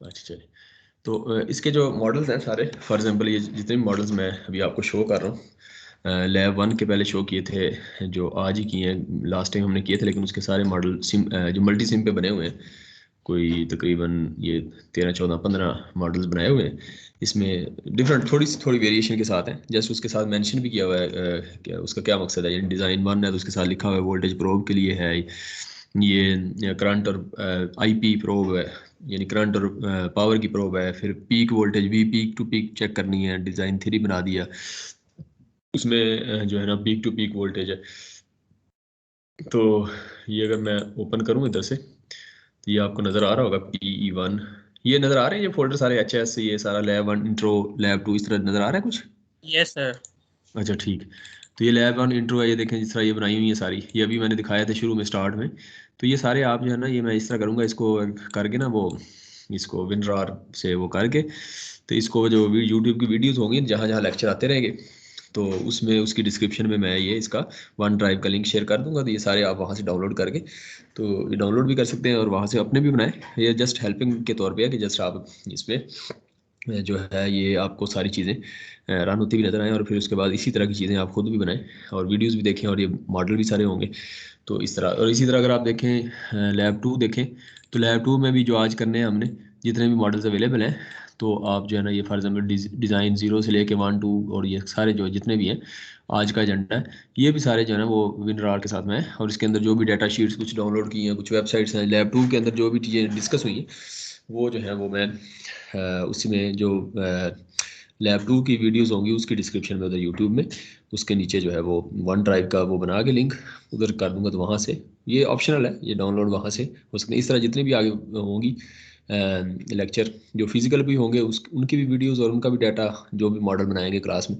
अच्छा चलिए। तो इसके जो मॉडल्स हैं सारे, फॉर एग्जांपल ये जितने भी मॉडल्स मैं अभी आपको शो कर रहा हूँ, लैब वन के पहले शो किए थे, जो आज ही किए हैं, लास्ट टाइम हमने किए थे, लेकिन उसके सारे मॉडल सिम जो मल्टी सिम पे बने हुए हैं, कोई तकरीबन ये 13 14 15 मॉडल्स बनाए हुए हैं। इसमें डिफरेंट थोड़ी सी थोड़ी वेरिएशन के साथ हैं, जस्ट उसके साथ मेंशन भी किया हुआ है क्या उसका क्या मकसद है। यानी डिज़ाइन वन है तो उसके साथ लिखा हुआ है वोल्टेज प्रोब के लिए है, ये करंट और आईपी प्रोब है, यानी करंट और पावर की प्रोब है। फिर पीक वोल्टेज भी पीक टू पीक चेक करनी है, डिज़ाइन थ्री बना दिया उसमें, जो है ना पीक टू पीक वोल्टेज है। तो ये अगर मैं ओपन करूँ इधर से, तो ये आपको नज़र आ रहा होगा PE1, ये नज़र आ रहे हैं ये फोल्डर सारे HS, ये सारा lab one intro lab two, इस तरह नज़र आ रहा है कुछ? Yes sir. अच्छा ठीक। तो ये लैब वन इंट्रो है, ये देखें जिस तरह ये बनाई हुई है सारी, ये अभी मैंने दिखाया था शुरू में स्टार्ट में। तो ये सारे आप जो है ना, ये मैं इस तरह करूँगा, इसको करके ना वो इसको WinRAR से वो करके, तो इसको जो यूट्यूब की वीडियोस होंगी जहाँ जहाँ लेक्चर आते रहेंगे, तो उसमें उसकी डिस्क्रिप्शन में मैं ये इसका वन ड्राइव का लिंक शेयर कर दूंगा। तो ये सारे आप वहाँ से डाउनलोड करके, तो ये डाउनलोड भी कर सकते हैं और वहाँ से अपने भी बनाएं। ये जस्ट हेल्पिंग के तौर पे है कि जस्ट आप इस पर जो है ये आपको सारी चीज़ें रन होती भी नजर आएँ, और फिर उसके बाद इसी तरह की चीज़ें आप खुद भी बनाएं और वीडियोस भी देखें, और ये मॉडल भी सारे होंगे। तो इस तरह, और इसी तरह अगर आप देखें लैब टू देखें, तो लैब टू में भी जो आज करने हैं हमने, जितने भी मॉडल्स अवेलेबल हैं, तो आप जो है ना ये फॉर एग्जाम्पल डिज़ाइन ज़ीरो से लेके वन टू, और ये सारे जो जितने भी हैं आज का एजेंडा है, ये भी सारे जो है ना वो WinRAR के साथ में है। और इसके अंदर जो भी डाटा शीट्स कुछ डाउनलोड की हैं, कुछ वेबसाइट्स हैं लैब टू के अंदर जो भी चीज़ें डिस्कस हुई हैं, वो जो है वो मैं उसी में जो लैब टू की वीडियोस होंगी उसकी डिस्क्रिप्शन में उधर यूट्यूब में, उसके नीचे जो है वो वन ड्राइव का वो बना के लिंक उधर कर दूंगा। तो वहाँ से ये ऑप्शनल है, ये डाउनलोड वहाँ से हो सकते हैं। इस तरह जितनी भी आगे होंगी लेक्चर, जो फिजिकल भी होंगे उस उनकी भी वीडियोस और उनका भी डाटा, जो भी मॉडल बनाएंगे क्लास में,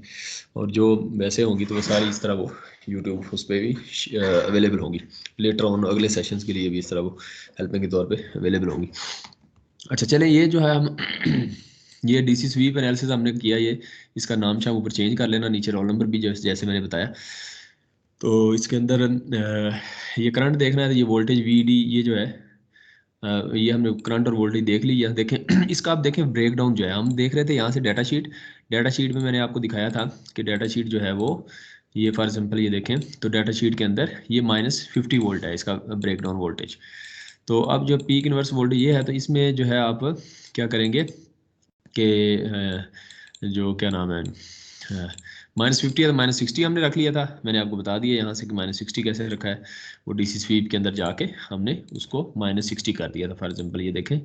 और जो वैसे होंगी तो वो सारी इस तरह वो यूट्यूब उस पर भी अवेलेबल होंगी लेटर ऑन, अगले सेशंस के लिए भी इस तरह वो हेल्पिंग के तौर पे अवेलेबल होंगी। अच्छा चलें, ये जो है हम ये DC स्वीप एनालिसिस हमने किया, ये इसका नाम शाम ऊपर चेंज कर लेना, नीचे रोल नंबर भी जैसे मैंने बताया। तो इसके अंदर ये करंट देखना है, तो ये वोल्टेज VD ये जो है, ये हमने करंट और वोल्टेज देख ली। यहाँ देखें इसका आप देखें ब्रेकडाउन जो है, हम देख रहे थे यहाँ से डाटा शीट में मैंने आपको दिखाया था कि डाटा शीट जो है वो, ये फॉर एग्जाम्पल ये देखें, तो डाटा शीट के अंदर ये -50 वोल्ट है इसका ब्रेकडाउन वोल्टेज। तो अब जो पीक इनवर्स वोल्टेज ये है, तो इसमें जो है आप क्या करेंगे कि जो क्या नाम है, -50 है तो -60 हमने रख लिया था, मैंने आपको बता दिया यहाँ से कि -60 कैसे रखा है। वो DC स्वीप के अंदर जाके हमने उसको -60 कर दिया था। फॉर एग्जांपल ये देखें,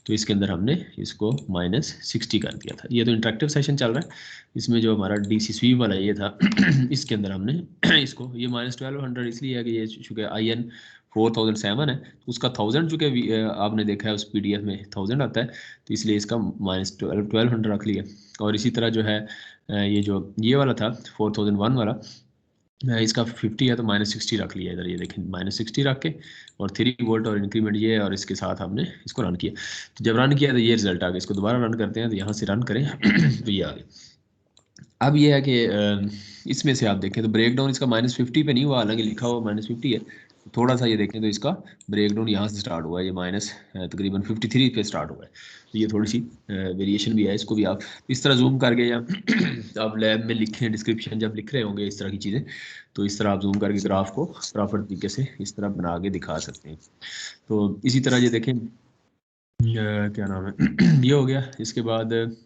तो इसके अंदर हमने इसको -60 कर दिया था। ये तो इंटरेक्टिव सेशन चल रहा है, इसमें जो हमारा DC स्वीप वाला ये था इसके अंदर हमने इसको, ये -1200 इसलिए है कि ये चूँकि IN 4007 है, तो उसका 1000 चूँकि आपने देखा है उस PDF में 1000 आता है, तो इसलिए इसका -1200 रख लिया। और इसी तरह जो है ये जो ये वाला था 4001 वाला, इसका 50 है तो -60 रख लिया इधर, ये देखें -60 रख के, और 3 वोल्ट और इंक्रीमेंट ये है, और इसके साथ हमने इसको रन किया। तो जब रन किया तो ये रिजल्ट आ गया। इसको दोबारा रन करते हैं, तो यहाँ से रन करें तो ये आ गया। अब ये है कि इसमें से आप देखें तो ब्रेकडाउन इसका -50 पे नहीं हुआ, हालांकि लिखा हुआ -50 है। थोड़ा सा ये देखें तो इसका ब्रेकडाउन यहाँ से स्टार्ट हुआ है, ये तकरीबन 53 पे स्टार्ट हुआ है। तो ये थोड़ी सी वेरिएशन भी है, इसको भी आप इस तरह जूम करके, या आप लैब में लिखें डिस्क्रिप्शन जब लिख रहे होंगे इस तरह की चीज़ें, तो इस तरह आप जूम करके ग्राफ को प्रॉपर तरीके से इस तरह बना के दिखा सकते हैं। तो इसी तरह ये देखें क्या नाम है ये हो गया। इसके बाद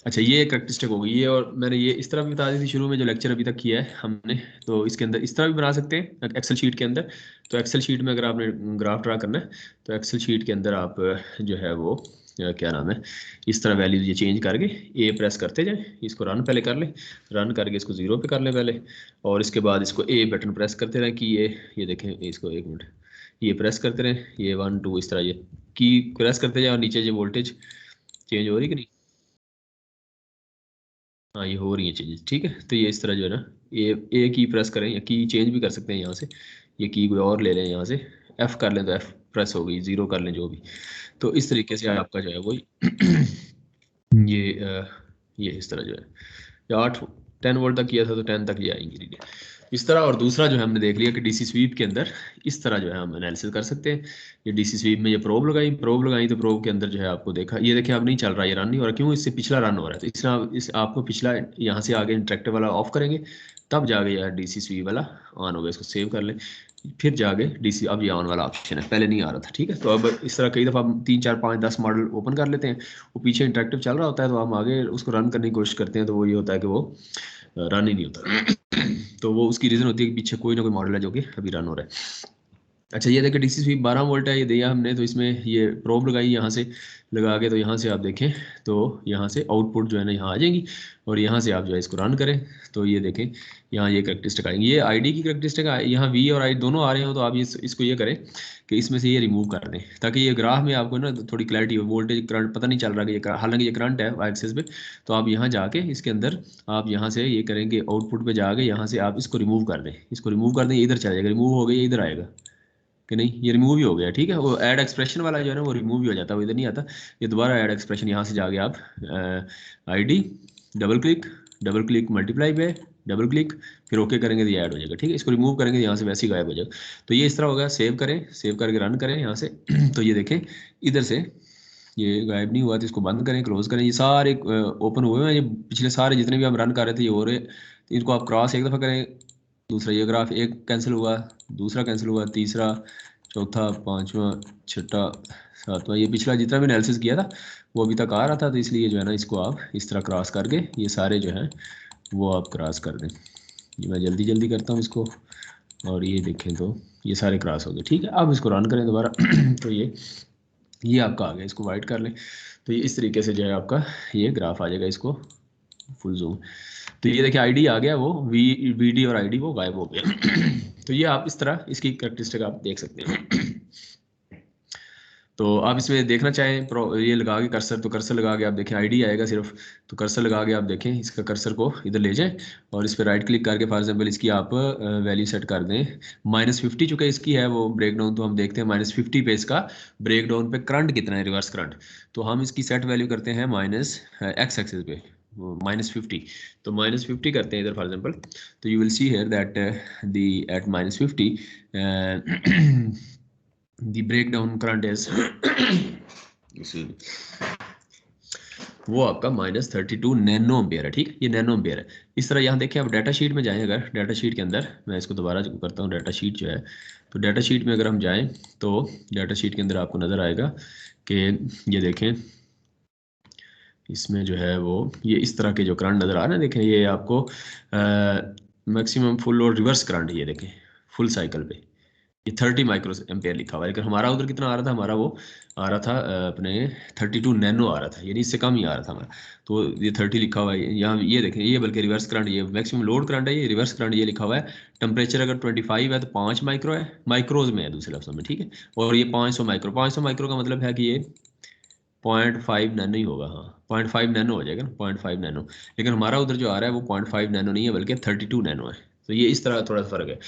अच्छा, ये एक करेक्टरिस्टिक हो गई ये, और मैंने ये इस तरह भी बता दी थी शुरू में जो लेक्चर अभी तक किया है हमने। तो इसके अंदर इस तरह भी बना सकते हैं एक्सेल शीट के अंदर। तो एक्सेल शीट में अगर आपने ग्राफ ड्रा करना है, तो एक्सेल शीट के अंदर आप जो है वो क्या नाम है, इस तरह वैल्यूज ये चेंज करके A प्रेस करते जाए, इसको रन पहले कर ले, रन करके इसको 0 पे कर ले पहले, और इसके बाद इसको A बटन प्रेस करते रहें कि ये देखें, इसको एक मिनट, ये प्रेस करते रहें, ये 1 2 इस तरह ये की प्रेस करते जाए, और नीचे ये वोल्टेज चेंज हो रही कि नहीं, हाँ ये हो रही है चेंजेस, ठीक है। तो ये इस तरह जो है ना, ए की प्रेस करें, या की चेंज भी कर सकते हैं यहाँ से, ये की कोई और ले लें यहाँ से, F कर लें तो F प्रेस हो गई, 0 कर लें जो भी। तो इस तरीके से आपका जो है वो ये ये इस तरह जो है, या 8 10 वोल्ट तक किया था तो 10 तक ये आएंगी रीडिंग इस तरह। और दूसरा जो है हमने देख लिया कि डीसी स्वीप के अंदर इस तरह जो है हम एनालिसिस कर सकते हैं। ये डीसी स्वीप में ये प्रोब लगाई तो प्रोब के अंदर जो है आपको देखा, ये देखिए अब नहीं चल रहा, ये रन नहीं हो रहा, क्यों? इससे पिछला रन हो रहा है। तो इसलिए इस आपको पिछला यहाँ से आगे इंटरेक्टर वाला ऑफ करेंगे, तब जाके यार डीसी स्वीप वाला ऑन होगा। इसको सेव कर लें, फिर जाके डीसी, अब ये ऑन वाला ऑप्शन है, पहले नहीं आ रहा था, ठीक है। तो अब इस तरह कई दफ़ा हम 3 4 5 10 मॉडल ओपन कर लेते हैं, वो पीछे इंटरेक्टिव चल रहा होता है, तो हम आगे उसको रन करने की कोशिश करते हैं, तो वो ये होता है कि वो रन ही नहीं होता। तो वो उसकी रीज़न होती है कि पीछे कोई ना कोई मॉडल है जो कि अभी रन हो रहा है। अच्छा, ये देखिए डीसी स्वीप 12 वोल्ट है, ये दिया हमने, तो इसमें ये प्रोब लगाई यहाँ से लगा के, तो यहाँ से आप देखें तो यहाँ से आउटपुट जो है ना यहाँ आ जाएगी, और यहाँ से आप जो है इसको रन करें तो ये देखें यहाँ ये करेक्टरिस्टिक आएंगी। ये आईडी की करेक्टरिस्टिक यहाँ वी और आई दोनों आ रहे हो, तो आप इसको ये करें कि इसमें से ये रिमूव कर दें, ताकि ये ग्राफ में आपको ना थोड़ी क्लैरिटी हो। वोल्टेज करंट पता नहीं चल रहा कि ये, हालांकि ये करंट है एक्सेस पे, तो आप यहाँ जाके इसके अंदर आप यहाँ से ये करेंगे, आउटपुट पे जाके यहाँ से आप इसको रिमूव कर दें, इसको रिमूव कर दें, इधर चला जाएगा, रिमूव हो गया, ये इधर आएगा कि नहीं, ये रिमूव ही हो गया, ठीक है। वो ऐड एक्सप्रेशन वाला जो है ना वो रिमूव ही हो जाता है, वो इधर नहीं आता। ये दोबारा ऐड एक्सप्रेशन, यहाँ से जाके आप आईडी डबल क्लिक मल्टीप्लाई पे डबल क्लिक, फिर ओके करेंगे तो ये ऐड हो जाएगा, ठीक है। इसको रिमूव करेंगे तो यहाँ से वैसे ही गायब हो जाएगा। तो ये इस तरह होगा। सेव करें, सेव करके रन करें यहाँ से। तो ये देखें इधर से ये गायब नहीं हुआ, तो इसको बंद करें, क्लोज करें। ये सारे ओपन हुए हैं, ये पिछले सारे जितने भी हम रन कर रहे थे ये हो रहे, तो इनको आप क्रॉस एक दफ़ा करें, दूसरा ये ग्राफ एक कैंसिल हुआ, दूसरा कैंसिल हुआ, तीसरा, चौथा, पांचवा, छठा, सातवां, ये पिछला जितना भी एनालिसिस किया था वो अभी तक आ रहा था, तो इसलिए जो है ना इसको आप इस तरह क्रॉस करके ये सारे जो हैं वो आप क्रॉस कर दें। ये मैं जल्दी जल्दी करता हूँ इसको, और ये देखें तो ये सारे क्रॉस हो गए, ठीक है। अब इसको रन करें दोबारा। तो ये आपका आ गया, इसको वाइट कर लें, तो ये इस तरीके से जो है आपका ये ग्राफ आ जाएगा। इसको फुल जूम, तो ये देखिए आईडी आ गया, वो वीडी और आईडी वो गायब हो गया। तो ये आप इस तरह इसकी कैरेक्टरिस्टिक आप देख सकते हैं। तो आप इसमें देखना चाहें ये लगा के कर्सर, तो कर्सर लगा के आप देखें आईडी आएगा सिर्फ, तो कर्सर लगा के आप देखें, इसका कर्सर को इधर ले जाएं और इस पर राइट क्लिक करके फॉर एग्जांपल इसकी आप वैल्यू सेट कर दें -50, चुके इसकी है वो ब्रेकडाउन, तो हम देखते हैं -50 पे इसका ब्रेकडाउन पे करंट कितना है, रिवर्स करंट। तो हम इसकी सेट वैल्यू करते हैं x एक्सिस पे -50, तो -50 करते हैं इधर फॉर एग्जांपल। तो you will see here that the at -50 the breakdown current is वो आपका -32 नैनो एम्पियर है, ठीक है। ये नैनो एम्पियर है। इस तरह यहाँ देखें, आप डाटा शीट में जाएं, अगर डाटा शीट के अंदर मैं इसको दोबारा करता हूँ, डाटा शीट जो है, तो डाटा शीट में अगर हम जाएं तो डाटा शीट के अंदर आपको नज़र आएगा कि ये देखें इसमें जो है वो ये इस तरह के जो करंट नज़र आ रहे हैं, देखें ये आपको मैक्सिमम फुल और रिवर्स करंट, ये देखें फुल साइकिल पे ये 30 माइक्रो एम्पेयर लिखा हुआ है, लेकिन हमारा उधर कितना आ रहा था, हमारा वो आ रहा था अपने 32 नैनो आ रहा था, यानी इससे कम ही आ रहा था हमारा। तो ये 30 लिखा हुआ है यहाँ, ये देखें ये बल्कि रिवर्स करंट, ये मैक्सिमम लोड करंट है, ये रिवर्स करंट ये लिखा हुआ है। टेम्परेचर अगर 25 है तो 5 माइक्रो है, माइक्रोज में है दूसरे लफ्ज़ों में, ठीक है। और ये 500 माइक्रो का मतलब है कि ये 0.5 नैनो ही होगा, हाँ 0.5 नैनो हो जाएगा ना, 0.5 नैनो। लेकिन हमारा उधर जो आ रहा है वो 0.5 नैनो नहीं है, बल्कि 32 नैनो है। तो ये इस तरह थोड़ा सा फर्क है।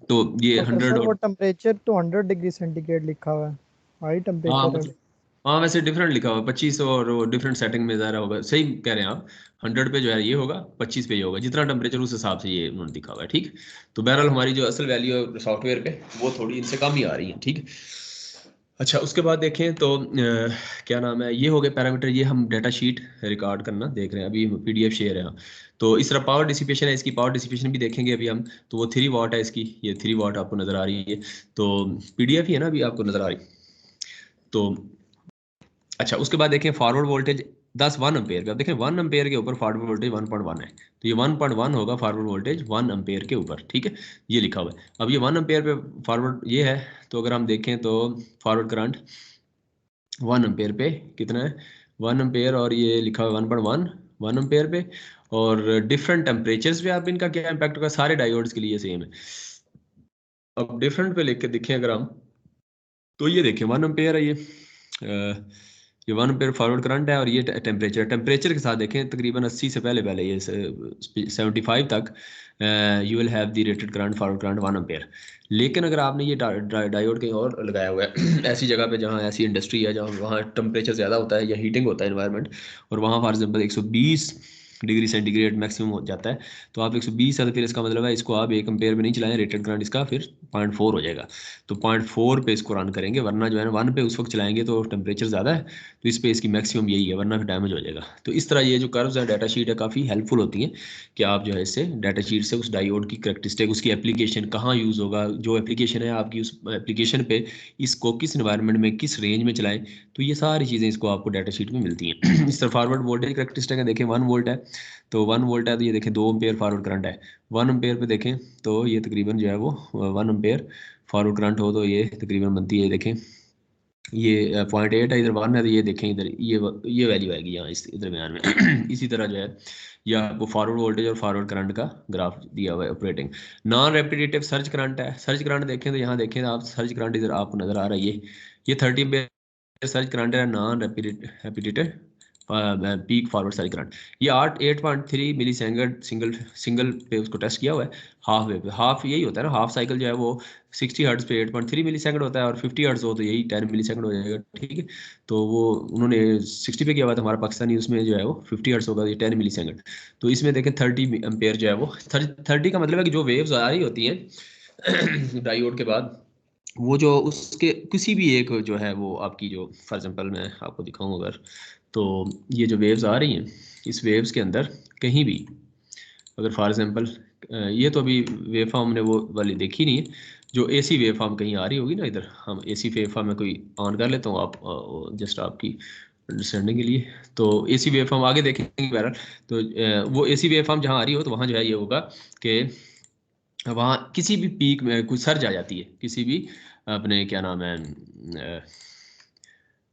तो ये तो 100 सर वो और टेम्परेचर तो 100 डिग्री सेंटीग्रेड लिखा हुआ है, हाई हाँ टेम्परेचर है। मतलब हाँ वैसे डिफरेंट लिखा हुआ है, 25 और डिफरेंट सेटिंग में ज़्यादा होगा, सही कह रहे हैं आप। 100 पे जो है ये होगा, 25 पे ये होगा, जितना टेम्परेचर उस हिसाब से ये उन्होंने दिखा हुआ है, ठीक। तो बहरहाल हमारी जो असल वैल्यू है सॉफ्टवेयर पे वो थोड़ी इनसे कम ही आ रही है, ठीक। अच्छा, उसके बाद देखें तो क्या नाम है, ये हो गए पैरामीटर, ये हम डाटा शीट रिकॉर्ड करना देख रहे हैं, अभी पीडीएफ शेयर है हाँ। तो इस तरह पावर डिसिपेशन है, इसकी पावर डिसिपेशन भी देखेंगे अभी हम। तो वो 3 वाट है इसकी, ये 3 वाट आपको नज़र आ रही है। तो पीडीएफ ही है ना अभी आपको नज़र आ रही। तो अच्छा, उसके बाद देखें फॉरवर्ड वोल्टेज 1 एम्पेयर पे, अब देखें 1 एम्पेयर के ऊपर फॉरवर्ड वोल्टेज 1.1 है, तो ये 1.1 होगा फॉरवर्ड वोल्टेज 1 एम्पेयर के ऊपर, ठीक है। ये लिखा हुआ है। अब ये 1 एम्पेयर पे फॉरवर्ड ये है, तो अगर हम देखें तो फॉरवर्ड करंट 1 एम्पेयर पे कितना है, 1 एम्पेयर, और ये लिखा हुआ 1.1 1 एम्पेयर पे। और डिफरेंट टेम्परेचर्स पे आप इनका क्या इम्पैक्ट होगा, सारे डायोड्स के लिए सेम है। अब डिफरेंट पे लेके देखें अगर हम, तो ये देखें 1 एम्पेयर है ये 1 एम्पेयर फॉरवर्ड करंट है, और ये टेम्परेचर के साथ देखें तकरीबन 80 से पहले पहले ये 75 तक you will have the rated current forward current 1 ampere. लेकिन अगर आपने ये डायोड कहीं और लगाया हुआ है ऐसी जगह पे जहाँ ऐसी इंडस्ट्री है जहाँ वहाँ टेम्परेचर ज़्यादा होता है या हीटिंग होता है इन्वायरमेंट, और वहाँ for example 120 degree centigrade maximum हो जाता है। तो आप 120 है तो फिर इसका मतलब है इसको आप 1 एम्पेयर पे नहीं चलाएं, रेटेड करंट इसका फिर 0.4 हो जाएगा। तो 0.4 पे इसको रन करेंगे, वरना जो है ना 1 पे उस वक्त चलाएंगे तो टेम्परेचर ज़्यादा है, तो इस पे इसकी मैक्सिमम यही है, वरना फिर डैमेज हो जाएगा। तो इस तरह ये जो कर्व्स है डाटा शीट है काफ़ी हेल्पफुल होती हैं कि आप जो है इससे डाटा शीट से उस डायोड की करैक्टरिस्टिक, उसकी एप्लीकेशन कहाँ यूज़ होगा, जो एप्लीकेशन है आपकी उस एप्लीकेशन पे इसको किस इन्वायरमेंट में किस रेंज में चलाएं, तो ये सारी चीज़ें इसको आपको डाटा शीट में मिलती हैं। इस तरह फॉरवर्ड वोल्टेज करैक्टरिस्टिक है, देखें 1 वोल्ट है, तो 1 वोल्ट है तो ये देखें 2 एम्पेयर फॉरवर्ड करंट है। 1 एम्पेयर पे देखें तो ये तकरीबन जो है वो 1 एम्पेयर फॉरवर्ड करंट हो तो ये तकरीबन बनती है, देखें ये 0.8 है, इधर 1 है, तो ये देखें इधर ये वैल्यू आएगी यहाँ इस दरमियान में। इसी तरह जो है यह आपको फॉरवर्ड वोल्टेज और फॉरवर्ड करंट का ग्राफ दिया हुआ है operating. Non repetitive surge current है, सर्ज करंट देखें तो यहाँ देखें आप सर्ज करंट इधर आपको नजर आ रहा है, ये 30 एम्पेयर सर्ज करंट है, non repetitive peak forward surge current. ये 8.3 मिली सिंगल पे उसको टेस्ट किया हुआ है, हाफ वे पे। हाफ यही होता है ना, हाफ साइकिल जो है वो 60 हर्ट्ज पे 8.3 मिली सेकंड होता है, और 50 हर्ट्ज हो तो यही 10 मिली सेकंड हो जाएगा, ठीक है। तो वो उन्होंने 60 पे किया हुआ था, हमारा पाकिस्तानी उसमें जो है वो 50 हर्ट्ज होगा, ये 10 मिली सेकंड। तो इसमें देखें 30 एम्पेयर जो है वो 30 का मतलब है कि जो वेव्स आ रही होती हैं डायोड के बाद, वो जो उसके किसी भी एक जो है वो आपकी जो फॉर एग्जांपल मैं आपको दिखाऊं अगर, तो ये जो वेव्स आ रही हैं इस वेव्स के अंदर कहीं भी अगर फॉर एग्जांपल ये तो अभी वेव फॉर्म ने वो वाली देखी नहीं है, जो एसी वेव फॉर्म कहीं आ रही होगी ना, इधर हम एसी वेव फॉर्म में कोई ऑन कर लेता हूँ आप जस्ट आपकी अंडरस्टैंडिंग के लिए। तो एसी वेव फॉर्म आगे देखेंगे बहरहाल। तो वो एसी वेव फॉर्म जहाँ आ रही हो तो वहाँ जो है ये होगा कि वहाँ किसी भी पीक में कोई सर्ज आ जाती है, किसी भी अपने क्या नाम है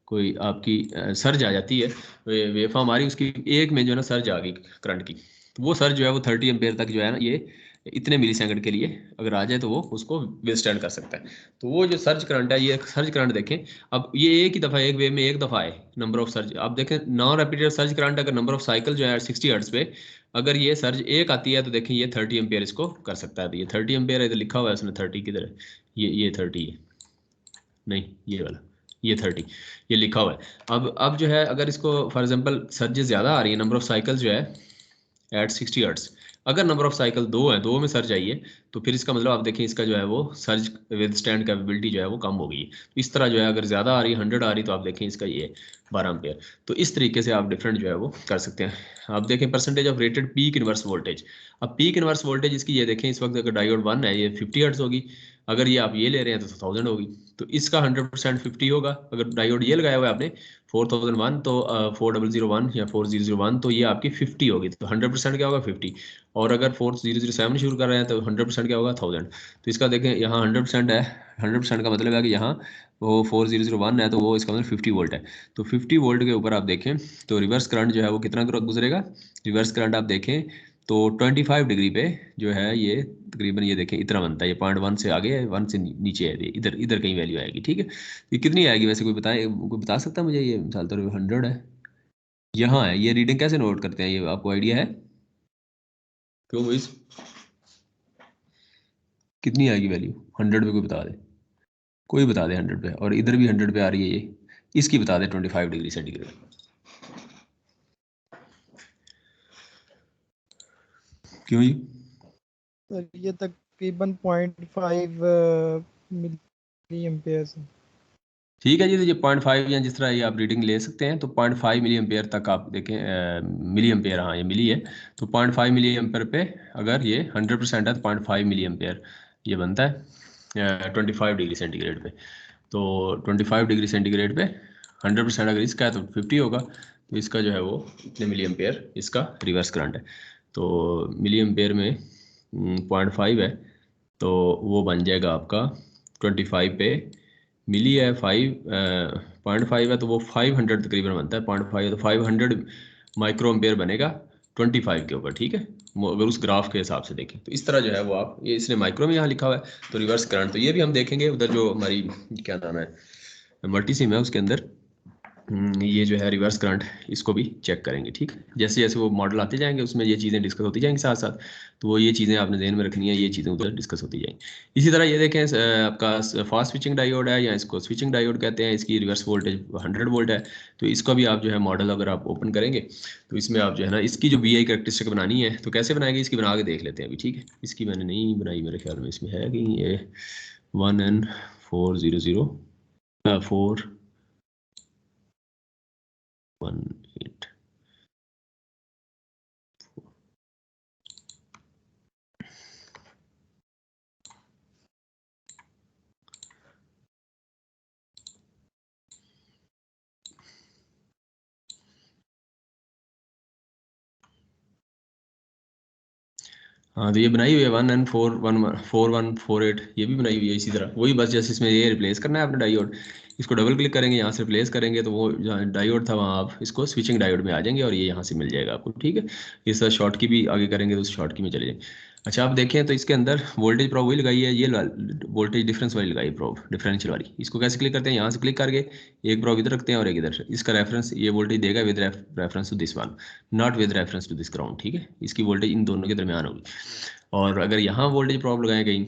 कोई आपकी सर्ज आ जाती है, वेवफॉर्म आ रही उसकी एक में जो है ना सर्ज आ गई करंट की, तो वो सर्ज जो है वो 30 एम्पेयर तक जो है ना ये इतने मिली सेकंड के लिए अगर आ जाए तो वो उसको विदस्टैंड कर सकता है। तो वो जो सर्ज करंट है, ये सर्ज करंट देखें, अब ये एक ही दफ़ा एक वेव में एक दफ़ा है नंबर ऑफ सर्ज। आप देखें नॉन रेपिटेड सर्ज करंट अगर नंबर ऑफ साइकिल जो है 60 हर्ट्ज पे अगर ये सर्ज एक आती है तो देखें ये 30 एम्पेयर इसको कर सकता है। तो ये 30 एम्पेयर इधर लिखा हुआ है उसने, 30 किधर है, ये 30 है, नहीं ये वाला, ये 30 ये लिखा हुआ है। अब जो है अगर इसको फॉर एग्जांपल सर्जेस ज़्यादा आ रही है, नंबर ऑफ साइकिल्स जो है एट 60 हर्ट्स, अगर नंबर ऑफ साइकिल 2 है, 2 में सर्ज आई है, तो फिर इसका मतलब आप देखें इसका जो है वो सर्ज विद स्टैंड कैपेबिलिटी जो है वो कम हो गई है। तो इस तरह जो है अगर ज़्यादा आ रही है 100 आ रही तो आप देखें इसका ये 12 एम्पेयर। तो इस तरीके से आप डिफरेंट जो है वो कर सकते हैं। आप देखें percentage of rated peak inverse voltage. अब पीक इनवर्स वोल्टेज इसकी ये देखें इस वक्त अगर डायोड 1 है ये 50 हर्ट्ज होगी, अगर ये आप ये ले रहे हैं तो 1000 होगी। तो इसका 100% 50 होगा, अगर डायोड ये लगाया हुआ है आपने 4001 तो 4001 या 4001 तो ये आपकी 50 होगी, तो 100% क्या होगा 50। और अगर 4007 शुरू कर रहे हैं तो 100% क्या होगा 1000। तो इसका देखें यहाँ 100% है, 100% का मतलब है कि यहाँ वो 4001 है तो वो इसका मतलब 50 वोल्ट है। तो 50 वोल्ट के ऊपर आप देखें तो रिवर्स करंट जो है वो कितना गुजरेगा, रिवर्स करंट आप देखें तो 25 डिग्री पे जो है ये तकरीबन ये देखें इतना बनता है, ये 0.1 से आगे है, 1 से नीचे है, ये इधर इधर कहीं वैल्यू आएगी, ठीक है। ये कितनी आएगी वैसे कोई बताए, कोई बता सकता है मुझे, ये मिसाल तौर पर 100 है, यहाँ है, ये रीडिंग कैसे नोट करते हैं ये आपको आइडिया है, क्यों भाई कितनी आएगी वैल्यू 100 पे, कोई बता दे, कोई बता दे 100 पे, और इधर भी 100 पे आ रही है ये, इसकी बता दे 25 डिग्री सेंटीग्रेड, क्यों जी। सर ये तकरीबन 0.5 मिली एम्पेयर है। ठीक है जी, तो ये 0.5 या जिस तरह ये आप रीडिंग ले सकते हैं, तो 0.5 मिली एम्पेयर तक आप देखें, मिली एम्पेयर, हाँ ये मिली है, तो 0.5 मिली एम्पेयर पे अगर ये 100% है तो 0.5 मिली एम्पेयर ये बनता है 25 डिग्री सेंटीग्रेड पे। तो 25 डिग्री सेंटीग्रेड पे 100% अगर इसका है तो 50 होगा, तो इसका जो है वो इतने मिली एम्पेयर इसका रिवर्स करंट है। तो मिली एम्पेयर में 0.5 है तो वो बन जाएगा आपका 25 पे मिली है 0.5 है तो वो 500 तकरीबन बनता है, 0.5 है तो 500 माइक्रो एम्पेयर बनेगा 25 के ऊपर, ठीक है। अगर उस ग्राफ के हिसाब से देखें तो इस तरह जो है वो आप, ये इसने माइक्रो में यहाँ लिखा हुआ है, तो रिवर्स करंट तो ये भी हम देखेंगे उधर जो हमारी क्या नाम है मल्टी सिम है उसके अंदर ये जो है रिवर्स करंट, इसको भी चेक करेंगे। ठीक है, जैसे जैसे वो मॉडल आते जाएंगे उसमें ये चीज़ें डिस्कस होती जाएंगी साथ साथ, तो वो ये चीज़ें आपने ध्यान में रखनी है, ये चीज़ें उधर डिस्कस होती जाएंगी। इसी तरह ये देखें आपका फास्ट स्विचिंग डायोड है, या इसको स्विचिंग डायोड कहते हैं, इसकी रिवर्स वोल्टेज 100 वोल्ट है। तो इसका भी आप जो है मॉडल अगर आप ओपन करेंगे तो इसमें आप जो है ना इसकी जो वी आई करेक्टरिस्टिक बनानी है, तो कैसे बनाएंगे इसकी बना के देख लेते हैं अभी। ठीक है, इसकी मैंने नहीं बनाई, मेरे ख्याल में इसमें है कि ये 1N400 418। हाँ, तो ये बनाई हुई है 1N414148, ये भी बनाई हुई है इसी तरह वही, बस जैसे इसमें ये रिप्लेस करना है अपने डायोड, इसको डबल क्लिक करेंगे, यहाँ से रिप्लेस करेंगे तो वो जहाँ डायोड था वहाँ आप इसको स्विचिंग डायोड में आ जाएंगे और ये यहाँ से मिल जाएगा आपको। ठीक है, इस तरह शॉर्ट की भी आगे करेंगे तो उस शॉर्ट की में चले जाएंगे। अच्छा, आप देखें तो इसके अंदर वोल्टेज प्रोब वही लगाई है, ये वोल्टेज डिफरेंस वाली लगाई प्रोब, डिफरेंशियल वाली। इसको कैसे क्लिक करते हैं, यहाँ से क्लिक करके एक प्रोब इधर रखते हैं और एक इधर, इसका रेफरेंस ये वोल्टेज देगा with reference to this one, not with reference to this ground. ठीक है, इसकी वोल्टेज इन दोनों के दरमियान होगी। और अगर यहाँ वोल्टेज प्रॉब लगाए कहीं,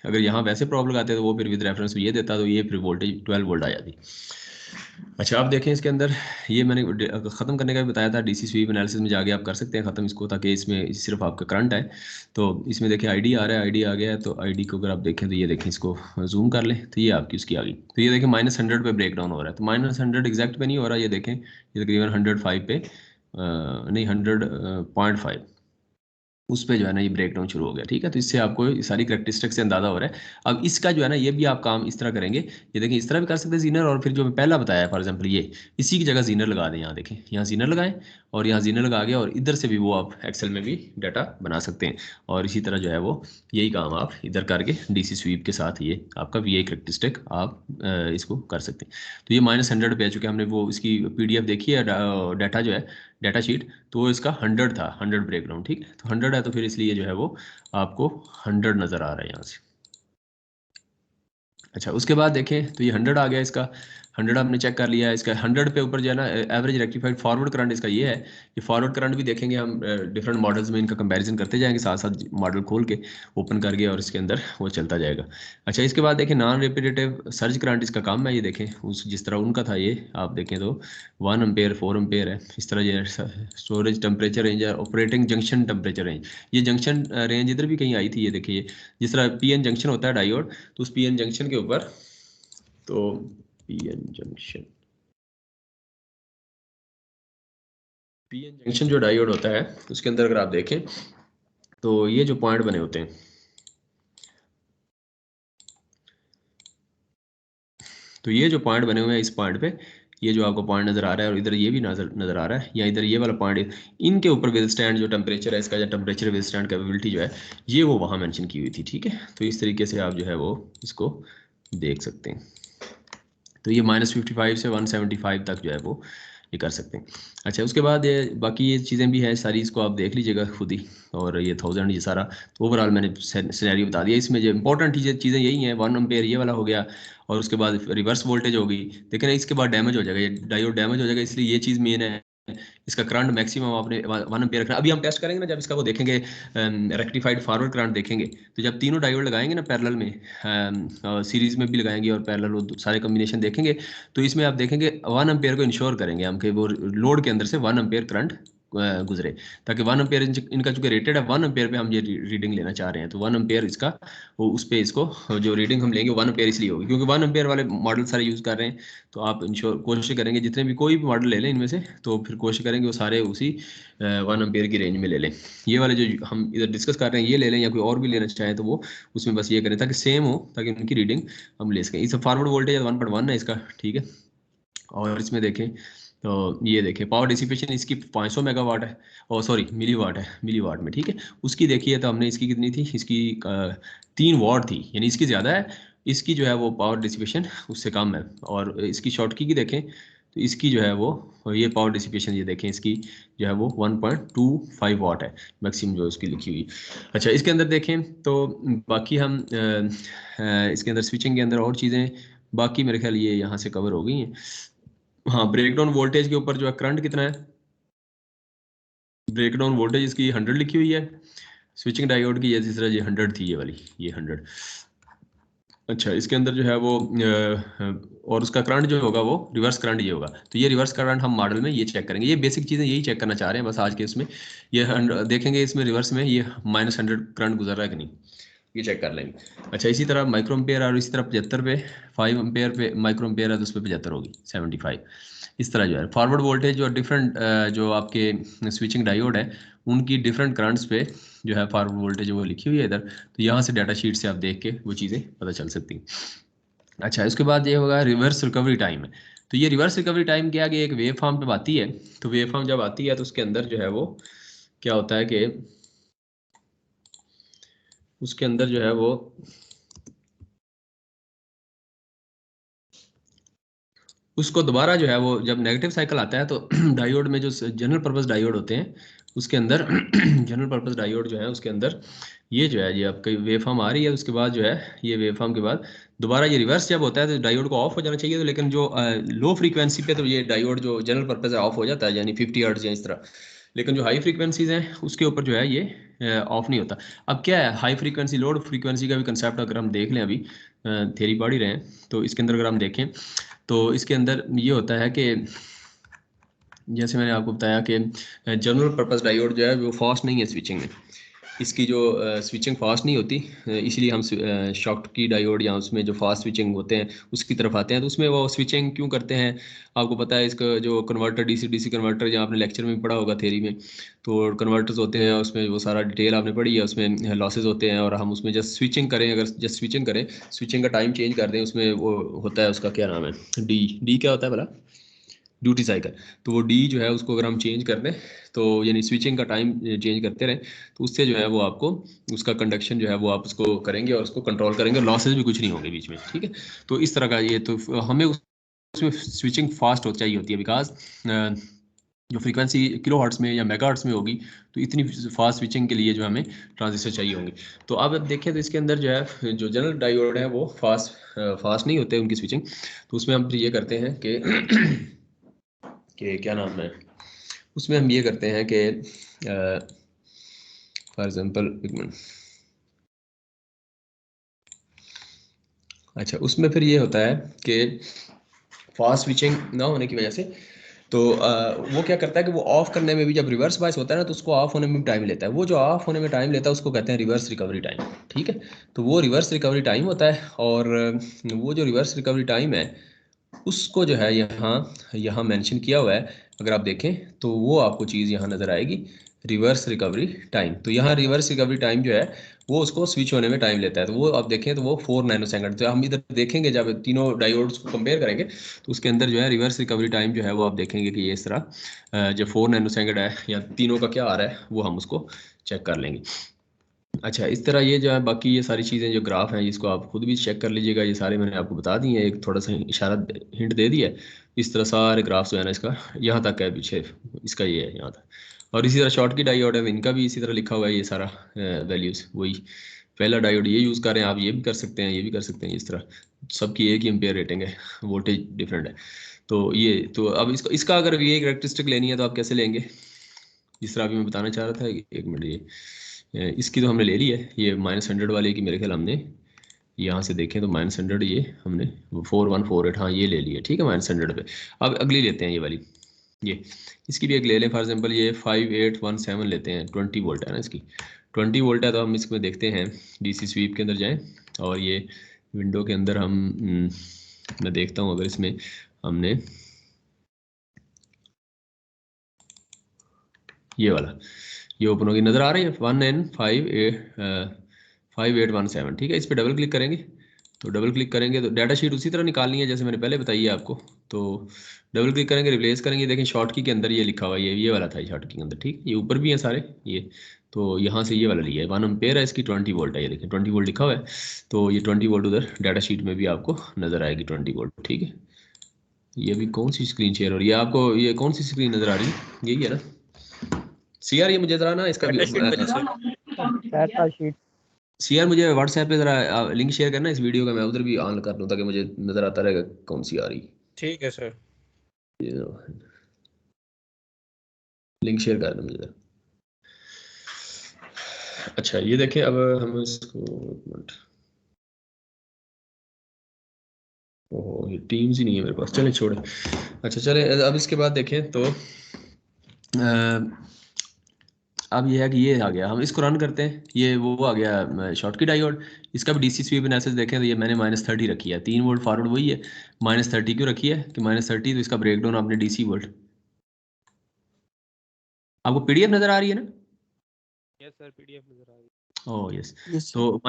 अगर यहाँ वैसे प्रॉब लगाते तो वो फिर विद रेफरेंस ये देता, तो ये फिर वोल्टेज 12 वोल्ट आ जाती। अच्छा, आप देखें इसके अंदर ये मैंने ख़त्म करने का भी बताया था, डीसी स्वीप एनालिसिस में जाके आप कर सकते हैं ख़त्म इसको, ताकि इसमें सिर्फ आपका करंट है। तो इसमें देखिए आईडी आ रहा है, आईडी आ गया है, तो आईडी को अगर आप देखें तो ये देखें, इसको जूम कर लें तो ये आपकी उसकी आ गई। तो ये देखें -100 पे ब्रेक डाउन हो रहा है, तो -100 एग्जैक्ट पे नहीं हो रहा, ये देखें ये तकरीबन 105 पे नहीं 100.5 उस पे जो है ना ये ब्रेक डाउन शुरू हो गया। ठीक है, तो इससे आपको सारी करेक्टरिस्टिक से अंदाजा हो रहा है। अब इसका जो है ना ये भी आप काम इस तरह करेंगे, ये देखिए इस तरह भी कर सकते हैं जीनर, और फिर जो मैं पहला बताया फॉर एग्जांपल ये इसी की जगह जीनर लगा दें, यहाँ देखें यहाँ जीनर लगाएं और यहाँ जीनर लगा के और इधर से भी वो आप एक्सेल में भी डाटा बना सकते हैं। और इसी तरह जो है वो यही काम आप इधर करके डीसी स्वीप के साथ ये आपका वी आई करेक्टरिस्टिक आप इसको कर सकते हैं। तो ये -100 पे आ चुके, हमने वो इसकी PDF देखी है, डाटा जो है डाटा शीट, तो वो इसका 100 था, 100 ब्रेकडाउन। ठीक है, तो 100 है तो फिर इसलिए जो है वो आपको 100 नज़र आ रहा है यहाँ से। अच्छा, उसके बाद देखें तो ये 100 आ गया इसका, 100 आपने चेक कर लिया है। इसका 100 पे ऊपर जो है ना एवरेज रेक्टिफाइड फॉरवर्ड करंट इसका ये है। ये फॉरवर्ड करंट भी देखेंगे हम डिफरेंट मॉडल्स में, इनका कंपैरिजन करते जाएंगे साथ साथ, मॉडल खोल के ओपन करके और इसके अंदर वो चलता जाएगा। अच्छा, इसके बाद देखें नॉन रिपीटेटिव सर्ज करंट इसका काम है, ये देखें उस जिस तरह उनका था ये आप देखें तो 1 एम्पेयर 4 एम्पेयर है। इस तरह ये स्टोरेज टेम्परेचर रेंज है, ऑपरेटिंग जंक्शन टेम्परेचर रेंज, ये जंक्शन रेंज इधर भी कहीं आई थी, ये देखिए जिस तरह PN जंक्शन होता है डायोड, तो उस PN जंक्शन के ऊपर, तो पीएन जंक्शन, पीएन जंक्शन जो डायोड होता है उसके अंदर अगर आप देखें तो ये जो पॉइंट बने होते हैं, तो ये जो पॉइंट बने हुए हैं इस पॉइंट पे, ये जो आपको पॉइंट नज़र आ रहा है और इधर ये भी नज़र आ रहा है, या इधर ये वाला पॉइंट, इनके ऊपर विद स्टैंड जो टेम्परेचर है इसका, या टेम्परेचर विद स्टैंड कैपेबिलिटी जो है ये वो वहाँ मेंशन की हुई थी। ठीक है, तो इस तरीके से आप जो है वो इसको देख सकते हैं। तो ये -55 से 175 तक जो है वो ये कर सकते हैं। अच्छा, उसके बाद ये बाकी ये चीज़ें भी हैं सारी, इसको आप देख लीजिएगा खुद ही। और ये 1000 ये सारा ओवरऑल मैंने सिनेरियो बता दिया। इसमें जो इंपॉर्टेंट चीज़ें यही हैं, 1 एम्पेयर ये वाला हो गया, और उसके बाद रिवर्स वोल्टेज होगी। लेकिन इसके बाद डैमेज हो जाएगा, ये डायोड डैमेज हो जाएगा, इसलिए ये चीज़ मेन है। इसका करंट मैक्सिमम आपने 1 एम्पेयर रखना। अभी हम टेस्ट करेंगे ना, जब इसका वो देखेंगे रेक्टिफाइड फॉरवर्ड करंट देखेंगे, तो जब तीनों डायोड लगाएंगे ना पैरेलल में, सीरीज में भी लगाएंगे और पैरेलल, वो सारे कॉम्बिनेशन देखेंगे, तो इसमें आप देखेंगे 1 एम्पेयर को इंश्योर करेंगे हम कि वो लोड के अंदर से 1 एम्पेयर करंट गुजरे, ताकि 1 एम्पेयर इनका चूंकि रेटेड है, 1 एम्पेयर पे हम ये रीडिंग लेना चाह रहे हैं, तो 1 एम्पेयर इसका वो उस पे इसको जो रीडिंग हम लेंगे 1 एम्पेयर इसलिए होगी क्योंकि 1 एम्पेयर वाले मॉडल सारे यूज़ कर रहे हैं। तो आप इंश्योर कोशिश करेंगे जितने भी कोई भी मॉडल ले लें इनमें से, तो फिर कोशिश करेंगे वो सारे उसी 1 एम्पेयर की रेंज में ले लें। ये वाले जो हम इधर डिस्कस कर रहे हैं ये ले लें, या कोई और भी लेना चाहें तो वो उसमें बस ये करें ताकि सेम हो, ताकि उनकी रीडिंग हम ले सकें। इस फॉरवर्ड वोल्टेज 1.1 है इसका। ठीक है, और इसमें देखें तो ये देखें पावर डिसिपेशन इसकी 500 मेगावाट है, और सॉरी मिलीवाट है, मिलीवाट में। ठीक है, उसकी देखिए तो हमने इसकी कितनी थी, इसकी 3 वाट थी, यानी इसकी ज़्यादा है, इसकी जो है वो पावर डिसिपेशन उससे कम है। और इसकी शॉर्ट की देखें तो इसकी जो है वो ये पावर डिसिपेशन ये देखें इसकी जो है वो 1.25 वाट है मैक्सिमम जो इसकी लिखी हुई। अच्छा, इसके अंदर देखें तो बाकी हम इसके अंदर स्विचिंग के अंदर और चीज़ें बाकी मेरे ख्याल ये यहाँ से कवर हो गई हैं। हाँ, ब्रेकडाउन वोल्टेज के ऊपर जो है करंट कितना है, ब्रेकडाउन वोल्टेज इसकी 100 लिखी हुई है। स्विचिंग डायोड की ये जिस तरह ये 100 थी, ये वाली, ये 100। अच्छा, इसके अंदर जो है वो और उसका करंट जो होगा वो रिवर्स करंट ये होगा। तो ये रिवर्स करंट हम मॉडल में ये चेक करेंगे, ये बेसिक चीज़ें यही चेक करना चाह रहे हैं बस आज के इसमें। ये देखेंगे इसमें रिवर्स में ये -100 करंट गुजर रहा है कि नहीं, ये चेक कर लेंगे। अच्छा, इसी तरह माइक्रो एम्पेयर और इसी तरह 75 पे 5 एम्पेयर पे माइक्रो एम्पेयर है तो उस पर 75 होगी, 75। इस तरह जो है फॉरवर्ड वोल्टेज जो डिफरेंट जो आपके स्विचिंग डायोड है उनकी डिफरेंट करंट्स पे जो है फॉरवर्ड वोल्टेज वो लिखी हुई है इधर। तो यहाँ से डाटा शीट से आप देख के वो चीज़ें पता चल सकती हैं। अच्छा, इसके बाद ये होगा रिवर्स रिकवरी टाइम है। तो ये रिवर्स रिकवरी टाइम क्या है कि एक वेव फॉर्म पे आती है, तो वेव फॉर्म जब आती है तो उसके अंदर जो है वो क्या होता है कि उसके अंदर जो है वो उसको दोबारा जो है वो जब नेगेटिव साइकिल आता है तो डायोड में जो जनरल पर्पस डायोड होते हैं उसके अंदर जनरल पर्पस डायोड जो है उसके अंदर ये जो है ये आपकी वेव फॉर्म आ रही है, उसके बाद जो है ये वेव फॉर्म के बाद दोबारा ये रिवर्स जब होता है तो डायोड को ऑफ हो जाना चाहिए। तो लेकिन जो लो फ्रीक्वेंसी पे तो ये डायोड जो जनरल पर्पस है ऑफ हो जाता है, यानी 50 हर्ट्ज या इस तरह। लेकिन जो हाई फ्रीक्वेंसीज हैं उसके ऊपर जो है ये ऑफ नहीं होता। अब क्या है हाई फ्रीक्वेंसी लोड फ्रीक्वेंसी का भी कंसेप्ट अगर हम देख लें, अभी थ्योरी पढ़ ही रहे हैं तो इसके अंदर अगर हम देखें तो इसके अंदर ये होता है कि जैसे मैंने आपको बताया कि जनरल पर्पस डायोड जो है वो फास्ट नहीं है स्विचिंग में, इसकी जो स्विचिंग फास्ट नहीं होती, इसलिए हम शॉर्ट की डायोड या उसमें जो फास्ट स्विचिंग होते हैं उसकी तरफ आते हैं। तो उसमें वो स्विचिंग क्यों करते हैं, आपको पता है इसका जो कन्वर्टर डीसी डीसी कन्वर्टर जहाँ आपने लेक्चर में भी पढ़ा होगा थ्योरी में, तो कन्वर्टर्स होते हैं उसमें वो सारा डिटेल आपने पढ़ी है, उसमें लॉसेज होते हैं और हम उसमें जस्ट स्विचिंग करें, अगर जस्ट स्विचिंग करें, स्विचिंग का टाइम चेंज कर दें, उसमें वो होता है उसका क्या नाम है, डी डी क्या होता है भला, ड्यूटी साइकिल। तो वो डी जो है उसको अगर हम चेंज कर दें तो यानी स्विचिंग का टाइम चेंज करते रहें तो उससे जो है वो आपको उसका कंडक्शन जो है वो आप उसको करेंगे और उसको कंट्रोल करेंगे, लॉसेज भी कुछ नहीं होंगे बीच में, ठीक है। तो इस तरह का ये तो हमें उसमें स्विचिंग फास्ट हो चाहिए होती है, बिकॉज जो फ्रीक्वेंसी किलो हर्ट्स में या मेगा हर्ट्स में होगी तो इतनी फास्ट स्विचिंग के लिए जो हमें ट्रांजिस्टर चाहिए होंगे। तो अब देखें तो इसके अंदर जो है जो जनरल डायोड है वो फास्ट नहीं होते उनकी स्विचिंग। तो उसमें हम ये करते हैं कि क्या नाम है, उसमें हम ये करते हैं कि फॉर एग्जांपल एक मिनट, अच्छा उसमें फिर ये होता है कि फास्ट स्विचिंग ना होने की वजह से तो वो क्या करता है कि वो ऑफ करने में भी जब रिवर्स बायस होता है ना तो उसको ऑफ होने में भी टाइम लेता है। वो जो ऑफ होने में टाइम लेता है उसको कहते हैं रिवर्स रिकवरी टाइम, ठीक है। तो वो रिवर्स रिकवरी टाइम होता है और वो जो रिवर्स रिकवरी टाइम है उसको जो है यहाँ यहाँ मेंशन किया हुआ है, अगर आप देखें तो वो आपको चीज़ यहाँ नज़र आएगी, रिवर्स रिकवरी टाइम। तो यहाँ रिवर्स रिकवरी टाइम जो है वो उसको स्विच होने में टाइम लेता है, तो वो आप देखें तो वो 4 नैनो सेकंड। तो हम इधर देखेंगे जब तीनों डायोड्स को कंपेयर करेंगे तो उसके अंदर जो है रिवर्स रिकवरी टाइम जो है वो आप देखेंगे कि ये इस तरह जो 4 नैनो सेकंड है या तीनों का क्या आ रहा है वो हम उसको चेक कर लेंगे। अच्छा, इस तरह ये जो है बाकी ये सारी चीज़ें जो ग्राफ हैं इसको आप खुद भी चेक कर लीजिएगा, ये सारे मैंने आपको बता दिए हैं, एक थोड़ा सा इशारा हिंट दे दिया है। इस तरह सारे ग्राफ्स जो है ना इसका यहाँ तक है पीछे, इसका ये है यहाँ तक। और इसी तरह शॉर्ट की डायोड है इनका भी इसी तरह लिखा हुआ है ये सारा वैल्यूज़ वही। पहला डायोड ये यूज़ कर रहे हैं आप, ये भी कर सकते हैं, ये भी कर सकते हैं, इस तरह सबकी एक ही एम्पेयर रेटिंग है, वोल्टेज डिफरेंट है। तो ये तो अब इसका इसका अगर ये करेक्टरिस्टिक लेनी है तो आप कैसे लेंगे, जिस तरह अभी मैं बताना चाह रहा था, एक मिनट, ये इसकी तो हमने ले ली है, ये -100 वाले की मेरे ख्याल हमने यहाँ से देखें तो -100 ये हमने 4148, हाँ ये ले लिया, ठीक है, -100 पे। अब अगली लेते हैं ये वाली, ये इसकी भी एक ले लें फॉर एग्जांपल, ये 5817 लेते हैं, 20 वोल्ट है ना इसकी, 20 वोल्ट है। तो हम इसमें देखते हैं डीसी स्वीप के अंदर जाएं और ये विंडो के अंदर हम मैं देखता हूँ अगर इसमें हमने ये वाला ये ओपन होगी, नज़र आ रही है 1N5817, ठीक है। इस पर डबल क्लिक करेंगे तो डबल क्लिक करेंगे तो डाटा शीट उसी तरह निकालनी है जैसे मैंने पहले बताई है आपको। तो डबल क्लिक करेंगे, रिप्लेस करेंगे, देखें शॉर्ट की के अंदर ये लिखा हुआ है, ये वाला था शॉर्ट की के अंदर, ठीक है। ये ऊपर भी है सारे ये, तो यहाँ से ये वाला लिया है, 1 एम्पेयर है इसकी, 20 वोल्ट है, ये देखें 20 वोल्ट लिखा हुआ है। तो ये 20 वोल्ट उधर डाटा शीट में भी आपको नज़र आएगी 20 वोल्ट, ठीक है। ये अभी कौन सी स्क्रीन शेयर हो रही है आपको, ये कौन सी स्क्रीन नज़र आ रही है, यही है ना सीआर, ये मुझे जरा ना इसका डाटा शीट। सीआर मुझे व्हाट्सएप पे जरा लिंक शेयर करना इस वीडियो का, मैं उधर भी ऑन कर लूँ ताकि मुझे नज़र आता रहेगा कौन सी आ रही। ठीक है सर। लिंक शेयर कर दो मुझे। अच्छा ये देखें, अब हम इसको एक मिनट, ओहो ये टीम्स ही नहीं है मेरे पास, चलें छोड़े। अच्छा चलें, अब इसके बाद देखें तो अब ये है कि ये आ गया, हम इसको रन करते हैं, ये वो आ गया शॉर्टकी डायोड। इसका भी डीसी स्वीप एनालिसिस देखें तो ये मैंने -30 रखी है, 3 वोल्ट फॉरवर्ड वही है। -30 क्यों रखी है कि -30, तो इसका ब्रेकडाउन आपने डीसी वोल्ट, आपको पीडीएफ नजर आ रही है ना? यस सर, पीडीएफ नजर आ रही है। Oh yes. यस तो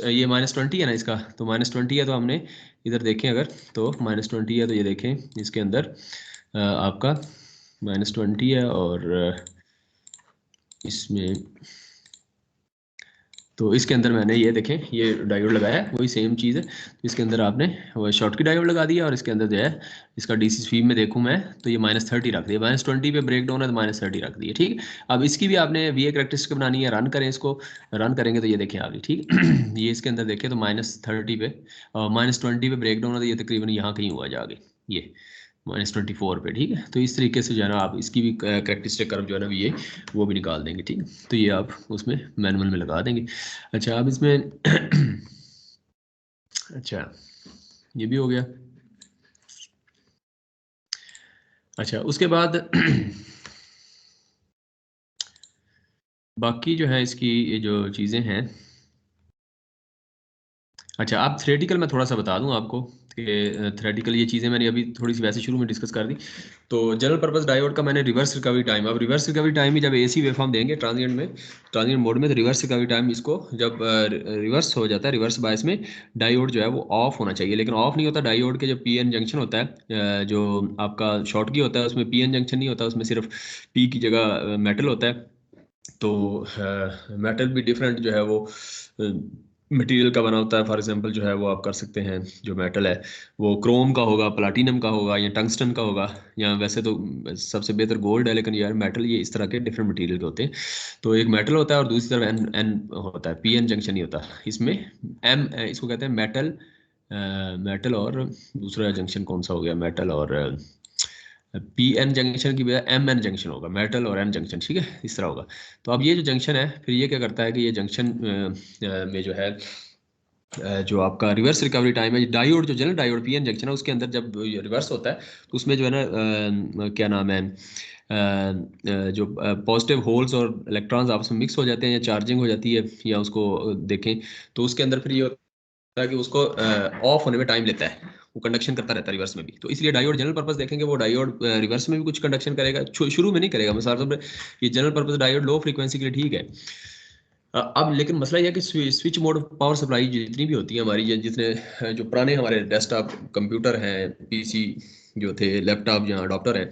ये -20 है ना इसका, तो -20 है तो हमने इधर देखें अगर, तो -20 है तो ये देखें इसके अंदर आपका -20 है, और इसमें तो इसके अंदर मैंने ये देखें ये डायोड लगाया है, वही सेम चीज़ है। तो इसके अंदर आपने वो शॉर्टकी डायोड लगा दिया, और इसके अंदर जो है इसका डीसी स्वीप में देखूं मैं तो ये -30 रख दिया, -20 पे ब्रेक डाउन है तो -30 रख दिया, ठीक है। अब इसकी भी आपने वी ए करेक्टरिस्टिक बनानी है, रन करें इसको, रन करेंगे तो ये देखें आप, ठीक ये इसके अंदर देखें तो -30 पे -20 पे ब्रेक डाउन है, तो ये तकरीबन यहाँ कहीं हुआ जाके ये -24 पे, ठीक है। तो इस तरीके से जो है ना आप इसकी भी करेक्टरिस्टिक कर्व जो है ना ये वो भी निकाल देंगे, ठीक है। तो ये आप उसमें मैनुअल में लगा देंगे। अच्छा अब इसमें अच्छा ये भी हो गया। अच्छा उसके बाद बाकी जो है इसकी ये जो चीज़ें हैं, अच्छा आप थ्योरेटिकल मैं थोड़ा सा बता दूं आपको कि थ्योरेटिकल ये चीज़ें मैंने अभी थोड़ी सी वैसे शुरू में डिस्कस कर दी। तो जनरल पर्पस डायोड का मैंने रिवर्स रिकवरी टाइम, अब रिवर्स रिकवरी टाइम ही जब एसी वेवफॉर्म देंगे ट्रांजिएंट में, ट्रांजिएंट मोड में, तो रिवर्स रिकवरी टाइम इसको जब रिवर्स हो जाता है, रिवर्स बायस में डायोड जो है वो ऑफ होना चाहिए, लेकिन ऑफ नहीं होता। डायोड के जो पीएन जंक्शन होता है जो आपका शॉर्टकी होता है उसमें पीएन जंक्शन नहीं होता, उसमें सिर्फ पी की जगह मेटल होता है। तो मेटल भी डिफरेंट जो है वो मटेरियल का बना होता है। फॉर एग्जांपल जो है वो आप कर सकते हैं, जो मेटल है वो क्रोम का होगा, प्लाटिनम का होगा, या टंगस्टन का होगा, या वैसे तो सबसे बेहतर गोल्ड है, लेकिन यार मेटल ये इस तरह के डिफरेंट मटेरियल के होते हैं। तो एक मेटल होता है और दूसरी तरफ एन एन होता है, पी एन जंक्शन नहीं होता इसमें। एम इसको कहते हैं मेटल, मेटल और दूसरा जंक्शन कौन सा हो गया, मेटल और पी एन जंक्शन की बजाय एम एन जंक्शन होगा, मेटल और एन जंक्शन, ठीक है, इस तरह होगा। तो अब ये जो जंक्शन है फिर ये क्या करता है कि ये जंक्शन में जो है जो आपका रिवर्स रिकवरी टाइम है, डायोड जो जनरल डायोड पीएन जंक्शन है उसके अंदर जब रिवर्स होता है तो उसमें जो है ना क्या नाम है जो पॉजिटिव होल्स और इलेक्ट्रॉन्स आपस में मिक्स हो जाते हैं या चार्जिंग हो जाती है, या उसको देखें तो उसके अंदर फिर ये होता है कि उसको ऑफ होने में टाइम लेता है, वो कंडक्शन करता रहता है रिवर्स में भी। तो इसलिए डायोड जनरल पर्पस देखेंगे वो डायोड रिवर्स में भी कुछ कंडक्शन करेगा, शुरू में नहीं करेगा। मिसाल तौर पर ये general purpose diode low frequency के लिए ठीक है। अब लेकिन मसला यह है कि स्विच मोड पावर सप्लाई जितनी भी होती है हमारी, ये जितने जो पुराने हमारे डेस्कटॉप कंप्यूटर हैं, पीसी जो थे, लैपटॉप या अडॉप्टर हैं,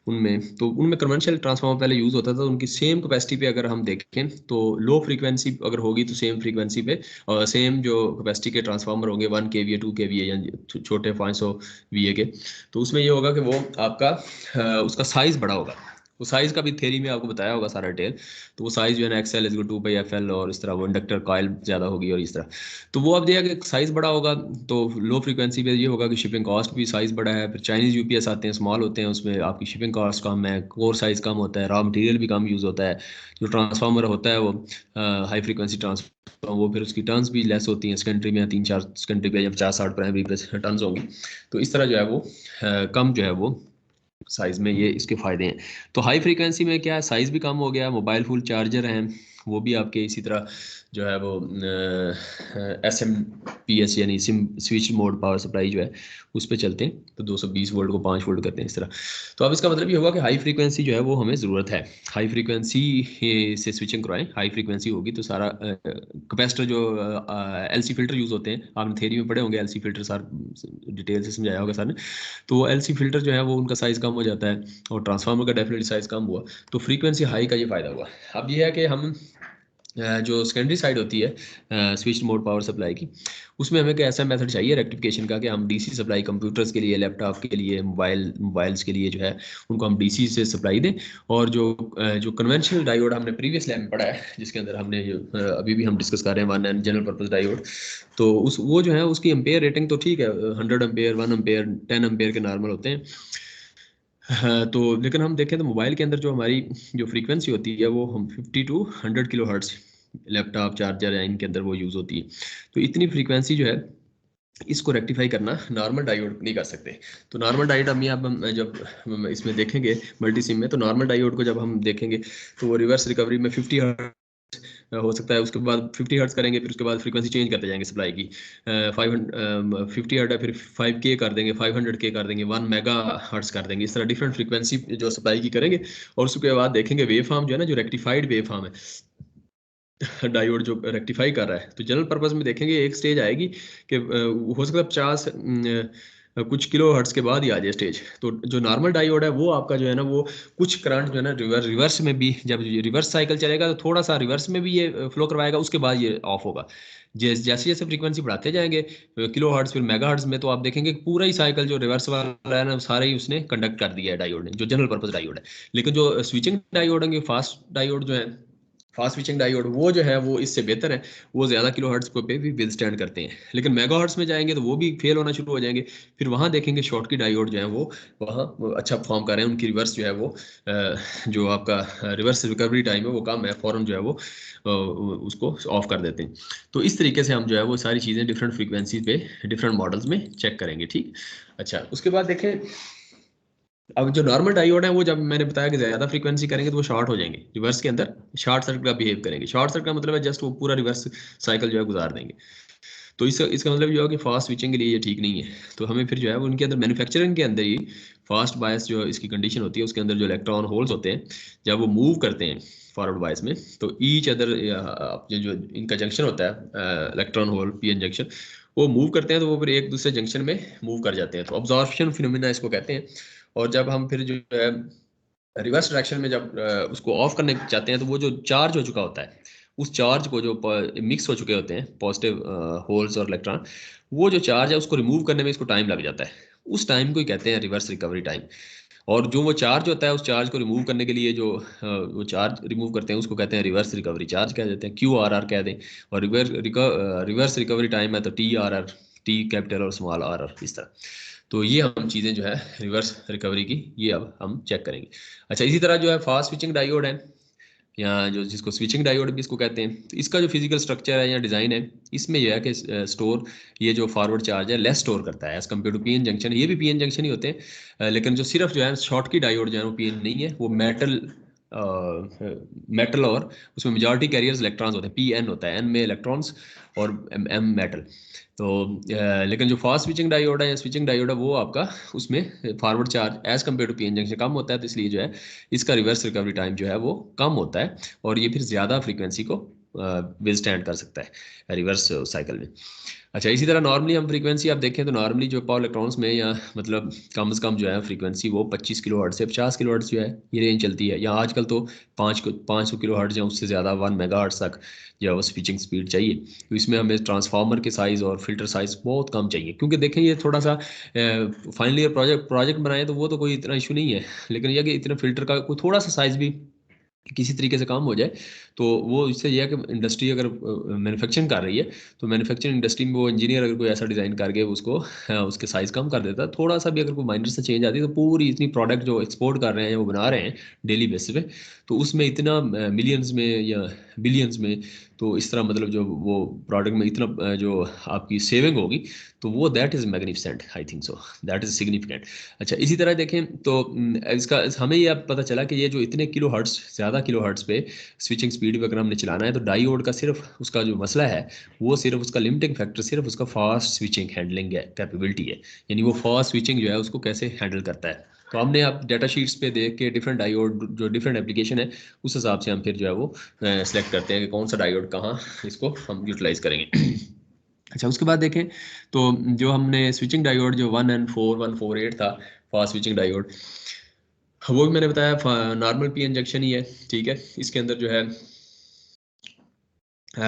उनमें तो उनमें कन्वेंशनल ट्रांसफार्मर पहले यूज़ होता था। उनकी सेम कैपेसिटी पे अगर हम देखें तो लो फ्रीक्वेंसी अगर होगी तो सेम फ्रीक्वेंसी पे और सेम जो कैपेसिटी के ट्रांसफार्मर होंगे 1 kVA 2 kVA या छोटे 500 VA के, तो उसमें ये होगा कि वो आपका उसका साइज़ बड़ा होगा। वो साइज़ का भी थ्योरी में आपको बताया होगा सारा डिटेल। तो वो साइज़ जो है ना XL = 2πfl, और इस तरह वो इंडक्टर कॉइल ज़्यादा होगी और इस तरह। तो वो अब देखिए कि साइज़ बड़ा होगा तो लो फ्रीक्वेंसी पे ये होगा कि शिपिंग कॉस्ट भी साइज़ बड़ा है। फिर चाइनीज़ यूपीएस आते हैं, स्मॉल होते हैं, उसमें आपकी शिपिंग कॉस्ट कम है, कोर साइज़ कम होता है, रॉ मटेरियल भी कम यूज़ होता है। जो ट्रांसफार्मर होता है वो हाई फ्रीक्वेंसी ट्रांसफार्मर, वो फिर उसकी टर्न्स भी लेस होती हैं, सेकेंडरी में 3-4 सेकेंडरी पे या 50-60 प्राइमरी पे टर्न्स होंगी। तो इस तरह जो है वो कम जो है वो साइज़ में ये इसके फ़ायदे हैं। तो हाई फ्रीक्वेंसी में क्या है, साइज़ भी कम हो गया, मोबाइल फुल चार्जर हैं वो भी आपके इसी तरह जो है वो SMPS यानी SIM switch mode power supply जो है उस पे चलते हैं। तो 220 वोल्ट को 5 वोल्ट करते हैं इस तरह। तो अब इसका मतलब ये होगा कि हाई फ्रीक्वेंसी जो है वो हमें ज़रूरत है, हाई फ्रीक्वेंसी से स्विचिंग करवाएं। हाई फ्रीक्वेंसी होगी तो सारा कैपेसिटर जो LC फिल्टर यूज़ होते हैं, आपने थ्योरी में पढ़े होंगे LC फिल्टर, सर डिटेल से समझाया होगा सर ने। तो वो LC फिल्टर जो है वो उनका साइज़ कम हो जाता है, और ट्रांसफार्मर का डेफिनेटली साइज़ कम हुआ, तो फ्रीक्वेंसी हाई का ये फ़ायदा हुआ। अब ये है कि हम जो सेकेंडरी साइड होती है स्विच मोड पावर सप्लाई की, उसमें हमें ऐसा मेथड चाहिए रेक्टिफिकेशन का कि हम डीसी सप्लाई कंप्यूटर्स के लिए, लैपटॉप के लिए, मोबाइल्स के लिए जो है उनको हम डीसी से सप्लाई दें। और जो कन्वेंशनल डायोड हमने प्रीवियस लैब में पढ़ा है, जिसके अंदर हमने जो अभी भी हम डिस्कस कर रहे हैं 1 जनरल पर्पस डायोड, तो उस वो जो है उसकी एम्पेयर रेटिंग तो ठीक है, 100 एम्पेयर, 1 एम्पेयर, 10 एम्पेयर के नॉर्मल होते हैं। हाँ, तो लेकिन हम देखें तो मोबाइल के अंदर जो हमारी जो फ्रीक्वेंसी होती है वो हम 50 to 100 kilo hertz laptop charger या इनके अंदर वो यूज़ होती है। तो इतनी फ्रीक्वेंसी जो है इसको रेक्टिफाई करना नॉर्मल डायोड नहीं कर सकते। तो नॉर्मल डायोड हम जब हम इसमें देखेंगे मल्टी सिम में, तो नॉर्मल डायोड को जब हम देखेंगे तो वो रिवर्स रिकवरी में 50 हो सकता है, उसके बाद 50 हर्ट्ज करेंगे, फिर उसके बाद फ्रीक्वेंसी चेंज करते जाएंगे सप्लाई की। 50 हर्ट है, फिर 5K कर देंगे, 500K कर देंगे, 1 मेगा हर्ट्ज कर देंगे, इस तरह डिफरेंट फ्रीक्वेंसी जो सप्लाई की करेंगे। और उसके बाद देखेंगे वेव फॉर्म जो है ना, जो रेक्टिफाइड वेव फॉर्म है डायोड जो रेक्टिफाई कर रहा है, तो जनरल पर्पस में देखेंगे एक स्टेज आएगी कि हो सकता है 50 कुछ किलो हर्ट्ज के बाद ही आ जाए स्टेज। तो जो नॉर्मल डायोड है वो आपका जो है ना वो कुछ करंट जो है ना रिवर्स में भी, जब रिवर्स साइकिल चलेगा तो थोड़ा सा रिवर्स में भी ये फ्लो करवाएगा, उसके बाद ये ऑफ होगा। जैसे जैसे फ्रीक्वेंसी बढ़ाते जाएंगे किलो हर्ट्ज फिर मेगा हर्ट्ज में, तो आप देखेंगे कि पूरा ही साइकिल जो रिवर्स वाला है ना सारा ही उसने कंडक्ट कर दिया है डायोड ने, जो जनरल पर्पस डायोड है। लेकिन जो स्विचिंग डायोड है, फास्ट डायोड जो है, फास्ट स्विचिंग डायोड, वो जो है वो इससे बेहतर है, वो ज़्यादा किलो हर्ट्ज पे भी विदस्टैंड करते हैं। लेकिन मेगा हर्ट्ज में जाएंगे तो वो भी फेल होना शुरू हो जाएंगे। फिर वहाँ देखेंगे शॉर्ट की डायोड जो है वो वहाँ वो अच्छा परफॉर्म कर रहे हैं, उनकी रिवर्स जो है वो जो आपका रिवर्स रिकवरी टाइम है वो कम है, फ़ौरन जो है वो उसको ऑफ कर देते हैं। तो इस तरीके से हम जो है वो सारी चीज़ें डिफरेंट फ्रीक्वेंसी पे डिफरेंट मॉडल्स में चेक करेंगे। ठीक, अच्छा, उसके बाद देखें अब जो नॉर्मल डायोड है वो जब मैंने बताया कि ज़्यादा फ्रीक्वेंसी करेंगे तो वो शॉर्ट हो जाएंगे, रिवर्स के अंदर शॉर्ट सर्किट का बिहेव करेंगे। शॉर्ट सर्किट का मतलब है जस्ट वो पूरा रिवर्स साइकिल जो है गुजार देंगे। तो इसका मतलब ये होगा कि फास्ट स्विचिंग के लिए ये ठीक नहीं है। तो हमें फिर जो है वो उनके अंदर मैन्युफैक्चरिंग के अंदर ही फास्ट बायस जो इसकी कंडीशन होती है, उसके अंदर जो इलेक्ट्रॉन होल्स होते हैं जब वो मूव करते हैं फॉरवर्ड बायस में, तो ईच अदर जो इनका जंक्शन होता है इलेक्ट्रॉन होल पीएन जंक्शन, वो मूव करते हैं तो वो फिर एक दूसरे जंक्शन में मूव कर जाते हैं, तो अब्जॉर्प्शन फिनोमिना इसको कहते हैं। और जब हम फिर जो है रिवर्स डायरेक्शन में जब उसको ऑफ करने चाहते हैं, तो वो जो चार्ज हो चुका होता है उस चार्ज को जो मिक्स हो चुके होते हैं पॉजिटिव होल्स और इलेक्ट्रॉन, वो जो चार्ज है उसको रिमूव करने में इसको टाइम लग जाता है। उस टाइम को ही कहते हैं रिवर्स रिकवरी टाइम। और जो वो चार्ज होता है उस चार्ज को रिमूव करने के लिए जो वो चार्ज रिमूव करते हैं उसको कहते हैं रिवर्स रिकवरी चार्ज कह देते हैं, QRR कह दें। और रिवर्स रिकवरी टाइम है तो TRR, टी कैपिटल और स्मॉल RR, इस तरह। तो ये हम चीज़ें जो है रिवर्स रिकवरी की ये अब हम चेक करेंगे। अच्छा, इसी तरह जो है फास्ट स्विचिंग डायोड है, या जो जिसको स्विचिंग डायोड भी इसको कहते हैं, तो इसका जो फिजिकल स्ट्रक्चर है या डिज़ाइन है, इसमें यह है कि स्टोर ये जो फॉरवर्ड चार्ज है लेस स्टोर करता है as compare to PN junction. ये भी पीएन जंक्शन ही होते हैं, लेकिन जो सिर्फ जो है शॉर्ट की डायोड जो है वो पीएन नहीं है, वो मेटल मेटल और उसमें मेजॉरिटी कैरियर्स इलेक्ट्रॉन्स होते हैं, PN होता है, N में इलेक्ट्रॉन्स और M मेटल। तो लेकिन जो फास्ट स्विचिंग डायोड है या स्विचिंग डायोड है वो आपका उसमें forward charge as compare to PN junction कम होता है, तो इसलिए जो है इसका रिवर्स रिकवरी टाइम जो है वो कम होता है, और ये फिर ज़्यादा फ्रीक्वेंसी को विदस्टैंड कर सकता है रिवर्स साइकिल में। अच्छा, इसी तरह नॉर्मली हम फ्रीक्वेंसी आप देखें तो नॉर्मली जो पावर इलेक्ट्रॉन्स में या मतलब कम से कम जो है फ्रीक्वेंसी वो 25 किलो हर्ट्ज से 50 किलो हर्ट्ज जो है ये रेंज चलती है, या आजकल तो 500 किलो हर्ट्ज या उससे ज़्यादा 1 मेगा हर्ट्ज तक जो है वो स्विचिंग स्पीड चाहिए। तो इसमें हमें ट्रांसफार्मर के साइज़ और फिल्टर साइज़ बहुत कम चाहिए, क्योंकि देखें ये थोड़ा सा फाइनल ईयर प्रोजेक्ट बनाए तो वो तो कोई इतना इशू नहीं है, लेकिन यह कि इतना फिल्टर का कोई थोड़ा सा साइज़ भी किसी तरीके से काम हो जाए, तो वो इससे यह है कि इंडस्ट्री अगर मैन्युफैक्चरिंग कर रही है तो मैन्युफैक्चरिंग इंडस्ट्री में वो इंजीनियर अगर कोई ऐसा डिज़ाइन करके उसको उसके साइज़ कम कर देता है, थोड़ा सा भी अगर कोई माइनर से चेंज आती है, तो पूरी इतनी प्रोडक्ट जो एक्सपोर्ट कर रहे हैं वो बना रहे हैं डेली बेसिस पे, तो उसमें इतना मिलियंस में या बिलियंस में, तो इस तरह मतलब जो वो प्रोडक्ट में इतना जो आपकी सेविंग होगी, तो वो that is magnificent, I think so, that is significant. अच्छा, इसी तरह देखें तो इसका हमें ये अब पता चला कि ये जो इतने किलो हर्ट्ज ज़्यादा किलो हर्ट्ज पे स्विचिंग स्पीड पे अगर हमने चलाना है, तो डायोड का सिर्फ उसका जो मसला है वो सिर्फ उसका लिमिटिंग फैक्टर सिर्फ उसका फास्ट स्विचिंग हैंडलिंग है, कैपेबिलिटी है, यानी वो फास्ट स्विचिंग जो है उसको कैसे हैंडल करता है। तो हमने आप डाटा शीट्स पे देख के डिफरेंट डायोड जो डिफरेंट एप्लीकेशन है उस हिसाब से हम फिर जो है वो सेलेक्ट करते हैं कि कौन सा डायोड कहाँ इसको हम यूटिलाइज करेंगे। अच्छा, उसके बाद देखें तो जो हमने स्विचिंग डायोड जो 1N4148 था फास्ट स्विचिंग डायोड, वो भी मैंने बताया नॉर्मल पी इंजेक्शन ही है। ठीक है, इसके अंदर जो है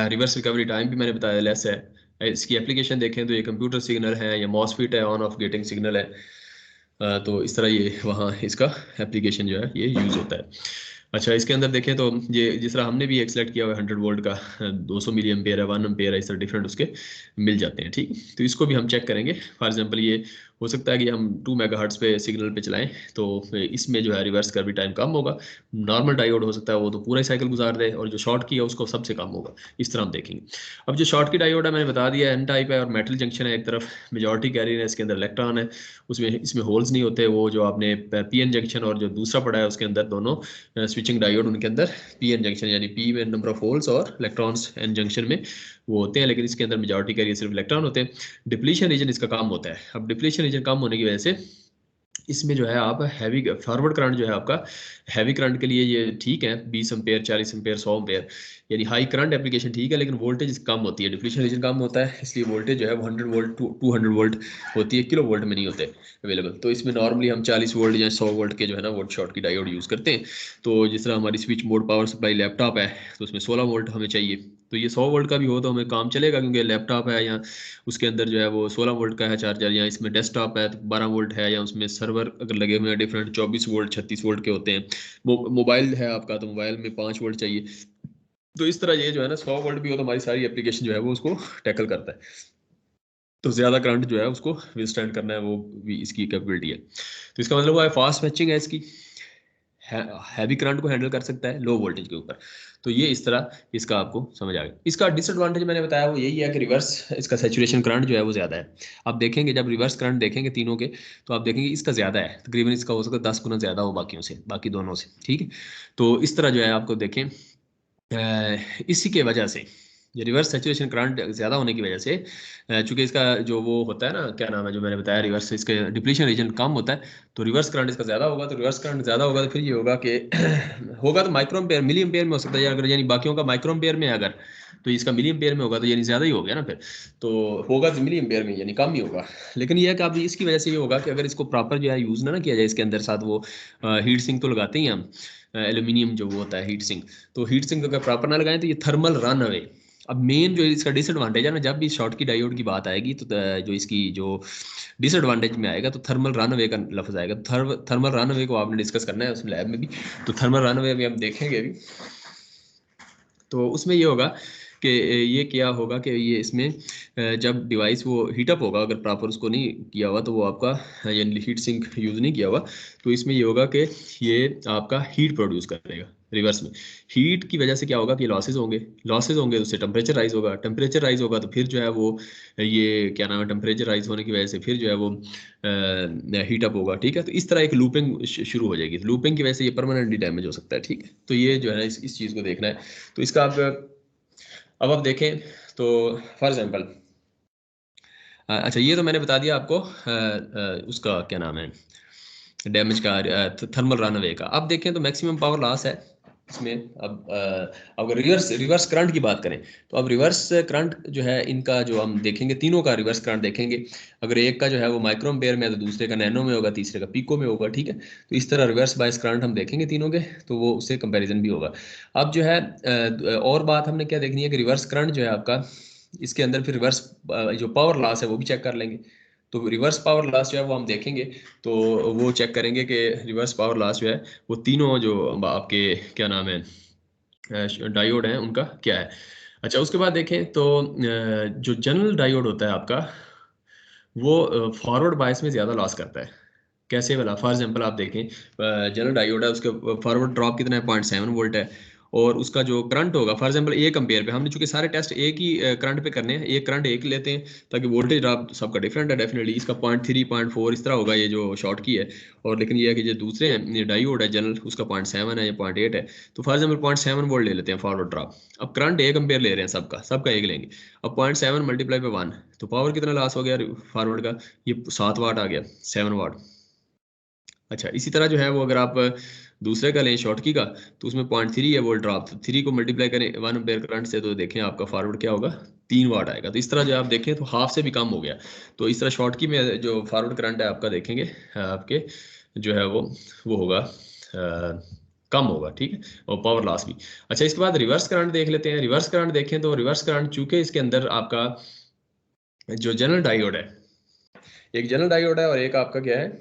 रिवर्स रिकवरी टाइम भी मैंने बताया लेस है। इसकी एप्लीकेशन देखें तो ये कंप्यूटर सिग्नल है या मॉसफीट है, ऑन ऑफ गेटिंग सिग्नल है। तो इस तरह ये वहाँ इसका एप्लीकेशन जो है ये यूज़ होता है। अच्छा, इसके अंदर देखें तो ये जिस तरह हमने भी एक सेलेक्ट किया हुआ है 100 वोल्ट का, 200 मिली एम्पेयर है, 1 एम्पेयर है, इस तरह डिफरेंट उसके मिल जाते हैं। ठीक, तो इसको भी हम चेक करेंगे। फॉर एग्जांपल ये हो सकता है कि हम 2 मेगाहर्ट्ज पे सिग्नल पे चलाएं, तो इसमें जो है रिवर्स का भी टाइम कम होगा। नॉर्मल डायोड हो सकता है वो तो पूरा ही साइकिल गुजार दे, और जो शॉर्ट की है उसको सबसे कम होगा। इस तरह हम देखेंगे। अब जो शॉर्ट की डायोड है मैंने बता दिया एन टाइप है और मेटल जंक्शन है, एक तरफ मेजॉरिटी कैरियर है, इसके अंदर इलेक्ट्रॉन है, उसमें इसमें होल्स नहीं होते। वो जो आपने पीएन जंक्शन और जो दूसरा पढ़ा है उसके अंदर दोनों स्विचिंग डायोड, उनके अंदर पीएन जंक्शन यानी पी में नंबर ऑफ होल्स और इलेक्ट्रॉन्स एन जंक्शन में वो होते हैं, लेकिन इसके अंदर मेजॉरिटी कैरियर सिर्फ इलेक्ट्रॉन होते हैं। डिप्लीशन रीजन इसका काम होता है। अब डिप्लीशन रीजन कम होने की वजह से इसमें जो है आप हैवी फॉरवर्ड करंट जो है आपका हैवी करंट के लिए ये ठीक है, 20 एम्पेयर 40 एम्पेयर 100 एम्पेयर यानी हाई करंट एप्लीकेशन ठीक है, लेकिन वोल्टेज कम होती है, डिप्लीशन रीजन कम होता है, इसलिए वोल्टेज जो है वो 100 वोल्ट 200 वोल्ट होती है, किलो वोल्ट में नहीं होते अवेलेबल। तो इसमें नॉर्मली हम 40 वोल्ट या 100 वोल्ट के जो है ना वोल्ट शॉर्ट की डायोड यूज़ करते हैं। तो जिस तरह हमारी switch mode power supply laptop है तो उसमें 16 वोल्ट हमें चाहिए, तो ये 100 वोल्ट का भी हो तो हमें काम चलेगा, क्योंकि लैपटॉप है या उसके अंदर जो है वो 16 वोल्ट का है चार्जर, या इसमें डेस्कटॉप है तो 12 वोल्ट है, या उसमें सर्वर अगर लगे हुए हैं डिफरेंट 24 वोल्ट 36 वोल्ट के होते हैं। मोबाइल है आपका तो मोबाइल में 5 वोल्ट चाहिए। तो इस तरह ये जो है ना 100 वोल्ट भी हो तो हमारी सारी एप्लीकेशन जो है वो उसको टैकल करता है। तो ज़्यादा करंट जो है उसको विथस्टैंड करना है, वो भी इसकी कैपेबिलिटी है। तो इसका मतलब वो है फास्ट मैचिंग है इसकी, हैवी करंट को हैंडल कर सकता है लो वोल्टेज के ऊपर। तो ये इस तरह इसका आपको समझ आ गया। इसका डिसएडवांटेज मैंने बताया वो यही है कि रिवर्स इसका सैचुरेशन करंट जो है वो ज़्यादा है। आप देखेंगे जब रिवर्स करंट देखेंगे तीनों के, तो आप देखेंगे इसका ज़्यादा है, तकरीबन इसका हो सकता है 10 गुना ज़्यादा हो बाकियों से, बाकी दोनों से, ठीक है। तो इस तरह जो है आपको देखें इसी के वजह से ये रिवर्स सैचुरेशन करंट ज़्यादा होने की वजह से, चूंकि इसका जो वो होता है ना क्या नाम है जो मैंने बताया रिवर्स, इसके डिप्लीशन रीजन कम होता है, तो रिवर्स करंट इसका ज़्यादा होगा। तो रिवर्स करंट ज़्यादा होगा तो फिर ये होगा कि होगा तो माइक्रो एम्पेयर मिली एम्पेयर में हो सकता है, अगर यानी बाकियों का माइक्रो एम्पेयर में है अगर, तो इसका मिली एम्पेयर में होगा तो यानी ज़्यादा ही हो गया ना फिर। तो होगा तो मिली एम्पेयर में यानी कम ही होगा। लेकिन यह है कि आप इसकी वजह से ये होगा कि अगर इसको प्रॉपर जो है यूज़ ना किया जाए, इसके अंदर साथ वो हीट सिंक तो लगाते ही हम, एल्यूमिनियम जो वो होता है हीट सिंक, तो हीट सिंक अगर प्रॉपर ना लगाएं तो ये थर्मल रन अवे। अब मेन जो इसका डिसएडवांटेज है ना, जब भी शॉर्ट की डायोड की बात आएगी तो जो इसकी जो डिसएडवांटेज में आएगा तो थर्मल रन अवे का लफ्ज आएगा। थर्मल रन अवे को आपने डिस्कस करना है उस लैब में भी, तो थर्मल रन अवे भी हम देखेंगे अभी। तो उसमें ये होगा कि ये क्या होगा कि ये इसमें जब डिवाइस वो हीटअप होगा, अगर प्रॉपर उसको नहीं किया हुआ तो वो आपका यानी हीट सिंक यूज़ नहीं किया हुआ, तो इसमें ये होगा कि ये आपका हीट प्रोड्यूस करेगा रिवर्स में। हीट की वजह से क्या होगा कि लॉसेज होंगे, लॉसेज होंगे तो उससे टेम्परेचर राइज होगा, टेम्परेचर राइज होगा तो फिर जो है वो ये क्या नाम है टेम्परेचर राइज होने की वजह से फिर जो है वो हीटअप होगा, ठीक है। तो इस तरह एक लूपिंग शुरू हो जाएगी, लूपिंग की वजह से ये परमानेंटली डैमेज हो सकता है, ठीक है। तो ये जो है ना इस चीज़ को देखना है। तो इसका आप अब आप देखें तो फॉर एग्जांपल अच्छा ये तो मैंने बता दिया आपको उसका क्या नाम है डैमेज का, थर्मल रन अवे का। अब देखें तो मैक्सिमम पावर लॉस है इसमें। अब अगर रिवर्स रिवर्स करंट की बात करें तो अब रिवर्स करंट जो है इनका जो हम देखेंगे तीनों का रिवर्स करंट देखेंगे, अगर एक का जो है वो माइक्रो एम्पेयर में है तो दूसरे का नैनो में होगा, तीसरे का पिको में होगा, ठीक है। तो इस तरह रिवर्स बायस करंट हम देखेंगे तीनों के, तो वो उससे कंपैरिजन भी होगा। अब जो है और बात हमने क्या देखनी है कि रिवर्स करंट जो है आपका इसके अंदर फिर रिवर्स जो पावर लॉस है वो भी चेक कर लेंगे। तो रिवर्स पावर लॉस जो है वो हम देखेंगे, तो वो चेक करेंगे कि रिवर्स पावर लॉस जो है वो तीनों जो आपके क्या नाम है डायोड हैं उनका क्या है। अच्छा उसके बाद देखें तो जो जनरल डायोड होता है आपका वो फॉरवर्ड बायस में ज़्यादा लॉस करता है। कैसे वाला फॉर एग्जांपल आप देखें जनरल डायोड है उसके फॉरवर्ड ड्रॉप कितना है 0.7 वोल्ट है, और उसका जो करंट होगा फॉर एग्जांपल 1 एम्पेयर पे, हमने चूंकि सारे टेस्ट एक ही करंट पे करने हैं, एक करंट एक लेते हैं ताकि वोल्टेज ड्रॉप सबका डिफरेंट है डेफिनेटली, इसका 0.3 0.4 इस तरह होगा ये जो शॉर्ट की है। और लेकिन ये है कि जो दूसरे हैं ये डायोड है जनरल उसका 0.7 है या 0.8 है। तो फॉर एग्जाम्पल 0.7 वोल्ट ले लेते हैं फॉरवर्ड ड्रॉप। अब करंट 1 एम्पेयर ले रहे हैं सबका सबका एक लेंगे। अब 0.7 मल्टीप्लाई पे 1, तो पावर कितना लॉस हो गया फॉरवर्ड का, ये 7 वाट आ गया, 7 वाट। अच्छा इसी तरह जो है वो अगर आप दूसरे का लें शॉर्ट की का, तो उसमें 0.3 है वोल्ट ड्रॉप, तो 3 को मल्टीप्लाई करें 1 एम्पेयर करंट से तो देखें आपका फॉरवर्ड क्या होगा 3 वाट आएगा। तो इस तरह जो आप देखें तो हाफ से भी कम हो गया। तो इस तरह शॉर्ट की में जो फॉरवर्ड करंट है आपका देखेंगे आपके जो है वो होगा कम होगा, ठीक है, और पावर लॉस भी। अच्छा इसके बाद रिवर्स करंट देख लेते हैं। रिवर्स करंट देखें तो रिवर्स करंट चूंकि इसके अंदर आपका जो जनरल डायोड है, एक जनरल डायोड है और एक आपका क्या है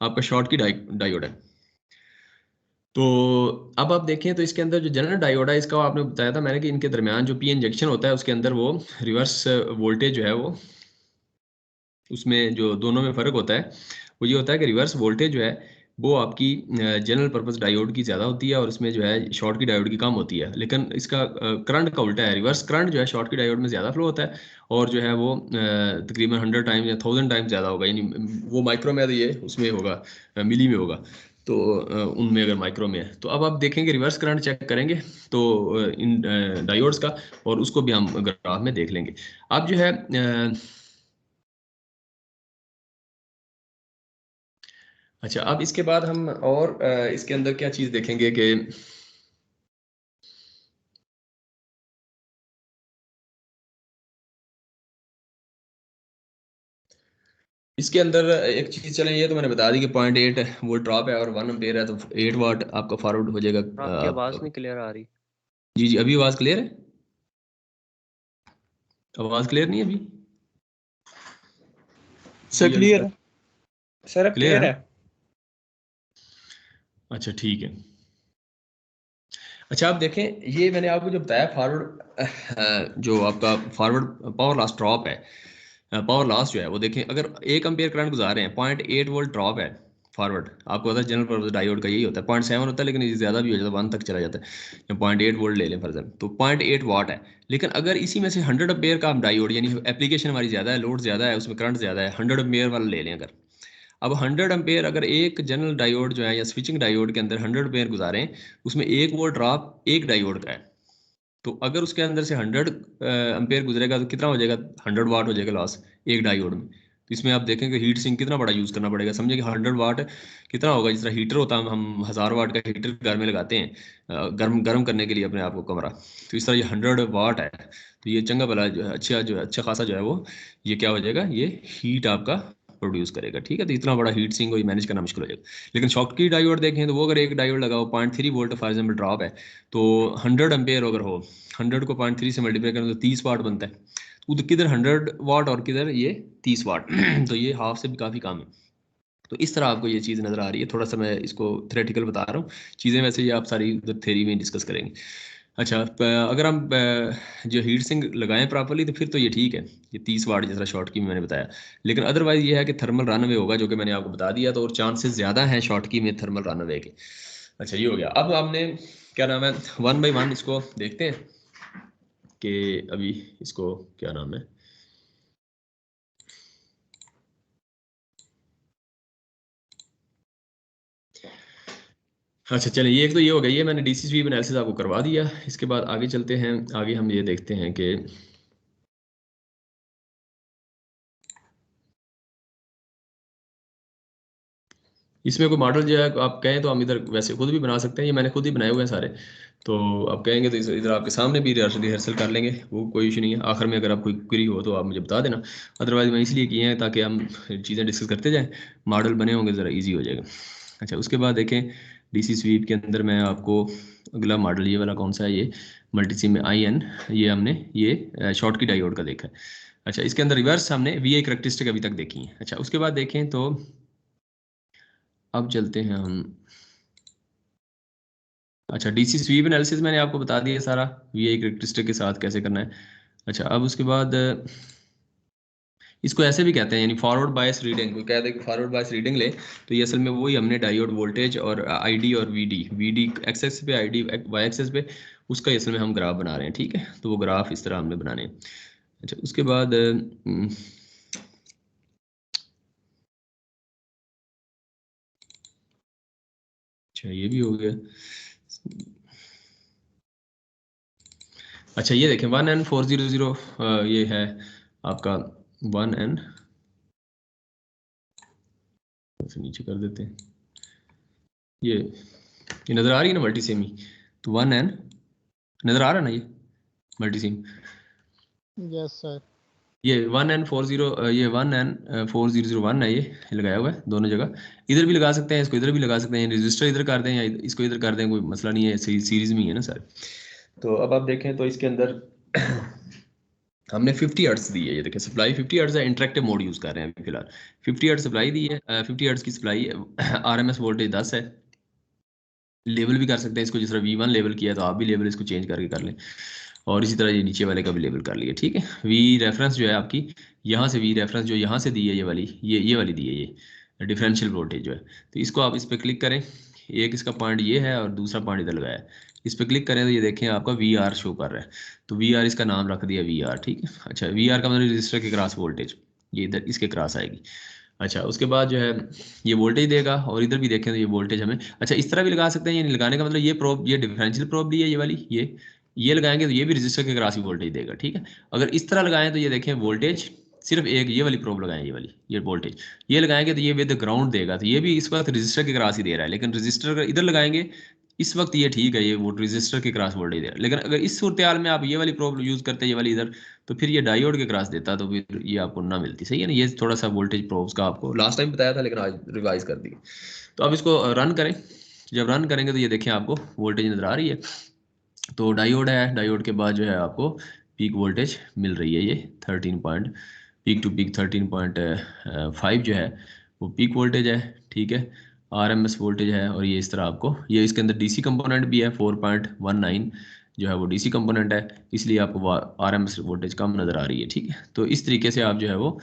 आपका शॉर्ट की डायोड है। तो अब आप देखें तो इसके अंदर जो जनरल डायोड है इसका आपने बताया था मैंने कि इनके दरमियान जो पी इंजेक्शन होता है उसके अंदर वो रिवर्स वोल्टेज जो है वो उसमें जो दोनों में फ़र्क होता है वो ये होता है कि रिवर्स वोल्टेज जो है वो आपकी जनरल पर्पस डायोड की ज़्यादा होती है और इसमें जो है शॉर्ट की डायोड की कम होती है, लेकिन इसका करंट का उल्टा है। रिवर्स करंट जो है शॉर्ट की डायोड में ज़्यादा फ्लो होता है और जो है वो तकरीबन 100 टाइम्स या 1000 टाइम्स ज़्यादा होगा, यानी वो माइक्रो में है तो ये उसमें होगा मिली में होगा, तो उनमें अगर माइक्रो में है। तो अब आप देखेंगे रिवर्स करंट चेक करेंगे तो इन डायोड्स का, और उसको भी हम ग्राफ में देख लेंगे। अब जो है अच्छा, अब इसके बाद हम और इसके अंदर क्या चीज़ देखेंगे कि इसके अंदर एक चीज़, चलें ये तो मैंने बता दी कि 0.8 वोल्ट ड्रॉप है और 1 एम्पेयर है, तो 8 वाट आपका फॉरवर्ड हो जाएगा। आपकी आवाज़ नहीं क्लियर आ रही। जी जी, अभी आवाज़ क्लियर है? आवाज़ क्लियर नहीं है अभी? सर जी अभी क्लियर है। सर अब क्लियर क्लियर है? है। अच्छा ठीक है। अच्छा आप देखें, ये मैंने आपको जो बताया फॉरवर्ड, जो आपका फॉरवर्ड पावर लॉस ड्रॉप है, पावर लॉस जो है वो देखें, अगर 1 एम्पियर करंट गुजार रहे हैं, 0.8 वोल्ट ड्रॉप है फॉरवर्ड, आपको पता है जनरल पर्पस डायोड का यही होता है, 0.7 होता है लेकिन ये ज़्यादा भी हो जाता है, 1 तक चला जाता है, या 0.8 वोल्ट ले लें फॉर एग्जाम्पल, तो 0.8 वाट है। लेकिन अगर इसी में से 100 एम्पियर का आप डायोड, यानी एप्लीकेशन हमारी ज़्यादा है, लोड ज़्यादा है, उसमें करंट ज़्यादा है, 100 एम्पियर वाला ले लें अगर, अब 100 एम्पेयर अगर एक जनरल डायोड जो है या स्विचिंग डायोड के अंदर 100 एम्पेयर गुजारें, उसमें 1 वोल्ट ड्रॉप एक डायोड का है, तो अगर उसके अंदर से 100 एम्पेयर गुजरेगा तो कितना हो जाएगा? 100 वाट हो जाएगा लॉस एक डायोड में। तो इसमें आप देखें कि हीट सिंक कितना बड़ा यूज़ करना पड़ेगा, समझे कि 100 वाट कितना होगा, जिस तरह हीटर होता है, हम 1000 वाट का हीटर घर में लगाते हैं गर्म गर्म करने के लिए अपने आप को कमरा, तो इस तरह ये 100 वाट है, तो ये चंगा भला जो है अच्छा खासा जो है वो ये क्या हो जाएगा, ये हीट आपका प्रोड्यूस करेगा, ठीक है। तो इतना बड़ा हीट सिंक को ये मैनेज करना मुश्किल हो जाएगा। लेकिन शॉर्ट की डायोड देखें तो वो अगर एक डायोड लगाओ 0.3 वोल्ट फॉर एग्जाम्पल ड्रॉप है, तो 100 एम्पेयर अगर हो, 100 को 0.3 से मल्टीप्लाई करें तो 30 वाट बनता है, तो किधर 100 वाट और किधर ये 30 वाट तो ये हाफ से भी काफ़ी कम है। तो इस तरह आपको ये चीज़ नज़र आ रही है, थोड़ा सा मैं इसको थ्योरेटिकल बता रहा हूँ चीज़ें, वैसे ये आप सारी उधर थ्योरी में डिस्कस करेंगे। अच्छा अगर हम जो हीट सिंक लगाएं प्रॉपरली तो फिर तो ये ठीक है, ये 30 वाट जिस तरह शॉर्ट की मैंने बताया, लेकिन अदरवाइज ये है कि थर्मल रन अवे होगा, जो कि मैंने आपको बता दिया, तो और चांसेस ज़्यादा हैं शॉर्ट की में थर्मल रन अवे के। अच्छा ये हो गया। अब हमने क्या नाम है, 1 बाई 1 इसको देखते हैं कि अभी इसको क्या नाम है। अच्छा चलिए, ये एक तो ये हो गया, ये मैंने डीसी स्वीप एनालिसिस आपको करवा दिया। इसके बाद आगे चलते हैं, आगे हम ये देखते हैं कि इसमें कोई मॉडल जो है आप कहें तो हम इधर वैसे खुद भी बना सकते हैं, ये मैंने खुद ही बनाए हुए हैं सारे, तो आप कहेंगे तो इधर आपके सामने भी रिहर्सल कर लेंगे, वो कोई इशू नहीं है। आखिर में अगर आप कोई क्वेरी हो तो आप मुझे बता देना, अदरवाइज मैं इसलिए किए हैं ताकि हम चीज़ें डिस्कस करते जाएँ, मॉडल बने होंगे ज़रा ईजी हो जाएगा। अच्छा उसके बाद देखें डीसी स्वीप के अंदर मैं आपको अगला मॉडल ये वाला कौन सा है, ये मल्टीसिम में IN, ये हमने ये शॉर्ट की डायोड का देखा है। अच्छा इसके अंदर रिवर्स हमने VI करैक्टरिस्टिक अभी तक देखी है। अच्छा उसके बाद देखें तो अब चलते हैं हम, अच्छा डीसी स्वीप एनालिसिस मैंने आपको बता दिया सारा, VI करैक्टरिस्टिक के साथ कैसे करना है। अच्छा अब उसके बाद इसको ऐसे भी कहते हैं, यानी फॉरवर्ड बायस रीडिंग, कोई कहते हैं कि फॉरवर्ड बायस रीडिंग ले, तो ये असल में वही हमने डायोड वोल्टेज और ID और VD एक्सेस पे, ID वाई एक्सेस पे, उसका असल में हम ग्राफ बना रहे हैं, ठीक है। तो वो ग्राफ इस तरह हमने बनाने हैं। अच्छा उसके बाद अच्छा ये भी हो गया। अच्छा ये देखें 1N400, ये है आपका 1N, नीचे कर देते हैं, ये नज़र आ रही है ना मल्टी सेमी, तो 1N नज़र आ रहा है ना ये मल्टी सेम, यस सर। ये 1N40, ये 1N4001 है, ये लगाया हुआ है दोनों जगह, इधर भी लगा सकते हैं इसको, इधर भी लगा सकते हैं, रजिस्टर इधर कर दें या इसको इधर कर दें, कोई मसला नहीं है, सीरीज में ही है ना सर। तो अब आप देखें तो इसके अंदर हमने 50 हर्ट्ज दी है, ये देखें सप्लाई 50 हर्ट्ज है, इंटरेक्टिव मोड यूज़ कर रहे हैं अभी फिलहाल, 50 हर्ट्ज सप्लाई दी है, 50 हर्ट्ज की सप्लाई, RMS वोल्टेज 10 है, लेवल भी कर सकते हैं इसको, जिस तरह V1 लेवल किया तो आप भी लेवल इसको चेंज करके कर लें। और इसी तरह ये नीचे वाले का भी लेबल कर लिया, ठीक है। वी रेफरेंस जो है आपकी यहाँ से, वी रेफरेंस जो यहाँ से दी है ये वाली, ये वाली दी है, ये डिफरेंशियल वोल्टेज जो है। तो इसको आप इस पर क्लिक करें, एक इसका पॉइंट ये है और दूसरा पॉइंट इधर लगाया है। इस पर क्लिक करें तो ये देखें आपका वी आर शो कर रहा है। तो वी आर इसका नाम रख दिया वी आर, ठीक है। अच्छा, वी आर का मतलब रजिस्टर के क्रॉस वोल्टेज, ये इधर इसके क्रॉस आएगी। अच्छा, उसके बाद जो है ये वोल्टेज देगा, और इधर भी देखें तो ये वोल्टेज हमें, अच्छा इस तरह भी लगा सकते हैं। ये नहीं लगाने का मतलब ये प्रोब, ये डिफरेंशियल प्रोब ली है ये वाली, ये लगाएंगे तो ये भी रजिस्टर के क्रॉस ही वोल्टेज देगा, ठीक है। अगर इस तरह लगाएं तो ये देखें वोल्टेज सिर्फ एक, ये वाली प्रोब लगाएं, ये वाली ये वोल्टेज ये लगाएंगे तो ये विद ग्राउंड देगा, तो ये भी इस वक्त रजिस्टर के क्रॉस ही दे रहा है। लेकिन रजिस्टर अगर इधर लगाएंगे इस वक्त ये ठीक है, ये वो रजिस्टर के क्रॉस वोल्टेज दे रहा है। लेकिन अगर इस सूरत हाल में आप ये वाली प्रोब यूज करते हैं, ये वाली इधर, तो फिर ये डायोड के क्रॉस देता, तो फिर ये आपको ना मिलती, सही है ना। ये थोड़ा सा वोल्टेज प्रोब्स का आपको लास्ट टाइम बताया था, लेकिन आज रिवाइज कर दी। तो अब इसको रन करें, जब रन करेंगे तो ये देखें आपको वोल्टेज नजर आ रही है। तो डायोड है, डायोड के बाद जो है आपको पीक वोल्टेज मिल रही है, ये 13 पॉइंट, पीक टू पीक 13.5 जो है वो पीक वोल्टेज है, ठीक है। आरएमएस वोल्टेज है, और ये इस तरह आपको, ये इसके अंदर डीसी कंपोनेंट भी है, 4.19 जो है वो डीसी कंपोनेंट है, इसलिए आपको आरएमएस वोल्टेज कम नज़र आ रही है, ठीक है। तो इस तरीके से आप जो है वो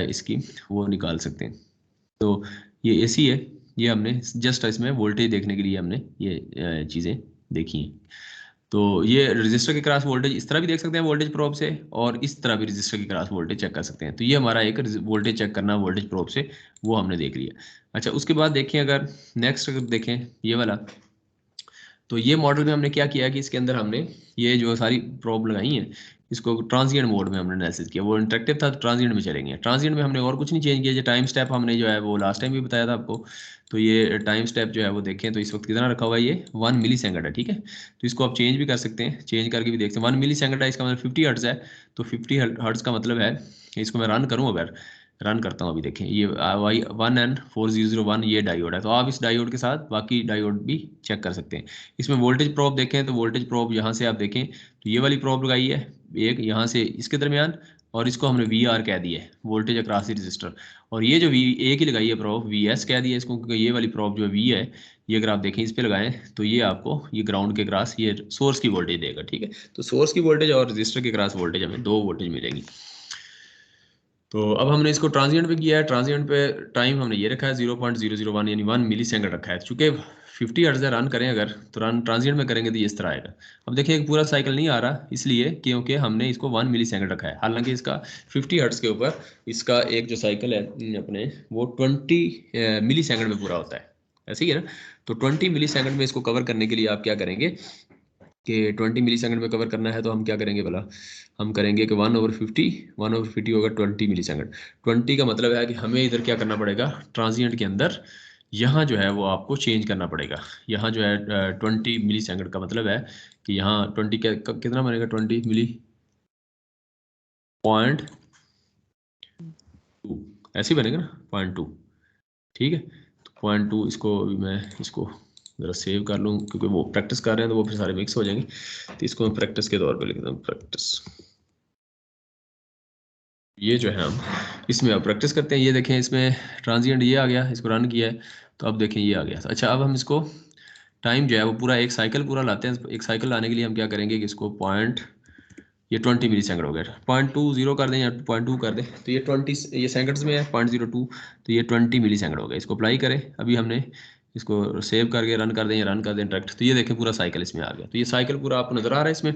इसकी वो निकाल सकते हैं। तो ये एसी है, ये हमने जस्ट इसमें वोल्टेज देखने के लिए हमने ये चीज़ें देखी हैं। तो ये रजिस्टर के क्रॉस वोल्टेज इस तरह भी देख सकते हैं वोल्टेज प्रोब से, और इस तरह भी रजिस्टर के क्रॉस वोल्टेज चेक कर सकते हैं। तो ये हमारा एक वोल्टेज चेक करना वोल्टेज प्रोब से, वो हमने देख लिया। अच्छा, उसके बाद देखें, अगर नेक्स्ट अगर देखें ये वाला, तो ये मॉडल में हमने क्या किया कि इसके अंदर हमने ये जो सारी प्रोब लगाई हैं इसको ट्रांजिएंट मोड में हमने एनालिसिस किया। वो इंटरेक्टिव था तो ट्रांजिएंट में चलेंगे। ट्रांजिएंट में हमने और कुछ नहीं चेंज किया। जो टाइम स्टेप हमने जो है वो लास्ट टाइम भी बताया था आपको। तो ये टाइम स्टेप जो है वो देखें तो इस वक्त कितना रखा हुआ है, ये 1 मिली सेकंड है, ठीक है। तो इसको आप चेंज भी कर सकते हैं, चेंज करके भी देखते हैं। 1 मिली सेकंड है, इसका मतलब 50 हर्ट्ज है। तो 50 हर्ट्ज का मतलब है, इसको मैं रन करूँ, अगर रन करता हूँ अभी देखें, ये वाई 1N4001 ये डायोड है। तो आप इस डायोड के साथ बाकी डायोड भी चेक कर सकते हैं। इसमें वोल्टेज प्रोब देखें तो वोल्टेज प्रोब यहाँ से आप देखें तो ये वाली प्रोब लगाई है एक यहाँ से इसके दरमियान, और इसको हमने वी आर कह दिया है, वोल्टेज अक्रॉस द रजिस्टर। और ये जो वी एक ही लगाई है प्रोब, वी एस कह दिया इसको, क्योंकि ये वाली प्रोब जो वी है, ये अगर आप देखें इस पे लगाएं तो ये आपको ये ग्राउंड के क्रॉस ये सोर्स की वोल्टेज देगा, ठीक है। तो सोर्स की वोल्टेज और रजिस्टर के क्रॉस वोल्टेज हमें दो वोल्टेज मिलेगी। तो अब हमने इसको ट्रांजिएंट पे किया है। ट्रांजिएंट पे टाइम हमने ये रखा है 0.001 यानी 1 मिली सेकंड रखा है। चूंकि 50 हर्ट्ज रन करें अगर, तो रन ट्रांजिएंट में करेंगे तो ये इस तरह आएगा। अब देखिए एक पूरा साइकिल नहीं आ रहा, इसलिए क्योंकि हमने इसको 1 मिली सेकंड रखा है। हालांकि इसका 50 हर्ट्ज के ऊपर इसका एक जो साइकिल है अपने वो 20 मिली सेकंड में पूरा होता है, ऐसे ही है ना। तो 20 मिली सेकंड में इसको कवर करने के लिए आप क्या करेंगे कि 20 मिली सेकंड में कवर करना है, तो हम क्या करेंगे भला, हम करेंगे कि 1/50 होगा 20 मिली सेकंड। 20 का मतलब है कि हमें इधर क्या करना पड़ेगा, ट्रांजिएंट के अंदर यहाँ जो है वो आपको चेंज करना पड़ेगा। यहाँ जो है 20 मिली सेकंड का मतलब है कि यहाँ 20 कितना बनेगा, 20 मिली पॉइंट 2 ऐसे ही बनेगा ना, 0.2, ठीक है। तो 0.2 इसको अभी मैं इसको ज़रा सेव कर लूँ, क्योंकि वो प्रैक्टिस कर रहे हैं तो वो फिर सारे मिक्स हो जाएंगे। तो इसको मैं प्रैक्टिस के तौर पे लिखता हूँ, प्रैक्टिस। ये जो है हम इसमें अब प्रैक्टिस करते हैं। ये देखें इसमें ट्रांजिएंट ये आ गया, इसको रन किया है तो अब देखें ये आ गया। अच्छा, अब हम इसको टाइम जो है वो पूरा एक साइकिल पूरा लाते हैं। एक साइकिल लाने के लिए हम क्या करेंगे कि इसको ये 20 मिली सेकंड हो गया, 0.20 कर दें या 0.2 कर दें, तो ये 20 ये सेकंड्स में है 0.02, तो ये 20 मिली सेकंड हो गया। इसको अप्लाई करें, अभी हमने इसको सेव करके रन कर दें या रन कर दें डायरेक्ट, तो ये देखें पूरा साइकिल इसमें आ गया। तो ये साइकिल पूरा आपको नजर आ रहा है इसमें।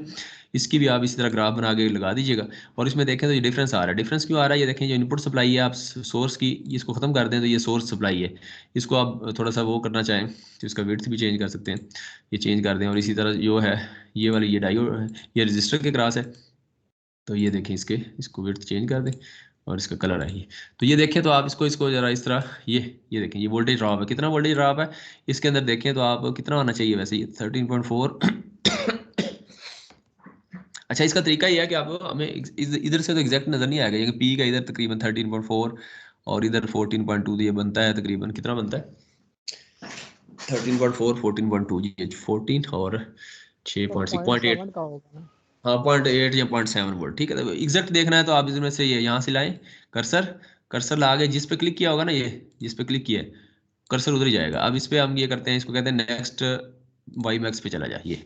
इसकी भी आप इसी तरह ग्राफ बना के लगा दीजिएगा। और इसमें देखें तो ये डिफरेंस आ रहा है। डिफरेंस क्यों आ रहा है, ये देखें जो इनपुट सप्लाई है आप सोर्स की, इसको खत्म कर दें तो ये सोर्स सप्लाई है। इसको आप थोड़ा सा वो करना चाहें तो इसका विड्थ भी चेंज कर सकते हैं, ये चेंज कर दें। और इसी तरह जो है ये वाली ये डायोड है, ये रजिस्टर के क्रॉस है। तो ये देखें इसको विड्थ चेंज कर दें और इसका कलर है ये। तो ये देखें तो आप इसको जरा इस तरह ये देखें, ये वोल्टेज ड्रॉप है, कितना वोल्टेज ड्रॉप है इसके अंदर देखें तो आप कितना होना चाहिए वैसे, ये 13.4। अच्छा, इसका तरीका ये है कि आप हमें इधर से तो एग्जैक्ट नजर नहीं आएगा, पी का इधर तकरीबन 13.4 और इधर 14.2, तो ये बनता है तकरीबन कितना बनता है 13.4 14.2, ये 14 और 6.6 0.8, 0.7 का होगा ना। हाँ 0.8 या 0.7 वोल्ट, ठीक है। तो एग्जैक्ट देखना है तो आप इसमें से ये यहाँ से लाएं, कर्सर ला के जिस पे क्लिक किया होगा ना, ये जिस पे क्लिक किया है कर्सर उधर ही जाएगा। अब इस पे हम ये करते हैं, इसको कहते हैं नेक्स्ट वाई मैक्स पे चला जाए।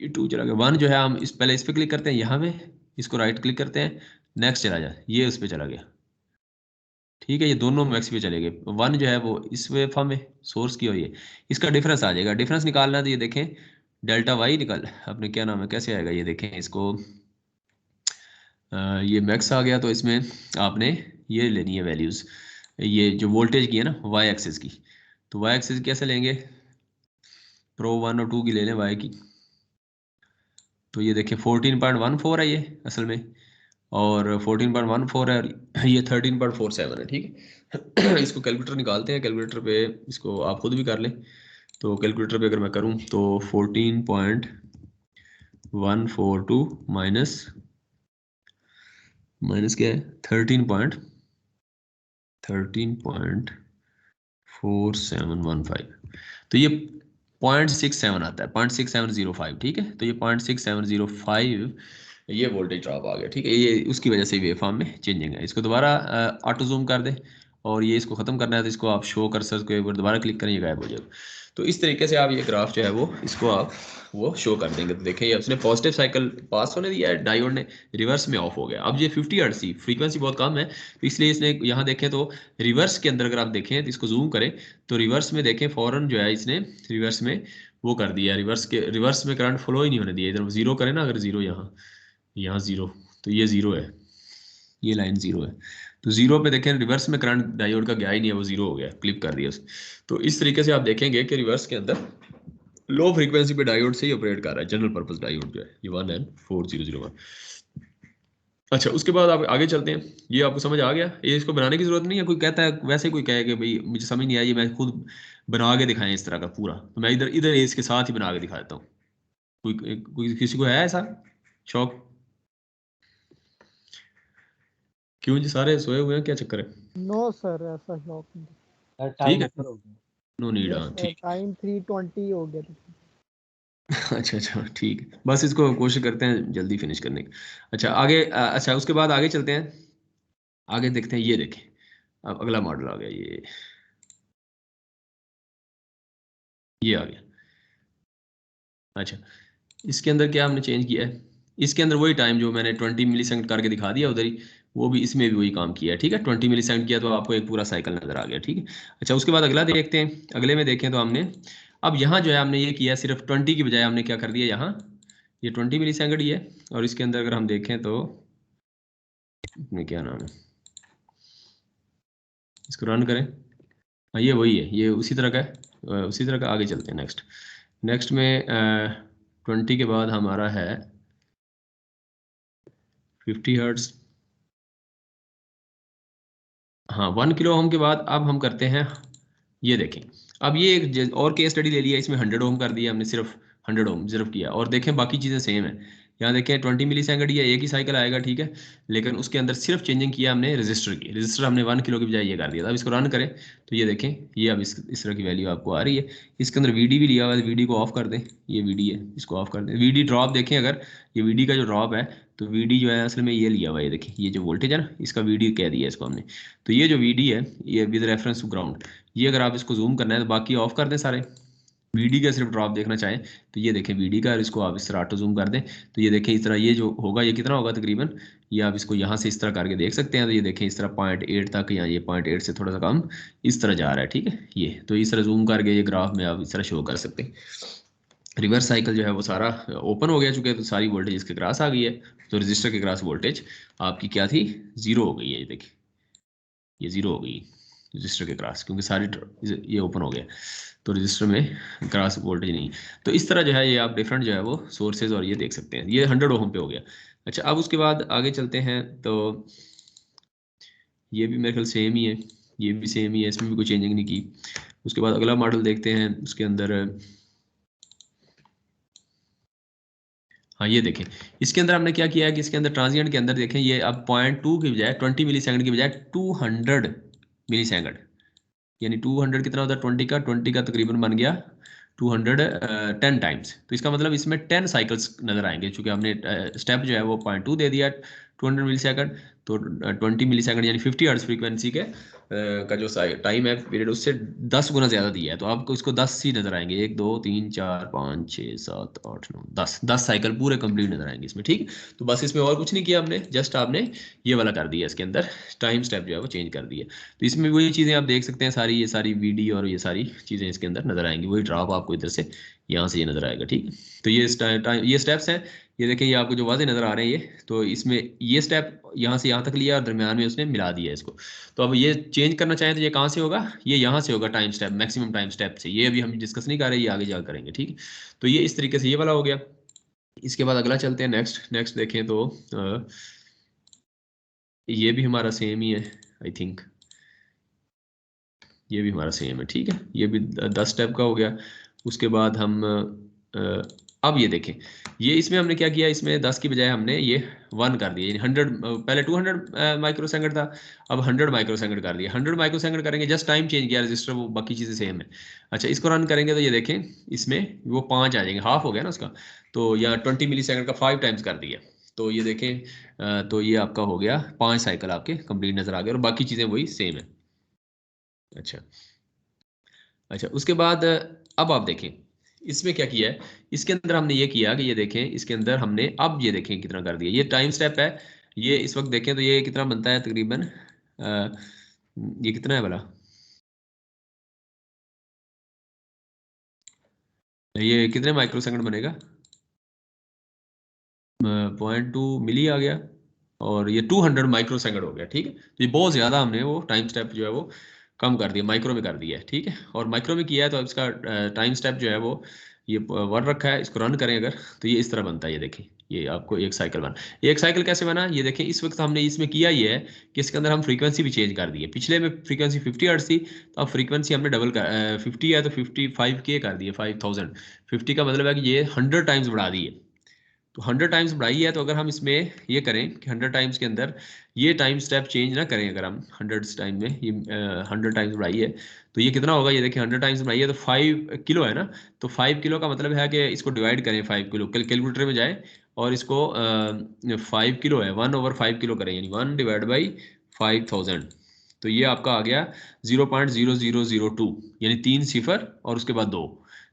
E2 चला गया। 1 जो है हम इस पहले इस पे क्लिक करते हैं, यहाँ पे इसको राइट क्लिक करते हैं, नेक्स्ट चला जाए, ये उस पे चला गया। ठीक है, ये दोनों मैक्स पे चले गए। 1 जो है वो इस वे फॉर्म में सोर्स की हुई है, इसका डिफरेंस आ जाएगा। डिफरेंस निकालना है तो ये देखें डेल्टा वाई निकाल अपने क्या नाम है कैसे आएगा, ये देखें इसको ये मैक्स आ गया, तो इसमें आपने ये लेनी है वैल्यूज़, ये जो वोल्टेज की है ना वाई एक्सिस की। तो वाई एक्सिस कैसे लेंगे, प्रो 1 और 2 की ले लें वाई की। तो ये देखिए 14.14 है ये असल में, और 14.14 है, और ये 13.47 है। ठीक है इसको कैलकुलेटर निकालते हैं, कैलकुलेटर पे इसको आप खुद भी कर लें। तो कैलकुलेटर पे अगर मैं करूं तो 14.142 माइनस माइनस क्या है 13.4715, तो ये 0.67 आता है, 0.6705। ठीक है, तो ये 0.6705 ये वोल्टेज ड्रॉप आ गया। ठीक है, ये उसकी वजह से वेव फॉर्म में चेंजिंग है। इसको दोबारा ऑटो जूम कर दें, और ये इसको ख़त्म करना है तो इसको आप शो कर्सर के ऊपर दोबारा क्लिक करें, ये गायब हो जाएगा। तो इस तरीके से आप ये ग्राफ जो है वो इसको आप वो शो कर देंगे। तो देखें ये उसने पॉजिटिव साइकिल पास होने दिया है, डायोड ने रिवर्स में ऑफ हो गया। अब ये 50 हर्ट्ज की फ्रीक्वेंसी बहुत कम है, तो इसलिए इसने यहाँ देखें तो रिवर्स के अंदर अगर आप देखें तो इसको जूम करें तो रिवर्स में देखें फ़ौरन जो है इसने रिवर्स में वो कर दिया, रिवर्स में करंट फ्लो ही नहीं होने दिया। इधर जीरो करें ना, अगर जीरो यहाँ जीरो, तो ये जीरो है, ये लाइन जीरो है। तो जीरो पे देखें रिवर्स में करंट डायोड का गया ही नहीं है, वो जीरो हो गया, क्लिप कर दिया उसने। तो इस तरीके से आप देखेंगे कि रिवर्स के अंदर लो फ्रीक्वेंसी पे डायोड से ही ऑपरेट कर रहा है, जनरल पर्पस डायोड जो है ये 1N4001। अच्छा, उसके बाद आप आगे चलते हैं। ये आपको समझ आ गया, ये इसको बनाने की जरूरत नहीं है। कोई कहता है वैसे, कोई कहे कि भाई मुझे समझ नहीं आई, ये मैं खुद बना के दिखाएं इस तरह का पूरा, तो मैं इधर इधर इसके साथ ही बना के दिखा देता हूँ। कोई किसी को है ऐसा शौक? क्यों जी, सारे सोए हुए हैं, क्या चक्कर है? नो सर, ऐसा शौक नहीं। ठीक टाइम है, ऊपर हो गया। नो नीड, यस हाँ सर, ठीक। टाइम 3:20 हो गया था। अच्छा अच्छा ठीक है, बस इसको कोशिश करते हैं जल्दी फिनिश करने की। अच्छा आगे अच्छा उसके बाद आगे चलते हैं, आगे देखते हैं। ये देखें अब अगला मॉडल आ गया, ये आ गया। अच्छा, इसके अंदर क्या हमने चेंज किया है, इसके अंदर वही टाइम जो मैंने 20 मिली सेकंड करके दिखा दिया उधर ही, वो भी इसमें भी वही काम किया है। ठीक है, 20 मिली सेकंड किया तो आपको एक पूरा साइकिल नजर आ गया। ठीक है, अच्छा उसके बाद अगला देखते हैं। अगले में देखें तो हमने अब यहाँ जो है हमने ये किया, सिर्फ 20 की बजाय हमने क्या कर दिया, यहाँ ये 20 मिली सेकंड ही है, और इसके अंदर अगर हम देखें तो इसमें क्या नाम है, इसको रन करें। हाँ ये वही है, ये उसी तरह का है, उसी तरह का। आगे चलते हैं नेक्स्ट। नेक्स्ट में 20 के बाद हमारा है 50 हर्ट्ज। हाँ 1 किलो ओम के बाद अब हम करते हैं, ये देखें। अब ये एक और केस स्टडी ले लिया, इसमें 100 ओम कर दिया हमने, सिर्फ 100 ओम सिर्फ किया, और देखें बाकी चीज़ें सेम है। यहाँ देखें 20 मिली सेकंड ये एक ही साइकिल आएगा। ठीक है, लेकिन उसके अंदर सिर्फ चेंजिंग किया हमने रजिस्टर की, रजिस्टर हमने 1 किलो की बजाय ये कर दिया था। अब इसको रन करें तो ये देखें, ये अब इस तरह की वैल्यू आपको आ रही है। इसके अंदर वीडी भी लिया हुआ है, वीडी को ऑफ कर दें, ये वीडी है, इसको ऑफ कर दें। वीडी ड्रॉप देखें, अगर ये वीडी का जो ड्रॉप है, तो वीडी जो है असल में ये लिया हुआ है, ये देखें ये जो वोल्टेज है ना, इसका वीडी कह दिया इसको हमने। तो ये जो वीडी है ये विद रेफरेंस टू ग्राउंड, ये अगर आप इसको जूम करना है तो बाकी ऑफ कर दें सारे, वीडी का सिर्फ ड्रॉप देखना चाहें तो ये देखें वीडी का, और इसको आप इस तरह ऑटो जूम कर दें तो ये देखें इस तरह ये जो होगा ये कितना होगा तकरीबन, ये आप इसको यहाँ से इस तरह करके देख सकते हैं। तो ये देखें इस तरह 0.8 तक, या ये 0.8 से थोड़ा सा कम इस तरह जा रहा है। ठीक है, ये तो इस तरह जूम करके ये ग्राफ में आप इस तरह शो कर सकते हैं। रिवर्स साइकिल जो है वो सारा ओपन हो गया, चूंकि तो सारी वोल्टेज इसके क्रॉस आ गई है, तो रजिस्टर के क्रॉस वोल्टेज आपकी क्या थी, जीरो हो गई है। ये देखिए ये जीरो हो गई रजिस्टर के क्रॉस, क्योंकि सारी ये ओपन हो गया, तो रजिस्टर में क्रॉस वोल्टेज नहीं। तो इस तरह जो है ये आप डिफरेंट जो है वो सोर्सेज और ये देख सकते हैं। ये 100 ओम पे हो गया। अच्छा, अब उसके बाद आगे चलते हैं, तो ये भी मेरे ख्याल सेम ही है, ये भी सेम ही है, इसमें भी कोई चेंजिंग नहीं की। उसके बाद अगला मॉडल देखते हैं, उसके अंदर हाँ ये देखें, इसके अंदर हमने क्या किया है कि इसके अंदर ट्रांजिएंट के अंदर देखें, ये अब 0.2 की बजाय 20 मिली सेकंड की बजाय 200 मिली सेकंड, यानी 200 कितना होता है 20 का तकरीबन बन गया 210 टाइम्स। तो इसका मतलब इसमें 10 साइकिल्स नजर आएंगे, चूंकि हमने स्टेप जो है वो 0.2 दे दिया, 200 मिली सेकंड, तो 20 मिली सेकंड यानी 50 हर्ट्ज फ्रीक्वेंसी के का जो टाइम है पीरियड उससे 10 गुना ज़्यादा दिया है, तो आपको इसको 10 ही नज़र आएंगे, 1 2 3 4 5 6 7 8 9 10 साइकिल पूरे कंप्लीट नज़र आएंगे इसमें, ठीक। तो बस इसमें और कुछ नहीं किया हमने, जस्ट आपने ये वाला कर दिया, इसके अंदर टाइम स्टेप जो है वो चेंज कर दिया। तो इसमें वही चीज़ें आप देख सकते हैं सारी, ये सारी वीडियो और ये सारी चीज़ें इसके अंदर नज़र आएंगी, वही ड्रॉप आपको इधर से यहाँ से ये नज़र आएगा, ठीक। तो ये ये स्टेप्स हैं, ये देखें, ये आपको जो वाज़े नज़र आ रहे हैं ये, तो इसमें ये स्टेप यहाँ से यहाँ तक लिया और दरमियान में उसने मिला दिया इसको। तो अब ये चेंज करना चाहें तो ये कहाँ से होगा, ये यहाँ से होगा time step, maximum time step से। ये अभी हम डिस्कस नहीं कर रहे, ये आगे जा करेंगे, ठीक। तो ये इस तरीके से ये वाला हो गया। इसके बाद अगला चलते हैं, नेक्स्ट देखें तो ये भी हमारा सेम ही है, आई थिंक ये भी हमारा सेम है, ठीक है। ये भी 10 स्टेप का हो गया। उसके बाद हम अब ये देखें, ये इसमें हमने क्या किया, इसमें 10 की बजाय हमने ये 1 कर दिया, यानी 100, पहले 200 माइक्रो सेकंड था, अब 100 माइक्रो सेकंड कर दिया। 100 माइक्रो सेकंड करेंगे, जस्ट टाइम चेंज किया रजिस्टर, वो बाकी चीज़ें सेम है। अच्छा, इसको रन करेंगे तो ये देखें इसमें वो 5 आ जाएंगे, हाफ हो गया ना उसका। तो यहाँ 20 मिली सेकंड का 5 टाइम्स कर दिया, तो ये देखें तो ये आपका हो गया 5 साइकिल आपके कंप्लीट नज़र आ गए, और बाकी चीज़ें वही सेम है। अच्छा, उसके बाद अब आप देखें इसमें क्या किया है, इसके अंदर हमने ये किया कि ये देखें, इसके अंदर हमने अब ये देखें कितना कर दिया, ये टाइम स्टेप है। ये इस वक्त देखें तो ये कितना बनता है तकरीबन, ये कितना है भला, ये कितने माइक्रो सेकंड बनेगा, 0.2 मिली आ गया, और ये 200 माइक्रो सेकंड हो गया, ठीक है। तो ये बहुत ज़्यादा हमने वो टाइम स्टेप जो है वो कम कर दिया, माइक्रो में कर दिया है, ठीक है। और माइक्रो में किया है तो अब इसका टाइम स्टेप जो है वो ये 1 रखा है, इसको रन करें अगर तो ये इस तरह बनता है। ये देखें, ये आपको एक साइकिल बना, एक साइकिल कैसे बना, ये देखें इस वक्त हमने इसमें किया ये है कि इसके अंदर हम फ्रीक्वेंसी भी चेंज कर दी है। पिछले में फ्रीक्वेंसी 50 हर्ट्ज थी, तो अब फ्रीक्वेंसी हमने डबल कर 50 है तो 55K कर दी है, 5000। 50 का मतलब है कि ये 100 टाइम्स बढ़ा दी है, तो 100 टाइम्स बढ़ाई है। तो अगर हम इसमें ये करें कि 100 टाइम्स के अंदर ये टाइम स्टेप चेंज ना करें, अगर हम 100 टाइम में ये 100 टाइम्स बढ़ाई है तो ये कितना होगा, ये देखिए 100 टाइम्स बढ़ाई है तो 5 किलो है ना। तो 5 किलो का मतलब है कि इसको डिवाइड करें 5 किलो, कैलकुलेटर में जाए और इसको 5 किलो है 1/5 किलो करें, यानी 1 डिवाइड बाई 5000। तो ये आपका आ गया 0.0002, यानी 3 सिफर और उसके बाद 2,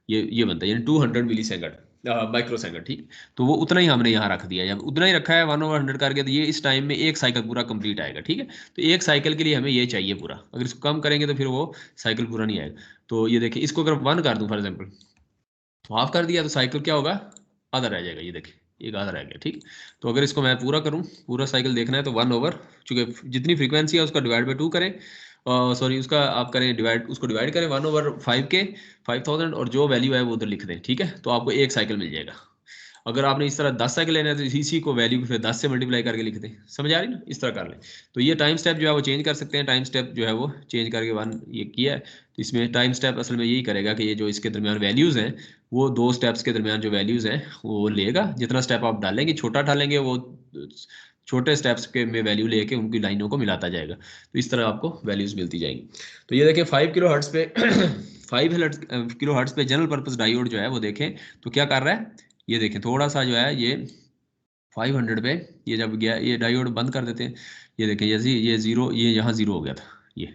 ये बनता है, यानी 200 मिली सेकंड माइक्रो सेकंड, ठीक। तो वो उतना ही हमने यहाँ रख दिया, जब उतना ही रखा है 1/100 करके, तो ये इस टाइम में एक साइकिल पूरा कंप्लीट आएगा, ठीक है। तो एक साइकिल के लिए हमें ये चाहिए पूरा, अगर इसको कम करेंगे तो फिर वो साइकिल पूरा नहीं आएगा। तो ये देखिए, इसको अगर 1 कर दूं फॉर एग्जाम्पल, तो हाफ कर दिया तो साइकिल क्या होगा, आधा रह जाएगा, ये देखिए एक आधा रह गया, ठीक। तो अगर इसको मैं पूरा करूँ, पूरा साइकिल देखना है तो 1 चूंकि जितनी फ्रीक्वेंसी है उसका डिवाइड बाई 2 करें, सॉरी उसका आप करें डिवाइड, उसको डिवाइड करें 1/5 के 5000, और जो वैल्यू है वो उधर लिख दें, ठीक है। तो आपको एक साइकिल मिल जाएगा। अगर आपने इस तरह 10 साइकिल लेना है तो इसी को वैल्यू को फिर 10 से मल्टीप्लाई करके लिख दें, समझ आ रही ना, इस तरह कर लें। तो ये टाइम स्टेप जो है वो चेंज कर सकते हैं, टाइम स्टेप जो है वो चेंज करके 1 ये किया है। तो इसमें टाइम स्टेप असल में यही करेगा कि ये जो इसके दरमियान वैल्यूज़ हैं, वो 2 स्टेप्स के दरमियान जो वैल्यूज़ हैं वो लेगा, जितना स्टेप आप डालेंगे, छोटा डालेंगे वो छोटे स्टेप्स के में वैल्यू लेके उनकी लाइनों को मिलाता जाएगा, तो इस तरह आपको वैल्यूज़ मिलती जाएंगी। तो ये देखें 5 किलो हर्ट्ज पे 5 किलो हर्ट्ज पे जनरल पर्पस डायोड जो है वो देखें तो क्या कर रहा है, ये देखें थोड़ा सा जो है ये 500 पे ये जब गया, ये डायोड बंद कर देते हैं। ये देखें ये जीरो, ये यहाँ जीरो हो गया था, ये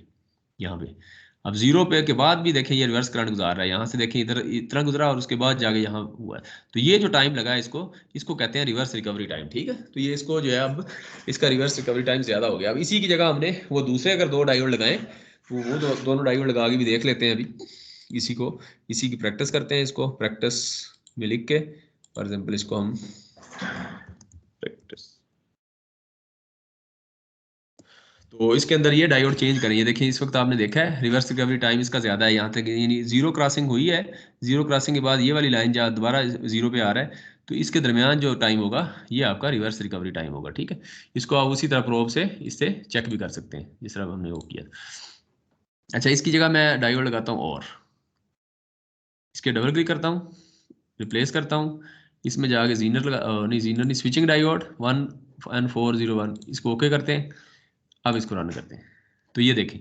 यहाँ पे। अब जीरो पे के बाद भी देखें ये रिवर्स करंट गुजार रहा है, यहाँ से देखें इधर इतना गुजरा और उसके बाद जाके यहाँ हुआ है। तो ये जो टाइम लगा है इसको कहते हैं रिवर्स रिकवरी टाइम, ठीक है। तो ये इसको जो है अब इसका रिवर्स रिकवरी टाइम ज़्यादा हो गया। अब इसी की जगह हमने वो दूसरे अगर 2 डायोड लगाएं तो वो दोनों डायोड लगा के भी देख लेते हैं। अभी इसी की प्रैक्टिस करते हैं, इसको प्रैक्टिस में लिख के फॉर एग्जाम्पल इसको हम प्रैक्टिस, तो इसके अंदर ये डायोड चेंज करें। ये देखिए इस वक्त आपने देखा है रिवर्स रिकवरी टाइम इसका ज़्यादा है, यहाँ तक यानी जीरो क्रॉसिंग हुई है, जीरो क्रॉसिंग के बाद ये वाली लाइन जहाँ दोबारा जीरो पे आ रहा है, तो इसके दरमियान जो टाइम होगा ये आपका रिवर्स रिकवरी टाइम होगा, ठीक है। इसको आप उसी तरह प्रोब से इससे चेक भी कर सकते हैं जिस तरह हमने वो किया। अच्छा, इसकी जगह मैं डायोड लगाता हूँ और इसके डबल क्लिक करता हूँ, रिप्लेस करता हूँ, इसमें जाके जीनर लगा नहीं जीनर नहीं स्विचिंग डायोड 11401, इसको ओके करते हैं। अब इसको रन करते हैं तो ये देखें,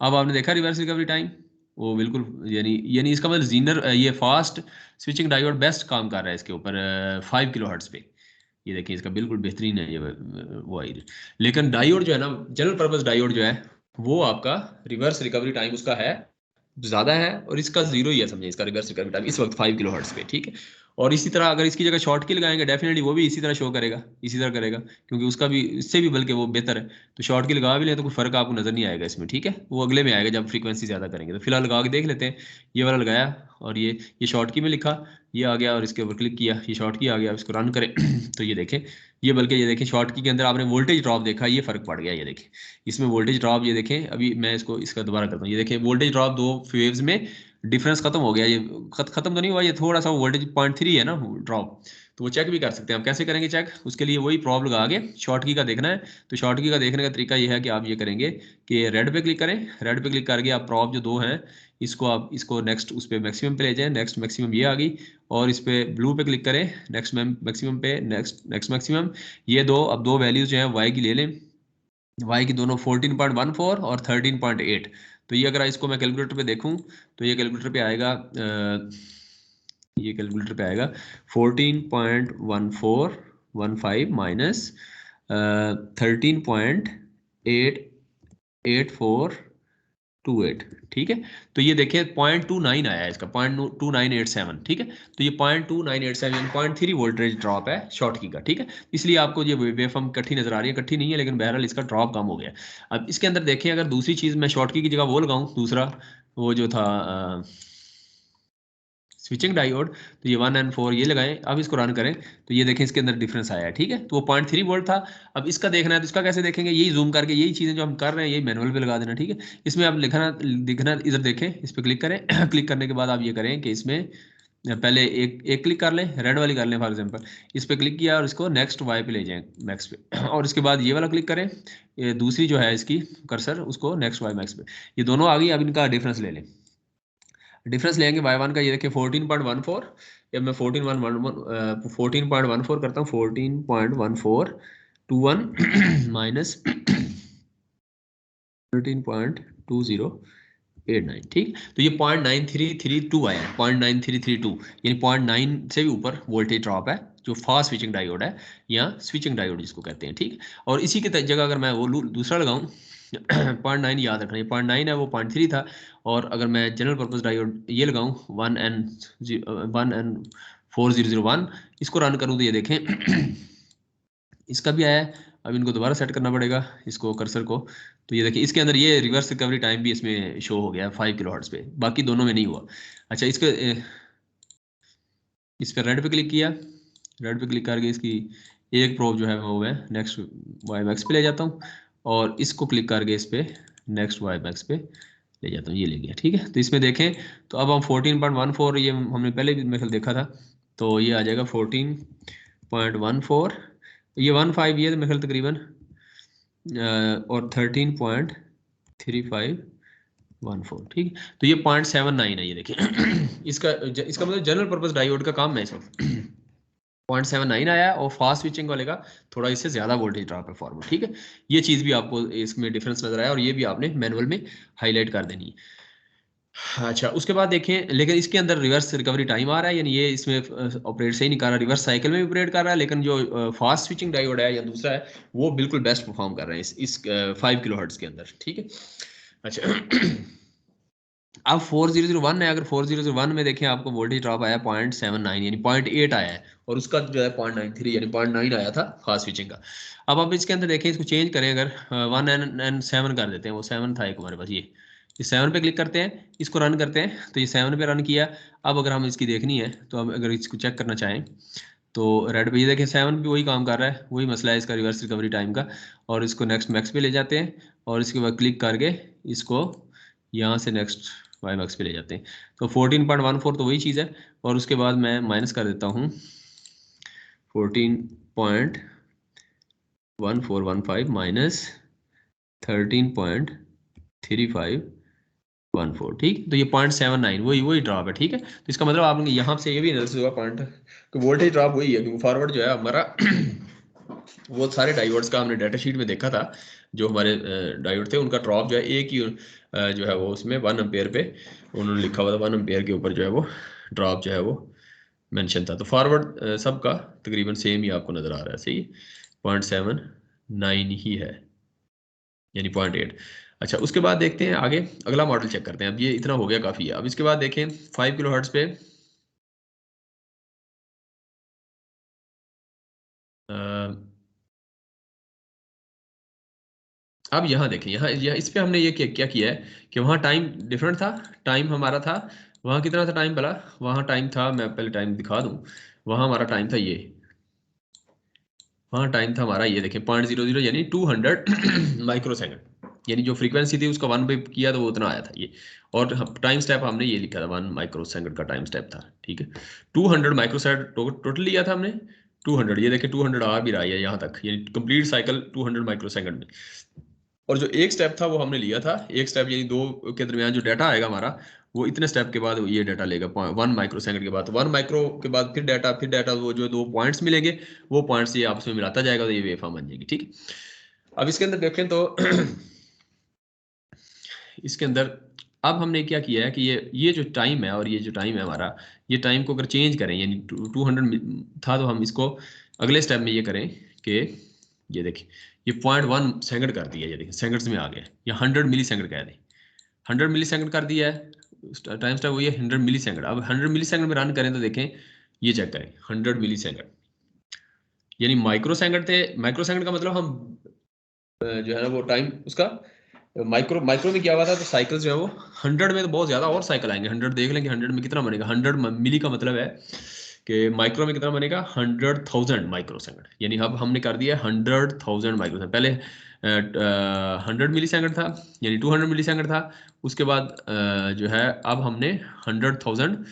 अब आपने देखा रिवर्स रिकवरी टाइम वो बिल्कुल, यानी इसका मतलब जीनर ये फास्ट स्विचिंग डायोड बेस्ट काम कर रहा है इसके ऊपर 5 किलो हर्ट्ज पे। ये देखिए इसका बिल्कुल बेहतरीन है ये वो आई। लेकिन डायोड जो है ना, जनरल पर्पस डायोड जो है वो आपका रिवर्स रिकवरी टाइम उसका है ज़्यादा है, और इसका जीरो ही है, समझे, इसका रिवर्स रिकवरी टाइम इस वक्त 5 किलो हर्ट्ज पे, ठीक है। और इसी तरह अगर इसकी जगह शॉर्ट की लगाएंगे डेफिनेटली वो भी इसी तरह शो करेगा, इसी तरह करेगा, क्योंकि उसका भी इससे भी बल्कि वो बेहतर है। तो शॉर्ट की लगा भी लें तो कोई फ़र्क आपको नज़र नहीं आएगा इसमें, ठीक है, वो अगले में आएगा जब फ्रीक्वेंसी ज़्यादा करेंगे। तो फिलहाल लगा के देख लेते हैं। ये वाला लगाया और ये शॉर्ट की में लिखा, ये आ गया, और इसके ऊपर क्लिक किया, ये शॉर्ट की आ गया, इसको रन करें तो ये देखें, ये बल्कि ये देखें शॉर्ट की के अंदर आपने वोल्टेज ड्रॉप देखा, ये फ़र्क पड़ गया, ये देखें इसमें वोल्टेज ड्रॉप, ये देखें अभी मैं इसको इसका दोबारा करता हूँ, ये देखें वोल्टेज ड्रॉप दो वेव्स में डिफरेंस खत्म हो गया, ये खत्म तो नहीं हुआ, ये थोड़ा सा वोल्टेज 0.3 है ना ड्रॉप, तो वो चेक भी कर सकते हैं। हम कैसे करेंगे चेक, उसके लिए वही प्रॉब लगा के शॉर्ट की का देखना है। तो शॉर्ट की का देखने का तरीका ये है कि आप ये करेंगे कि रेड पे क्लिक करें, रेड पे क्लिक करके आप प्रॉब जो दो हैं इसको आप इसको नेक्स्ट उस पर मैक्सिमम पे ले जाएं, नेक्स्ट मैक्सिमम ये आ गई, और इस पे ब्लू पे क्लिक करें, नेक्स्ट मैक्सिमम पे, नेक्स्ट मैक्सिमम, ये दो अब दो वैल्यूज जो है वाई की ले लें, वाई की दोनों 14.14 और 13.8। तो ये अगर इसको मैं कैलकुलेटर पे देखूं तो ये कैलकुलेटर पे आएगा ये कैलकुलेटर पे आएगा 14.1415 माइनस 13.88428, ठीक है। तो ये देखिए 0.29 आया है इसका, 0.2987, ठीक है। तो ये 0.2987 0.3 वोल्टेज ड्रॉप है शॉर्ट की का, ठीक है। इसलिए आपको ये वेवफॉर्म इकट्ठी नजर आ रही है, इकट्ठी नहीं है लेकिन बहरहाल इसका ड्रॉप कम हो गया। अब इसके अंदर देखें, अगर दूसरी चीज़ मैं शॉर्ट की जगह वो लगाऊं, दूसरा वो जो था स्विचिंग डायोड, तो ये 1 और 4 ये लगाएं, अब इसको रन करें तो ये देखें इसके अंदर डिफरेंस आया है, ठीक है। तो वो 0.3 वोल्ट था, अब इसका देखना है तो इसका कैसे देखेंगे, यही जूम करके यही चीज़ें जो हम कर रहे हैं यही मैनुअल पे लगा देना, ठीक है। इसमें आप लिखना दिखना इधर देखें, इस पर क्लिक करें क्लिक करने के बाद आप ये करें कि इसमें पहले एक क्लिक कर लें, रेड वाली कर लें फॉर एग्जांपल, इस पर क्लिक किया और इसको नेक्स्ट वाई पे ले जाएं, मैक्स पे और इसके बाद ये वाला क्लिक करें, ये दूसरी जो है इसकी कर्सर उसको नेक्स्ट वाई मैक्स पे, ये दोनों आ गई। अब इनका डिफरेंस ले लें, डिफरेंस लेंगे बाय वन का, ये देखिए 14.14, या मैं 14.14 करता हूँ, 14.1421 माइनस 13.2089, ठीक। तो ये 0.9332 आया है, 0.9332, यानी 0.9 से भी ऊपर वोल्टेज ड्रॉप है, जो फास्ट स्विचिंग डायोड है या स्विचिंग डायोड जिसको कहते हैं, ठीक। और इसी के जगह अगर मैं वो दूसरा लगाऊं 0.9 याद रखना, ये 0.9 है, वो 0.3 था। और अगर मैं जनरल पर्पस डायोड ये लगाऊं 1N4001, इसको रन करूं तो ये देखें इसका भी आया है। अब इनको दोबारा सेट करना पड़ेगा इसको कर्सर को, तो ये देखिए इसके अंदर ये रिवर्स रिकवरी टाइम भी इसमें शो हो गया 5 किलो हर्ट्ज पे, बाकी दोनों में नहीं हुआ। अच्छा, इस पर रेड पे क्लिक किया, रेड पे क्लिक करके इसकी एक प्रोब जो है वो है नेक्स्ट वाई मैक्स पे ले जाता हूँ, और इसको क्लिक करके इस पे नेक्स्ट वाई मैक्स पे ले जाता हूँ, ये ले गया, ठीक है। तो इसमें देखें तो अब हम 14.14, ये हमने पहले भी मेरे ख्याल देखा था, तो ये आ जाएगा 14.14, ये 15 ये मेरे ख्याल तकरीबन, और 13.3514, ठीक है। तो ये 0.79 है, ये देखिए इसका मतलब जनरल पर्पस डायोड का काम है इस वक्त 0.79 आया, और फास्ट स्विचिंग वाले का थोड़ा इससे ज़्यादा वोल्टेज ड्रॉप है फॉर्मूला, ठीक है। ये चीज़ भी आपको इसमें डिफरेंस नजर आया, और ये भी आपने मैनुअल में हाईलाइट कर देनी है। अच्छा, उसके बाद देखें, लेकिन इसके अंदर रिवर्स रिकवरी टाइम आ रहा है, यानी ये इसमें ऑपरेट सही नहीं कर रहा, रिवर्स साइकिल में भी ऑपरेट कर रहा है, लेकिन जो फास्ट स्विचिंग डायोड है या दूसरा है वो बिल्कुल बेस्ट परफॉर्म कर रहे हैं इस 5 किलो हर्ट्ज के अंदर, ठीक है। अच्छा अब 4001 है, अगर 4001 में देखें आपको वोल्टेज ड्रॉप आया 0.79, यानी 0.8 आया है, और उसका जो है 0.93 यानी 0.9 आया था फास्ट स्विचिंग का। अब आप इसके अंदर देखें, इसको चेंज करें, अगर 1N7 कर देते हैं, वो 7 था एक हमारे पास, ये 7 पे क्लिक करते हैं, इसको रन करते हैं, तो ये 7 पे रन किया। अब अगर हम इसकी देखनी है तो हम अगर इसको चेक करना चाहें तो रेड पे ये देखें 7 भी वही काम कर रहा है, वही मसला है इसका रिवर्स रिकवरी टाइम का, और इसको नेक्स्ट मैक्स पे ले जाते हैं, और इसके बाद क्लिक करके इसको यहाँ से नेक्स्ट वाई मैक्स पे ले जाते हैं, तो 14.14 तो वही चीज़ है। और उसके बाद मैं माइनस कर देता हूँ 14.1415 माइनस 13.3514, ठीक। तो ये 0.79 वही ड्रॉप है, ठीक है। तो इसका मतलब आपने यहाँ से ये भी एनालिसिस हुआ पॉइंट कि वोल्टेज ड्रॉप वही है, क्योंकि फॉरवर्ड जो है हमारा वो सारे डायोड्स का हमने डाटा शीट में देखा था, जो हमारे डायोड थे उनका ड्रॉप जो है एक ही जो है वो उसमें 1 एम्पेयर पे उन्होंने लिखा हुआ था, 1 एम्पेयर के ऊपर जो है वो ड्रॉप जो है वो मेंशन था। तो फॉरवर्ड सबका तकरीबन सेम ही आपको नज़र आ रहा है, सही 0.79 ही है, यानी 0.8। अच्छा, उसके बाद देखते हैं आगे, अगला मॉडल चेक करते हैं। अब ये इतना हो गया काफ़ी है। अब इसके बाद देखें 5 किलो हर्ट्ज़ पे अब यहाँ देखें, यहाँ इस पे हमने ये क्या किया है कि वहाँ टाइम डिफरेंट था। टाइम हमारा था वहाँ कितना था टाइम भला, वहाँ टाइम था, मैं पहले टाइम दिखा दूँ, वहाँ हमारा टाइम था ये, वहाँ टाइम था हमारा ये देखें 0.00 यानी 200 माइक्रो सेकंड, यानी जो फ्रीक्वेंसी थी उसका 1 पे किया तो वो उतना आया था ये। और टाइम स्टेप हमने ये लिखा था 1 माइक्रो सेकंड का टाइम स्टेप था, ठीक है। 200 माइक्रो सेकंड टोटल लिया था हमने, 200, ये देखें 200 आ भी रहा है यहाँ तक, यानी कंप्लीट साइकिल 200 माइक्रो सेकंड में। और जो एक स्टेप था वो हमने लिया था, एक स्टेप यानी दो के दरमियान जो डाटा आएगा हमारा, वो इतने स्टेप के बाद ये डाटा लेगा 1 माइक्रो सेकंड के बाद। 1 माइक्रो के बाद फिर डाटा वो जो 2 पॉइंट्स मिलेंगे, वो पॉइंट्स ये आपस में मिलाता जाएगा तो ये वेव फॉर्म बन जाएगी, ठीक है। अब इसके अंदर देखें तो इसके अंदर अब हमने क्या किया है कि ये जो टाइम है और ये जो टाइम है हमारा, ये टाइम को अगर चेंज करें, यानी 200 था तो हम इसको अगले स्टेप में ये करें कि ये देखें ये 0.1 सेकंड कर दिया, ये देखें सेकंड्स में आ गया, या 100 मिली सेकंड कह दें, 100 मिली सेकंड कर दिया है। टाइम स्टेप वही है 100 मिली सेकंड। अब 100 मिली सेकंड में रन करें तो देखें, ये चेक करें 100 मिली सेकंड, यानी माइक्रो सेकंड थे। माइक्रो सेकंड का मतलब हम जो है ना वो टाइम उसका माइक्रो माइक्रो में क्या हुआ था, तो साइकिल जो है वो 100 में तो बहुत ज़्यादा और साइकिल आएंगे। 100 देख लेंगे 100 में कितना बनेगा, 100 मिली का मतलब है कि माइक्रो में कितना बनेगा 100,000 माइक्रो सेकंड, यानी अब हमने कर दिया 100,000 माइक्रो सेकंड। पहले 100 मिली सेकंड था, यानी 200 मिली सेकंड था। उसके बाद जो है अब हमने 100,000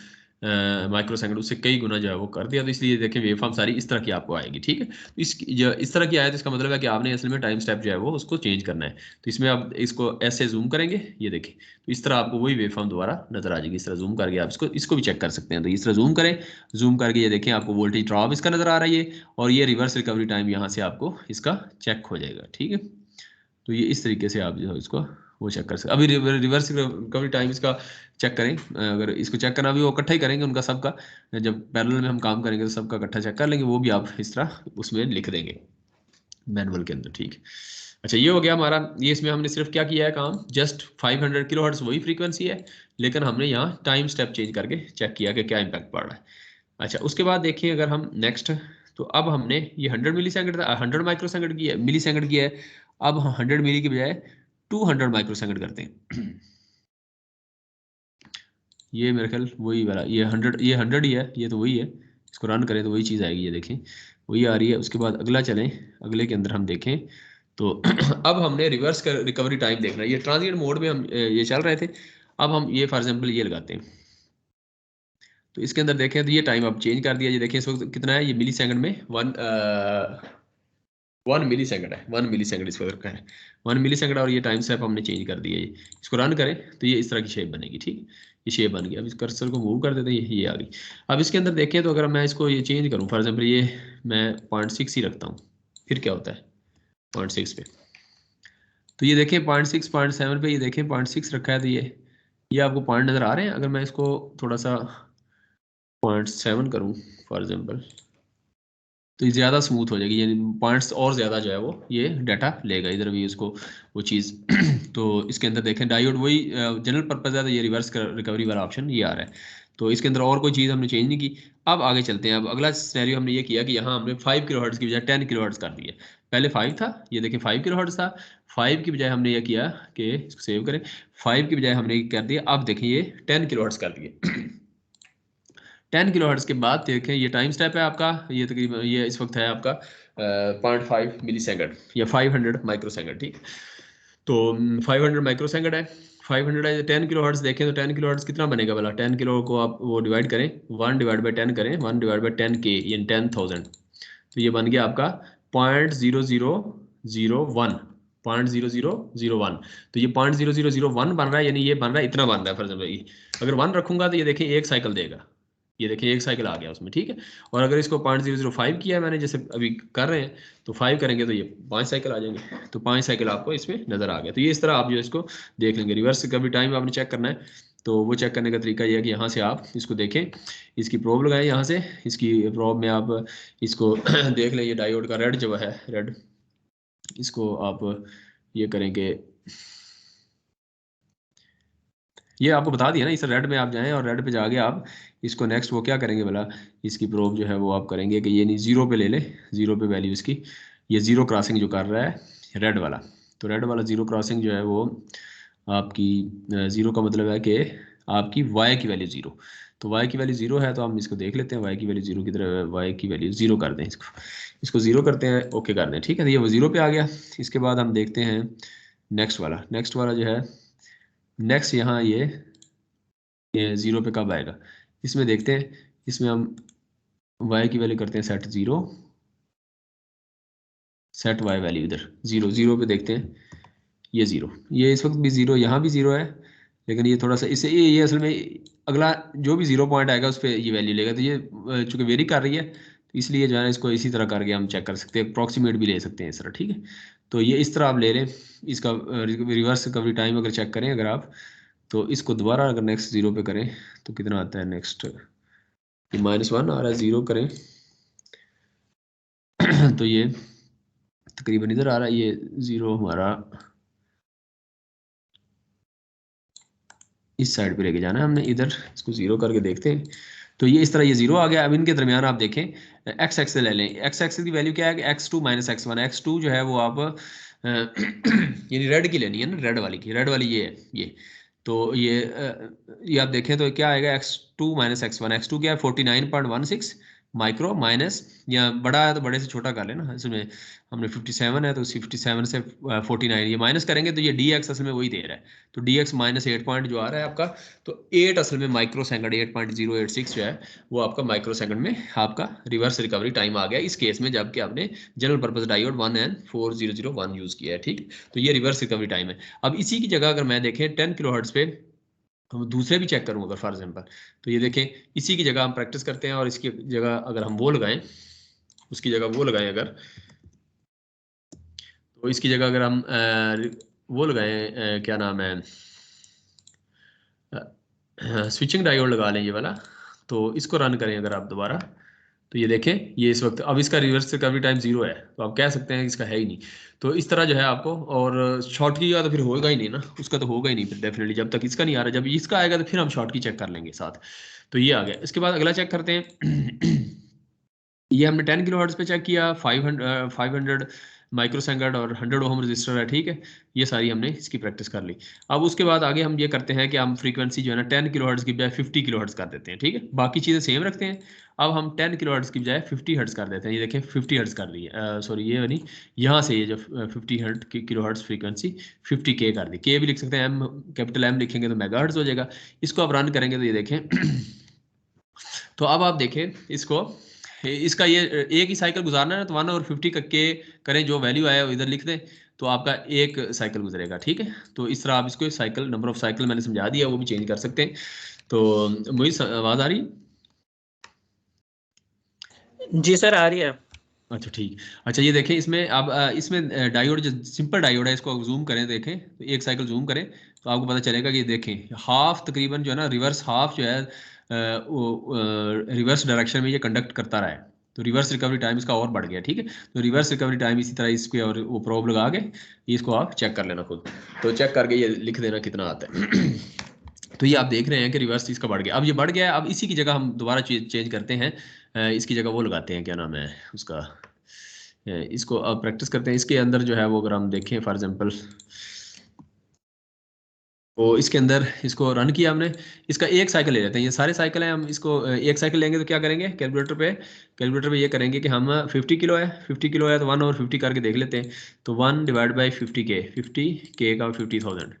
माइक्रो सेकंड, उससे कई गुना जो है वो कर दिया। तो इसलिए देखें वेव फॉर्म सारी इस तरह की आपको आएगी, ठीक है। तो इस तरह की आए तो इसका मतलब है कि आपने असल में टाइम स्टेप जो है वो उसको चेंज करना है। तो इसमें आप इसको ऐसे जूम करेंगे, ये देखें, तो इस तरह आपको वही वेव फॉर्म दोबारा नजर आ जाएगी। इस तरह जूम करके आप इसको भी चेक कर सकते हैं। तो इस तरह जूम करें, जूम करके ये देखें आपको वोल्टेज ड्रॉप इसका नजर आ रही है, और ये रिवर्स रिकवरी टाइम यहाँ से आपको इसका चेक हो जाएगा, ठीक है। तो ये इस तरीके से आप जो है इसको वो चेक कर सकते। अभी रिवर्स रिकवरी टाइम इसका चेक करें, अगर इसको चेक करना भी वो इकट्ठा ही करेंगे उनका सबका, जब पैरेलल में हम काम करेंगे तो सबका इकट्ठा चेक कर लेंगे, वो भी आप इस तरह उसमें लिख देंगे मैनुअल के अंदर, ठीक है। अच्छा, ये हो गया हमारा। ये इसमें हमने सिर्फ क्या किया है काम, जस्ट 500 किलो हर्ट्ज वही फ्रीक्वेंसी है, लेकिन हमने यहाँ टाइम स्टेप चेंज करके चेक किया कि क्या इम्पैक्ट पड़ रहा है। अच्छा, उसके बाद देखिए अगर हम नेक्स्ट, तो अब हमने ये 100 मिली सेकंड 100 माइक्रो सेकंड की है, मिली सेकंड की है। अब हम 100 मिली की बजाय 200 माइक्रो सेकंड करते हैं। ये मेरे ख्याल वही वाला, ये 100 ही है, ये तो वही है। इसको रन करें तो वही चीज़ आएगी, ये देखें वही आ रही है। उसके बाद अगला चलें, अगले के अंदर हम देखें तो अब हमने रिवर्स कर रिकवरी टाइम देखना है। ये ट्रांजिएंट मोड में हम ये चल रहे थे। अब हम ये फॉर एग्जांपल ये लगाते हैं, तो इसके अंदर देखें तो ये टाइम अब चेंज कर दिया। ये देखें इस वक्त कितना है, ये मिली सेकंड में 1 मिली सेकंड है, 1 मिली सेकंड इस वक्त का है, 1 मिली सेकंड। और ये टाइम स्टेप हमने चेंज कर दिया। ये इसको रन करें तो ये इस तरह की शेप बनेगी, ठीक। ये शेप बन गई। अब इस कर्सर को मूव कर देते हैं, ये आ गई। अब इसके अंदर देखें तो अगर मैं इसको ये चेंज करूँ, फॉर एग्जाम्पल ये मैं 0.6 ही रखता हूँ, फिर क्या होता है 0.6 पे, तो ये देखें 0.6 0.7 पे, ये देखें 0.6 रखा है। तो ये आपको पॉइंट नज़र आ रहे हैं। अगर मैं इसको थोड़ा सा 0.7 करूँ फॉर एग्जाम्पल, तो ये ज़्यादा स्मूथ हो जाएगी, यानी पॉइंट्स और ज़्यादा जो है वो ये डाटा लेगा इधर भी उसको वो चीज़। तो इसके अंदर देखें डायोड वही जनरल पर्पज़ है, तो ये रिवर्स रिकवरी वाला ऑप्शन ये आ रहा है। तो इसके अंदर और कोई चीज़ हमने चेंज नहीं की। अब आगे चलते हैं। अब अगला सिनेरियो हमने ये किया कि यहाँ हमने 5 किलो हर्ट्ज़ की बजाय 10 किलो हर्ट्ज़ कर दिया। पहले 5 था, ये देखें 5 किलो हर्ट्ज़ था। 5 की बजाय हमने ये किया कि इसको सेव करें, 5 की बजाय हमने कर दिया, अब देखें ये 10 किलो हर्ट्ज़ कर दिए। 10 किलो हर्ट्ज़ के बाद देखें ये टाइम स्टेप है आपका, ये तकरीबन ये इस वक्त है आपका 0.5 मिली सेकंड या 500 माइक्रो सेकंड, ठीक। तो 500 माइक्रो सेकंड है, 500 है। 10 किलो हर्ट्ज़ देखें तो 10 किलो हर्ट्ज़ कितना बनेगा भला, 10 किलो को आप वो डिवाइड करें, 1 डिवाइड बाई 10 करें, 1 डिवाइड बाई 10 के यानी 10,000। तो ये बन गया आपका 0.0001, 0.0001। तो ये 0.0001 बन रहा है, यानी ये बन रहा है इतना बन रहा है। फॉर एग्जाम्पल अगर 1 रखूंगा तो ये देखें एक साइकिल देगा, ये देखिए एक साइकिल आ गया उसमें, ठीक है। और अगर इसको 0.005 किया है मैंने, जैसे अभी कर रहे हैं, तो 5 करेंगे तो ये 5 साइकिल आ जाएंगे। तो 5 साइकिल आपको इसमें नजर आ गया। तो ये इस तरह आप जो इसको देख लेंगे। रिवर्स रिकवरी टाइम आपने चेक करना है, तो वो चेक करने का तरीका ये है कि यहाँ से आप इसको देखें, इसकी प्रोब लगाएं यहाँ से, इसकी प्रोब में आप इसको देख लें, ये डायोड का रेड जो है रेड, इसको आप ये करेंगे, ये आपको बता दिया ना, इस रेड में आप जाएं और रेड पे जाके आप इसको नेक्स्ट वो क्या करेंगे भला, इसकी प्रोब जो है वो आप करेंगे कि ये नहीं जीरो पे ले लें, जीरो पे वैल्यू इसकी, ये जीरो क्रॉसिंग जो कर रहा है रेड वाला, तो रेड वाला जीरो क्रॉसिंग जो है वो आपकी जीरो का मतलब है कि आपकी वाई की वैल्यू जीरो, तो वाई की वैल्यू जीरो है, तो हम इसको देख लेते हैं वाई की वैल्यू जीरो की तरह, वाई की वैल्यू जीरो कर दें, इसको जीरो करते हैं, ओके कर दें, ठीक है, तो ये वो जीरो पे आ गया। इसके बाद हम देखते हैं नेक्स्ट वाला जो है नेक्स्ट, यहाँ ये जीरो पे कब आएगा, इसमें देखते हैं, इसमें हम y की वैल्यू करते हैं set zero, set y value इधर जीरो, जीरो पे देखते हैं, ये जीरो, ये इस वक्त भी जीरो, यहाँ भी जीरो है, लेकिन ये थोड़ा सा इससे ये असल में अगला जो भी जीरो पॉइंट आएगा उस पर ये वैल्यू लेगा, तो ये चूंकि वेरी कर रही है, तो इसलिए जो है इसको इसी तरह करके हम चेक कर सकते हैं, अप्रॉक्सीमेट भी ले सकते हैं इस तरह, ठीक है। तो ये इस तरह आप ले लें, इसका रिवर्स रिकवरी टाइम अगर चेक करें अगर आप, तो इसको दोबारा अगर नेक्स्ट जीरो पे करें तो कितना आता है नेक्स्ट, -1 आ रहा है, जीरो करें तो ये तकरीबन इधर आ रहा है, ये जीरो हमारा इस साइड पे लेके जाना है हमने, इधर इसको जीरो करके देखते हैं, तो ये इस तरह ये जीरो आ गया। अब इनके दरमियान आप देखें एक्स एक्स ले लें, एक्स एक्स की वैल्यू क्या है कि x2 - x1, x2 जो है वो आप यानी रेड की लेनी है ना, रेड वाली की, रेड वाली ये है ये, तो ये आप देखें तो क्या आएगा x2 - x1, x2 क्या है 49.16 माइक्रो माइनस, या बड़ा है तो बड़े से छोटा कर लेना, इसमें हमने 57 है तो 57 से 49 ये माइनस करेंगे तो ये dx असल में वही दे रहा है, तो dx -8 पॉइंट जो आ रहा है आपका, तो 8 असल में माइक्रो सेकंड, 8.086 जो है वो आपका माइक्रो सेकंड में आपका रिवर्स रिकवरी टाइम आ गया इस केस में, जबकि आपने general purpose diode 1N4001 use किया है, ठीक। तो ये रिवर्स रिकवरी टाइम है। अब इसी की जगह अगर मैं देखें 10 किलोहर्ट्ज़ पे, हम दूसरे भी चेक करूँ अगर फॉर एग्जांपल, तो ये देखें इसी की जगह हम प्रैक्टिस करते हैं, और इसकी जगह अगर हम वो लगाएं, उसकी जगह वो लगाएं अगर, तो इसकी जगह अगर हम वो लगाएं, क्या नाम है, स्विचिंग डायोड लगा लें ये वाला, तो इसको रन करें अगर आप दोबारा, तो ये देखें ये इस वक्त अब इसका रिवर्स रिकवरी टाइम जीरो है, तो आप कह सकते हैं इसका है ही नहीं। तो इस तरह जो है आपको, और शॉर्ट की का तो फिर होगा ही नहीं ना, उसका तो होगा ही नहीं फिर डेफिनेटली, जब तक इसका नहीं आ रहा, जब इसका आएगा तो फिर हम शॉर्ट की चेक कर लेंगे साथ। तो ये आ गया। इसके बाद अगला चेक करते हैं ये हमने 10 किलो हर्ट्ज पे चेक किया, 500 माइक्रो सेकंड और 100 ओम रजिस्टर है, ठीक है, ये सारी हमने इसकी प्रैक्टिस कर ली। अब उसके बाद आगे हम ये करते हैं कि हम फ्रीक्वेंसी जो है ना 10 किलो हर्ट्ज की बजाय 50 किलो हर्ट्ज कर देते हैं, ठीक है, बाकी चीज़ें सेम रखते हैं। अब हम 10 किलो हर्ट्ज की बजाय 50 हर्ट्ज कर देते हैं, ये देखें 50 हर्ट्ज कर दी है, सॉरी ये नहीं, यहाँ से ये जो 50 हर्ट की किलो हर्ट्ज फ्रीक्वेंसी 50K कर दी, के भी लिख सकते हैं, एम कैपिटल एम लिखेंगे तो मेगा हर्ट्ज हो जाएगा। इसको आप रन करेंगे तो ये देखें तो अब आप देखें इसको, इसका ये एक ही साइकिल गुजारना है, तो 1/50 के करें, जो वैल्यू आया वो इधर लिख दें, तो आपका एक साइकिल गुजरेगा, ठीक है। तो इस तरह आप इसको साइकिल, नंबर ऑफ साइकिल मैंने समझा दिया, वो भी चेंज कर सकते हैं। तो मुझे आवाज़ आ रही? जी सर आ रही है। अच्छा ठीक। अच्छा ये देखें इसमें अब इसमें डायोड जो सिंपल डायोड है, इसको जूम करें देखें, तो एक साइकिल जूम करें तो आपको पता चलेगा कि देखें हाफ तकरीबन जो है ना, रिवर्स हाफ जो है रिवर्स डायरेक्शन में ये कंडक्ट करता रहा है, तो रिवर्स रिकवरी टाइम इसका और बढ़ गया, ठीक है। तो रिवर्स रिकवरी टाइम इसी तरह इस पे और वो प्रोब लगा के इसको आप चेक कर लेना खुद, तो चेक करके ये लिख देना कितना आता है तो ये आप देख रहे हैं कि रिवर्स इसका बढ़ गया। अब ये बढ़ गया है, अब इसी की जगह हम दोबारा चेंज करते हैं, इसकी जगह वो लगाते हैं, क्या नाम है उसका, इसको अब प्रैक्टिस करते हैं। इसके अंदर जो है वो अगर हम देखें फॉर एग्जांपल, तो इसके अंदर इसको रन किया हमने, इसका एक साइकिल ले लेते हैं, ये सारे साइकिल हैं, हम इसको एक साइकिल लेंगे तो क्या करेंगे, कैलकुलेटर पे ये करेंगे कि हम 50 किलो है, 50 किलो है तो 1/50 करके देख लेते हैं, तो 1 डिवाइड बाई 50K, 50K का 50,000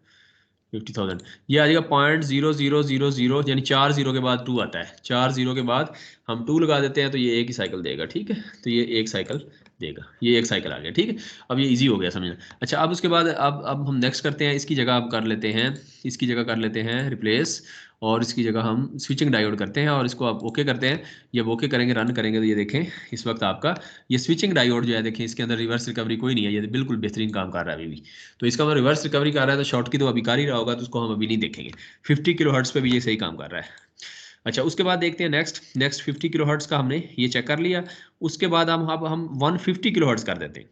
ये आ जाएगा 0.0000, यानी 4 जीरो के बाद 2 आता है, 4 जीरो के बाद हम 2 लगा देते हैं तो ये एक ही साइकिल देगा, ठीक है। तो ये एक साइकिल देगा, ये एक साइकिल आ गया, ठीक है। अब ये इजी हो गया समझना। अच्छा अब उसके बाद अब हम नेक्स्ट करते हैं, इसकी जगह अब कर लेते हैं, इसकी जगह कर लेते हैं रिप्लेस, और इसकी जगह हम स्विचिंग डायोड करते हैं और इसको आप ओके करते हैं। जब ओके करेंगे, रन करेंगे, तो ये देखें इस वक्त आपका ये स्विचिंग डायोड जो है, देखें इसके अंदर रिवर्स रिकवरी कोई नहीं है, ये बिल्कुल बेहतरीन काम कर रहा है अभी भी। तो इसका मतलब रिवर्स रिकवरी कर रहा है, तो शॉर्ट की तो अभी कर ही रहा होगा, तो उसको हम अभी नहीं देखेंगे। 50 किलो हर्ट्ज पे भी ये सही काम कर रहा है। अच्छा, उसके बाद देखते हैं नेक्स्ट 50 किलो हर्ट्ज का हमने ये चेक कर लिया। उसके बाद हम 150 किलो हर्ट्ज कर देते हैं,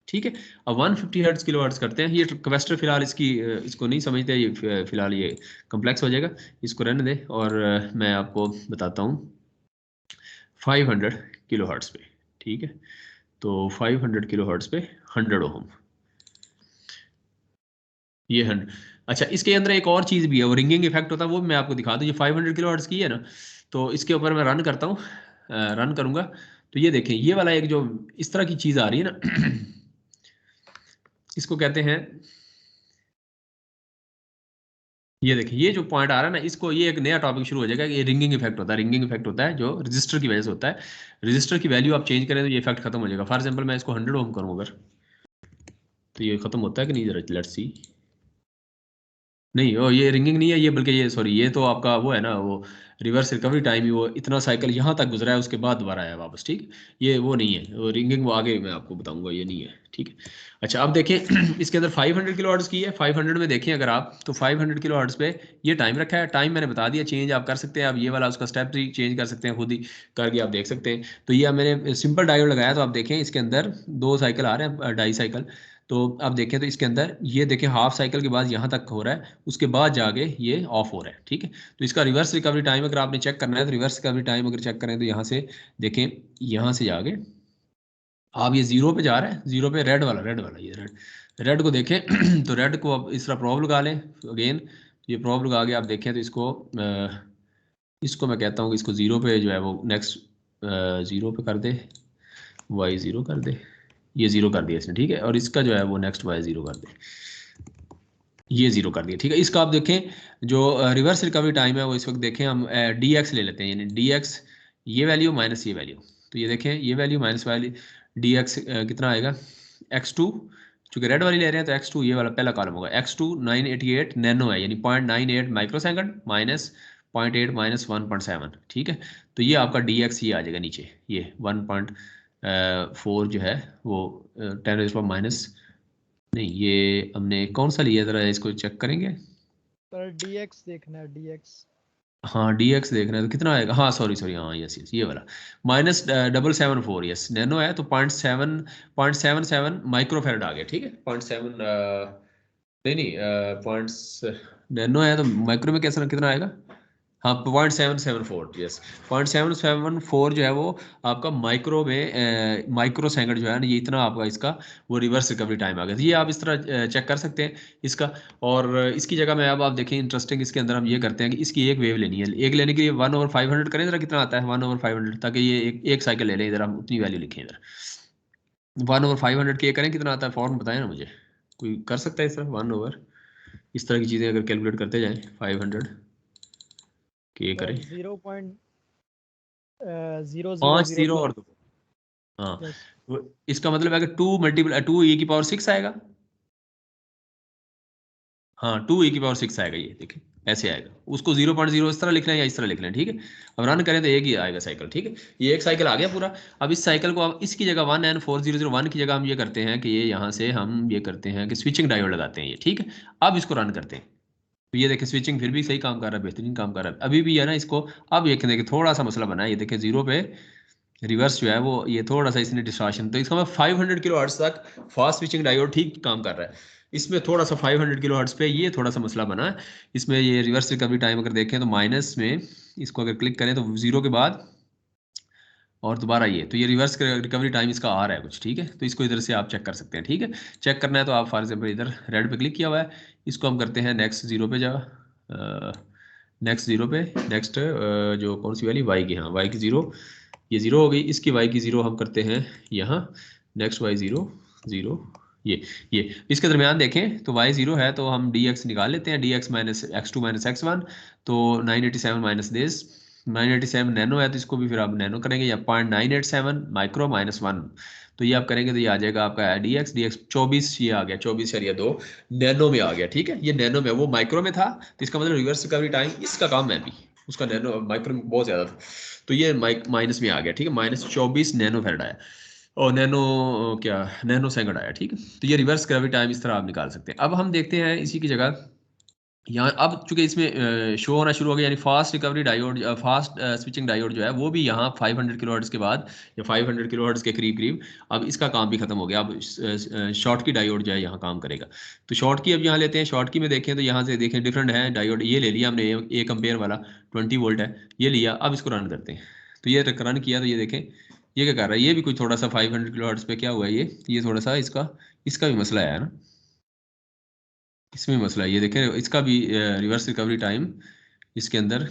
ठीक है। अब 150 हर्ट्ज किलो हर्ट्ज करते हैं। ये क्वेस्टर फिलहाल इसको नहीं समझते, ये फिलहाल ये कम्प्लेक्स हो जाएगा, इसको रहने दें। और मैं आपको बताता हूँ 500 किलो हर्ट्ज पे, ठीक है। तो 500 किलो हर्ट्ज पे 100 ओम, ये 100। अच्छा, इसके अंदर एक और चीज़ भी है, वो रिंगिंग इफेक्ट होता है, वो भी मैं आपको दिखा दूँ। ये 500 किलो हर्ट्ज की है ना, तो इसके ऊपर मैं रन करता हूँ, रन करूँगा तो ये देखें, ये वाला एक जो इस तरह की चीज़ आ रही है ना इसको कहते हैं, ये देखिए ये जो पॉइंट आ रहा है ना, इसको ये एक नया टॉपिक शुरू हो जाएगा कि ये रिंगिंग इफेक्ट होता है। रिंगिंग इफेक्ट होता है जो रजिस्टर की वजह से होता है। रजिस्टर की वैल्यू आप चेंज करें तो ये इफेक्ट खत्म हो जाएगा। फॉर एग्जांपल मैं इसको 100 ओम करूँ अगर, तो ये खत्म होता है कि नहीं, जरा लेट्स सी। नहीं, ये रिंगिंग नहीं है ये, बल्कि ये सॉरी, ये तो आपका वो है ना, वो रिवर्स रिकवरी टाइम ही, वो इतना साइकिल यहाँ तक गुजरा है उसके बाद दोबारा आया वापस, ठीक है। ये वो नहीं है, वो रिंगिंग वो आगे मैं आपको बताऊंगा, ये नहीं है, ठीक है। अच्छा, अब देखें इसके अंदर 500 किलो हर्ट्ज की है। 500 में देखें अगर आप, तो 500 किलो हर्ट्ज पे ये टाइम रखा है। टाइम मैंने बता दिया, चेंज आप कर सकते हैं। आप ये वाला उसका स्टेप चेंज कर सकते हैं, खुद ही करके आप देख सकते हैं। तो ये मैंने सिंपल डायोड लगाया, तो आप देखें इसके अंदर 2 साइकिल आ रहे हैं, 2.5 साइकिल। तो आप देखें तो इसके अंदर ये देखें हाफ साइकिल के बाद यहाँ तक हो रहा है, उसके बाद जाके ये ऑफ हो रहा है, ठीक है। तो इसका रिवर्स रिकवरी टाइम अगर आपने चेक करना है, तो रिवर्स रिकवरी टाइम अगर चेक करें तो यहाँ से देखें, यहाँ से जाके आप ये 0 पे जा रहा है, 0 पे रेड वाला ये रेड को देखें तो रेड को अब इस तरह प्रोब लगा लें अगेन। ये प्रोब लगा के आप देखें तो इसको मैं कहता हूँ कि इसको 0 पे जो है वो नेक्स्ट 0 पे कर दे, y 0 कर दे, ये 0 कर दिया इसने, ठीक है। और इसका जो है वो नेक्स्ट y 0 कर दे, ये 0 कर दिया, ठीक है। इसका आप देखें जो रिवर्स रिकवरी टाइम है वो इस वक्त देखें हम dx ले लेते हैं, यानी dx ये वैल्यू माइनस ये वैल्यू। तो ये देखें ये वैल्यू माइनस वैल्यू dx कितना आएगा, x2, चूंकि रेड वाली ले रहे हैं तो x2 ये वाला पहला कॉलम होगा, x2 988 नैनो है, यानी 0.98 माइक्रो सेकंड माइनस 0.8 माइनस 1.7, ठीक है। तो ये आपका dx ये आ जाएगा नीचे, ये 1.4 जो है वो 10 माइनस, नहीं ये हमने कौन सा लिया, जरा इसको चेक करेंगे। पर dx देखना है, dx। हाँ, dx देखना है तो कितना आएगा, हाँ सॉरी हाँ यस ये वाला -774, यस नैनो है तो 0.7 माइक्रोफेरेड आ गया, ठीक है। 0.7 नहीं पॉइंट्स नैनो है तो माइक्रो में कैसा कितना आएगा, हाँ 0.774, यस 0.774 जो है वो आपका माइक्रो में माइक्रो सेकंड जो है ना, ये इतना आपका इसका वो रिवर्स रिकवरी टाइम आ गया। तो ये आप इस तरह चेक कर सकते हैं इसका। और इसकी जगह में अब आप देखें इंटरेस्टिंग, इसके अंदर हम ये करते हैं कि इसकी एक वेव लेनी है। एक लेने के लिए 1/500 करें जरा, कितना आता है 1/500, ताकि ये एक साइकिल ले लें, इधर हम उतनी वैल्यू लिखें इधर। 1/500 के करें कितना आता है, फॉर्म बताएं ना मुझे, कोई कर सकता है इस तरह 1 ओवर, इस तरह की चीज़ें अगर कैलकुलेट करते जाएं 500 के करें 5 0 और 2, हाँ इसका मतलब है कि 2 मल्टीपल 2 e की पावर 6 आएगा, हाँ 2 e की पावर 6 आएगा, ये देखिए ऐसे आएगा। उसको 0.0 इस तरह लिखना है या इस तरह लिखना है, ठीक है। अब रन करें तो एक ही आएगा साइकिल, ठीक है। ये एक साइकिल आ गया पूरा। अब इस साइकिल को अब इसकी जगह 1N4001 की जगह हम ये करते हैं कि ये यहाँ से हम ये करते हैं कि स्विचिंग डायोड लगाते हैं ये, ठीक है। अब इसको रन करते हैं तो ये देखिए स्विचिंग फिर भी सही काम कर रहा है, बेहतरीन काम कर रहा है अभी भी है ना इसको। अब ये देखिए थोड़ा सा मसला बना है, ये देखिए 0 पे रिवर्स जो है वो ये थोड़ा सा इसने डिस्टॉर्शन, तो इसका मतलब 500 किलो हर्ट्ज तक फास्ट स्विचिंग डायोड ठीक काम कर रहा है। इसमें थोड़ा सा 500 किलो हर्ट्ज पे ये थोड़ा सा मसला बना है। इसमें ये रिवर्स रिकवरी टाइम अगर देखें तो माइनस में इसको अगर क्लिक करें तो 0 के बाद और दोबारा ये, तो ये रिवर्स रिकवरी टाइम इसका आ रहा है कुछ, ठीक है। तो इसको इधर से आप चेक कर सकते हैं, ठीक है। चेक करना है तो आप फॉर एग्जाम्पल इधर रेड पे क्लिक किया हुआ है, इसको हम करते हैं नेक्स्ट 0 पे नेक्स्ट 0 पे नेक्स्ट जो कौन सी वाली वाई की, हाँ वाई की 0, ये 0 हो गई, इसकी वाई की 0 हम करते हैं यहाँ नेक्स्ट वाई 0 0, ये इसके दरमियान देखें तो y 0 है तो हम dx निकाल लेते हैं, dx minus x2 minus x1, तो 987 माइनस दिस 987 नैनो है तो इसको भी फिर आप नैनो करेंगे या 0.987 माइक्रो माइनस 1, तो ये आप करेंगे तो ये आ जाएगा आपका डी एक्स 24, ये आ गया 24.2 नैनो में आ गया। ठीक है, ये नैनो में, वो माइक्रो में था, तो इसका मतलब रिवर्स रिकवरी टाइम इसका काम है भी, उसका नैनो माइक्रो में बहुत ज़्यादा था, तो ये माइनस में आ गया। ठीक है, -24 नैनो फेराड आया, और नैनो क्या नैनो सेकंड आया। ठीक है, तो ये रिवर्स ग्रेविटी टाइम इस तरह आप निकाल सकते हैं। अब हम देखते हैं इसी की जगह यहाँ, अब चूंकि इसमें शो होना शुरू हो गया, यानी fast recovery diode, fast switching diode जो है वो भी यहाँ 500 किलोहर्ट्ज़ के बाद, या 500 किलोहर्ट्ज़ के करीब करीब अब इसका काम भी खत्म हो गया। अब शॉर्ट की डायोड जो है यहाँ काम करेगा। तो शॉर्ट की अब यहाँ लेते हैं, शॉर्ट की में देखें तो यहाँ से देखें डिफरेंट है डायोड, ये ले लिया हमने, 1 एम्पेयर वाला 20 वोल्ट है, ये लिया। अब इसको रन करते हैं, तो ये रन किया, तो ये देखें ये क्या कर रहा है, ये भी कुछ थोड़ा सा 500 किलोहर्ट्ज़ पे क्या हुआ है, ये थोड़ा सा इसका इसका भी मसला है ना, इसमें मसला है। ये देखें इसका भी रिवर्स रिकवरी टाइम इसके अंदर,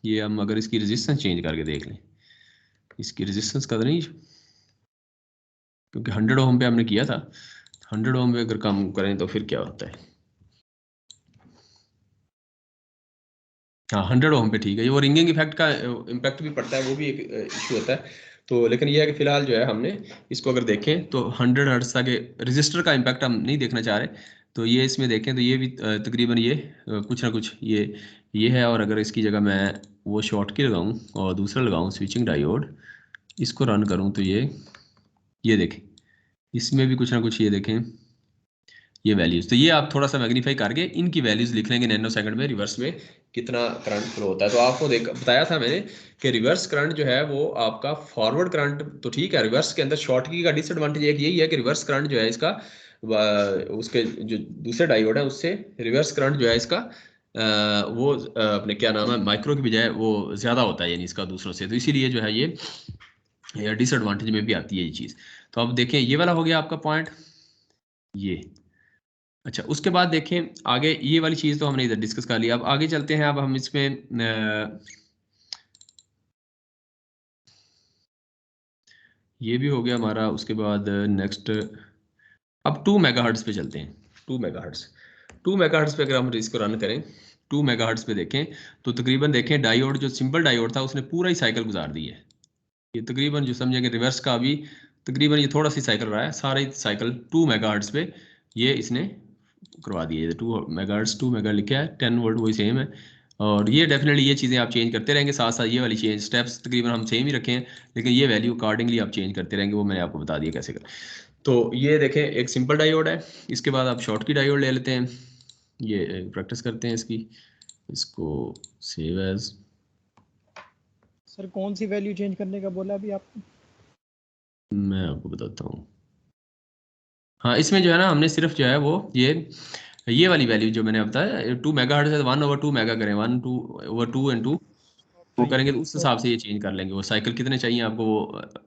ये हम अगर इसकी रेजिस्टेंस चेंज करके देख लें, इसकी रेजिस्टेंस का तो नहीं, क्योंकि 100 ओम पे हमने किया था, 100 ओम पे अगर कम करें तो फिर क्या होता है। हाँ 100 ओम पे ठीक है, ये वो रिंगिंग इफेक्ट का इम्पैक्ट भी पड़ता है, वो भी एक इशू होता है। तो लेकिन ये है कि फिलहाल जो है हमने इसको अगर देखें तो 100 हर्ट्ज के रजिस्टर का इम्पैक्ट हम नहीं देखना चाह रहे, तो ये इसमें देखें तो ये भी तकरीबन ये कुछ ना कुछ ये है। और अगर इसकी जगह मैं वो शॉर्ट की लगाऊं और दूसरा लगाऊं स्विचिंग डायोड, इसको रन करूं तो ये देखें इसमें भी कुछ ना कुछ, ये देखें ये वैल्यूज़, तो ये आप थोड़ा सा मैग्नीफाई करके इनकी वैल्यूज़ लिख लेंगे नैनो सेकंड में रिवर्स में कितना करंट फ्लो होता है। तो आपको बताया था मैंने कि रिवर्स करंट जो है वो आपका फॉरवर्ड करंट तो ठीक है, रिवर्स के अंदर शॉर्ट की का डिसएडवांटेज एक यही है कि रिवर्स करंट जो है इसका उसके जो दूसरे डायोड है उससे रिवर्स करंट जो है इसका वो अपने क्या नाम है माइक्रो की बजाय वो ज़्यादा होता है, यानी इसका दूसरों से, तो इसीलिए जो है ये डिसएडवांटेज में भी आती है ये चीज़। तो अब देखें ये वाला हो गया आपका पॉइंट ये। अच्छा, उसके बाद देखें आगे, ये वाली चीज़ तो हमने इधर डिस्कस कर लिया, अब आगे चलते हैं। अब हम इसमें ये भी हो गया हमारा। उसके बाद नेक्स्ट अब 2 मेगाहर्ट्ज़ पे चलते हैं। 2 मेगाहर्ट्ज़ पे अगर हम इसको रन करें, 2 मेगाहर्ट्ज़ पे देखें तो तकरीबन देखें डायोड जो सिंपल डायोड था उसने पूरा ही साइकिल गुजार दी है। ये तकरीबन जो समझे कि रिवर्स का भी तकरीबन ये थोड़ा सी साइकिल रहा है, सारा ही साइकिल 2 मेगाहर्ट्ज़ पे ये इसने करवा दिए। 2 मेगाहर्ट्ज़ 2 मेगा लिखा है, 10 वोल्ट वही सेम है। और ये डेफिनेटली ये चीज़ें आप चेंज करते रहेंगे, साथ साथ ये वाली चेंज स्टेप्स तकरीबन हम सेम ही रखे हैं, लेकिन ये वैल्यू अकॉर्डिंगली आप चेंज करते रहेंगे, वो मैंने आपको बता दिया कैसे कर। तो ये देखें एक सिंपल डायोड है, इसके बाद आप शॉर्ट की डायोड ले लेते हैं, ये प्रैक्टिस करते हैं इसकी, इसको सेव एज। सर कौन सी वैल्यू चेंज करने का बोला अभी आपने? मैं आपको बताता हूँ। हाँ, इसमें जो है ना हमने सिर्फ जो है वो ये वाली वैल्यू जो मैंने बताया 2 मेगाहर्ट्ज़ है, 1/2 मेगा करें, 1/2 एंड 2 वो करेंगे तो उस हिसाब से ये चेंज कर लेंगे। वो साइकिल कितने चाहिए आपको वो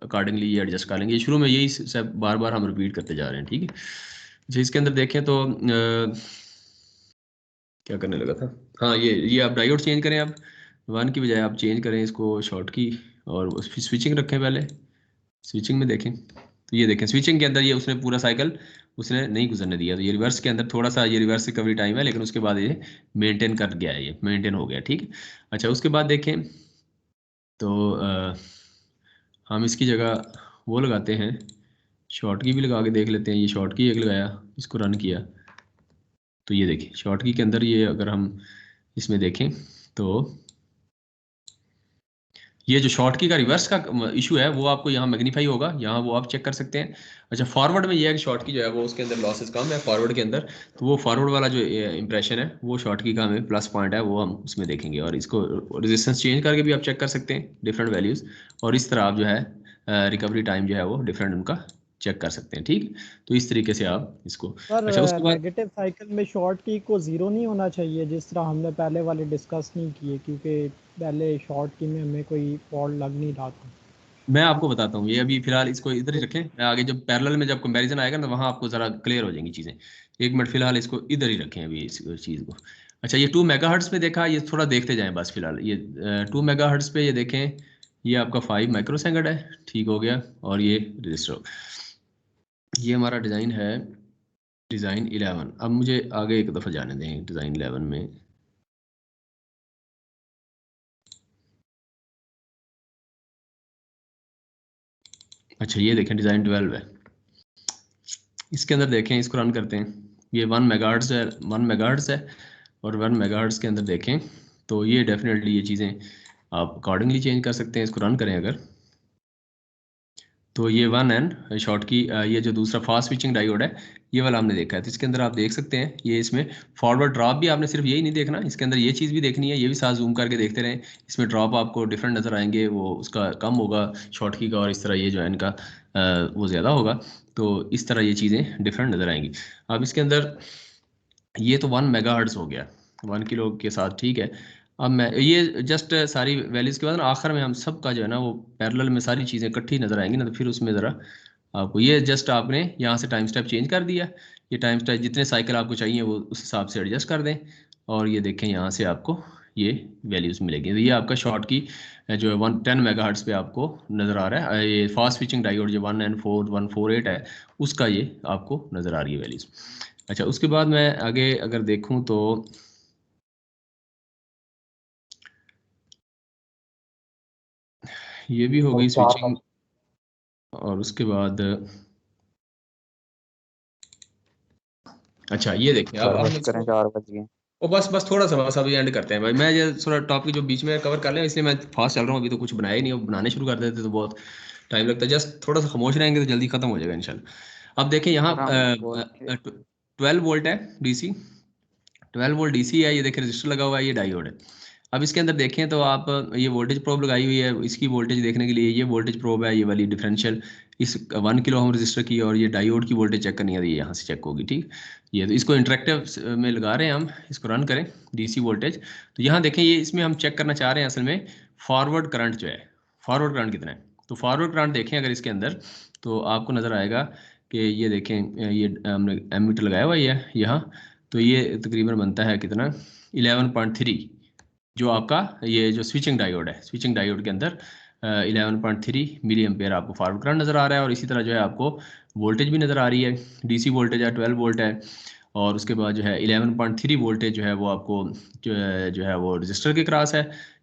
अकॉर्डिंगली ये एडजस्ट कर लेंगे। ये शुरू में यही सब बार बार हम रिपीट करते जा रहे हैं। ठीक है जी, इसके अंदर देखें तो क्या करने लगा था, हाँ ये आप डायोड चेंज करें, आप 1 की बजाय आप चेंज करें इसको शॉर्ट की, और स्विचिंग रखें पहले। स्विचिंग में देखें तो ये देखें स्विचिंग के अंदर ये उसने पूरा साइकिल उसने नहीं गुजरने दिया, तो ये रिवर्स के अंदर थोड़ा सा ये रिवर्स रिकवरी टाइम है, लेकिन उसके बाद ये मेंटेन कर गया है, ये मेंटेन हो गया। ठीक है, अच्छा उसके बाद देखें तो हम इसकी जगह वो लगाते हैं, शॉर्ट की भी लगा के देख लेते हैं। ये शॉर्ट की एक लगाया, इसको रन किया, तो ये देखिए शॉर्ट की के अंदर ये अगर हम इसमें देखें तो ये जो शॉर्ट की का रिवर्स का इशू है वो आपको यहाँ मैग्नीफाई होगा, यहाँ वो आप चेक कर सकते हैं। अच्छा, फॉरवर्ड में ये है कि शॉर्ट की जो है वो उसके अंदर लॉसेस कम है फॉरवर्ड के अंदर, तो वो फॉरवर्ड वाला जो इंप्रेशन है वो शॉर्ट की का हमें प्लस पॉइंट है वो हम उसमें देखेंगे। और इसको रेजिस्टेंस चेंज करके भी आप चेक कर सकते हैं डिफरेंट वैल्यूज़, और इस तरह आप जो है रिकवरी टाइम जो है वो डिफरेंट उनका चेक कर सकते हैं। ठीक, तो इस तरीके से आप इसको। सर अच्छा, उसके बाद नेगेटिव साइकिल में शॉर्ट की को ज़ीरो नहीं होना चाहिए जिस तरह हमने पहले वाले डिस्कस नहीं किए, क्योंकि पहले शॉर्ट की में हमें कोई फॉल्ट लग नहीं रहा था। मैं आपको बताता हूँ, ये अभी फिलहाल इसको इधर ही रखें, मैं आगे जब पैरेलल में जब कंपैरिजन आएगा ना वहाँ आपको ज़रा क्लियर हो जाएंगी चीज़ें। 1 मिनट फिलहाल इसको इधर ही रखें अभी इस चीज़ को। अच्छा, ये 2 मेगाहर्ट्ज़ पे देखा, ये थोड़ा देखते जाएं बस फिलहाल। ये 2 मेगाहर्ट्ज़ पे ये देखें, ये आपका 5 माइक्रो सेकंड है, ठीक हो गया। और ये रजिस्टर, ये हमारा डिज़ाइन है डिज़ाइन 11। अब मुझे आगे एक दफ़ा जाने दें डिज़ाइन 11 में। अच्छा, ये देखें डिज़ाइन 12 है। इसके अंदर देखें, इसको रन करते हैं, ये 1 मेगाहर्ट्ज़ है, 1 मेगाहर्ट्ज़ है, और 1 मेगाहर्ट्ज़ के अंदर देखें तो ये डेफिनेटली ये चीज़ें आप अकॉर्डिंगली चेंज कर सकते हैं। इसको रन करें अगर, तो ये 1N शॉर्ट की ये जो दूसरा फास्ट स्विचिंग डायोड है ये वाला हमने देखा है। तो इसके अंदर आप देख सकते हैं ये इसमें फॉरवर्ड ड्रॉप भी आपने सिर्फ यही नहीं देखना, इसके अंदर ये चीज़ भी देखनी है, ये भी साथ जूम करके देखते रहें। इसमें ड्रॉप आपको डिफरेंट नज़र आएंगे, वो उसका कम होगा शॉर्ट की का, और इस तरह ये जो है इनका वो ज़्यादा होगा। तो इस तरह ये चीज़ें डिफरेंट नज़र आएंगी। अब इसके अंदर ये तो 1 मेगाहर्ट्ज़ हो गया 1 किलो के साथ, ठीक है। अब मैं ये जस्ट सारी वैल्यूज़ के बाद ना आखिर में हम सब का जो है ना वो पैरेलल में सारी चीज़ें इकट्ठी नज़र आएंगी ना, तो फिर उसमें ज़रा आपको ये जस्ट आपने यहाँ से टाइम स्टेप चेंज कर दिया, ये टाइम स्टेप जितने साइकिल आपको चाहिए वो उस हिसाब से एडजस्ट कर दें, और ये देखें यहाँ से आपको ये वैल्यूज़ मिलेगी। तो ये आपका शॉर्ट की जो है 10 मेगाहर्ट्ज़ पे आपको नज़र आ रहा है, ये फास्ट स्विचिंग डायोड जो 1N4148 है उसका ये आपको नज़र आ रही है वैल्यूज़। अच्छा, उसके बाद मैं आगे अगर देखूं तो ये भी हो गई स्विचिंग, और उसके बाद अच्छा ये देखिए अब हम इसको 4 बज गए। ओ बस थोड़ा सा, बस अभी एंड करते हैं भाई। मैं ये थोड़ा टॉपिक जो बीच में कवर कर लें इसलिए मैं फास्ट चल रहा हूँ, अभी तो कुछ बनाया ही नहीं, अब बनाने शुरू कर देते तो बहुत टाइम लगता है। जस्ट थोड़ा सा खामोश रहेंगे तो जल्दी खत्म हो जाएगा इंशाल्लाह। अब देखिए यहाँ बोल के 12 वोल्ट है डीसी, 12 वोल्ट डीसी है, ये देखिए रजिस्टर लगा हुआ है, ये डायोड है। अब इसके अंदर देखें तो आप ये वोल्टेज प्रोब लगाई हुई है, इसकी वोल्टेज देखने के लिए ये वोल्टेज प्रोब है, ये वाली डिफरेंशियल इस 1 किलो हम रजिस्टर की, और ये डायोड की वोल्टेज चेक करनी है, ये यहाँ से चेक होगी, ठीक। ये तो इसको इंटरेक्टिव में लगा रहे हैं हम, इसको रन करें डीसी वोल्टेज। तो यहाँ देखें ये इसमें हम चेक करना चाह रहे हैं असल में फॉरवर्ड करंट जो है, फॉरवर्ड करंट कितना है। तो फॉरवर्ड करंट देखें अगर इसके अंदर तो आपको नज़र आएगा कि ये देखें ये हमने एमीटर लगाया हुआ है यहाँ, तो ये तकरीबन बनता है कितना 11.3, जो आपका ये जो स्विचिंग डायोड है, स्विचिंग डायोड के अंदर 11.3 मिली एम्पेयर आपको फॉरवर्ड करंट नज़र आ रहा है, और इसी तरह जो है आपको वोल्टेज भी नज़र आ रही है, डीसी वोल्टेज है 12 वोल्ट है, और उसके बाद जो है 11.3 वोल्टेज जो है वो आपको जो है वो रजिस्टर के क्रॉस है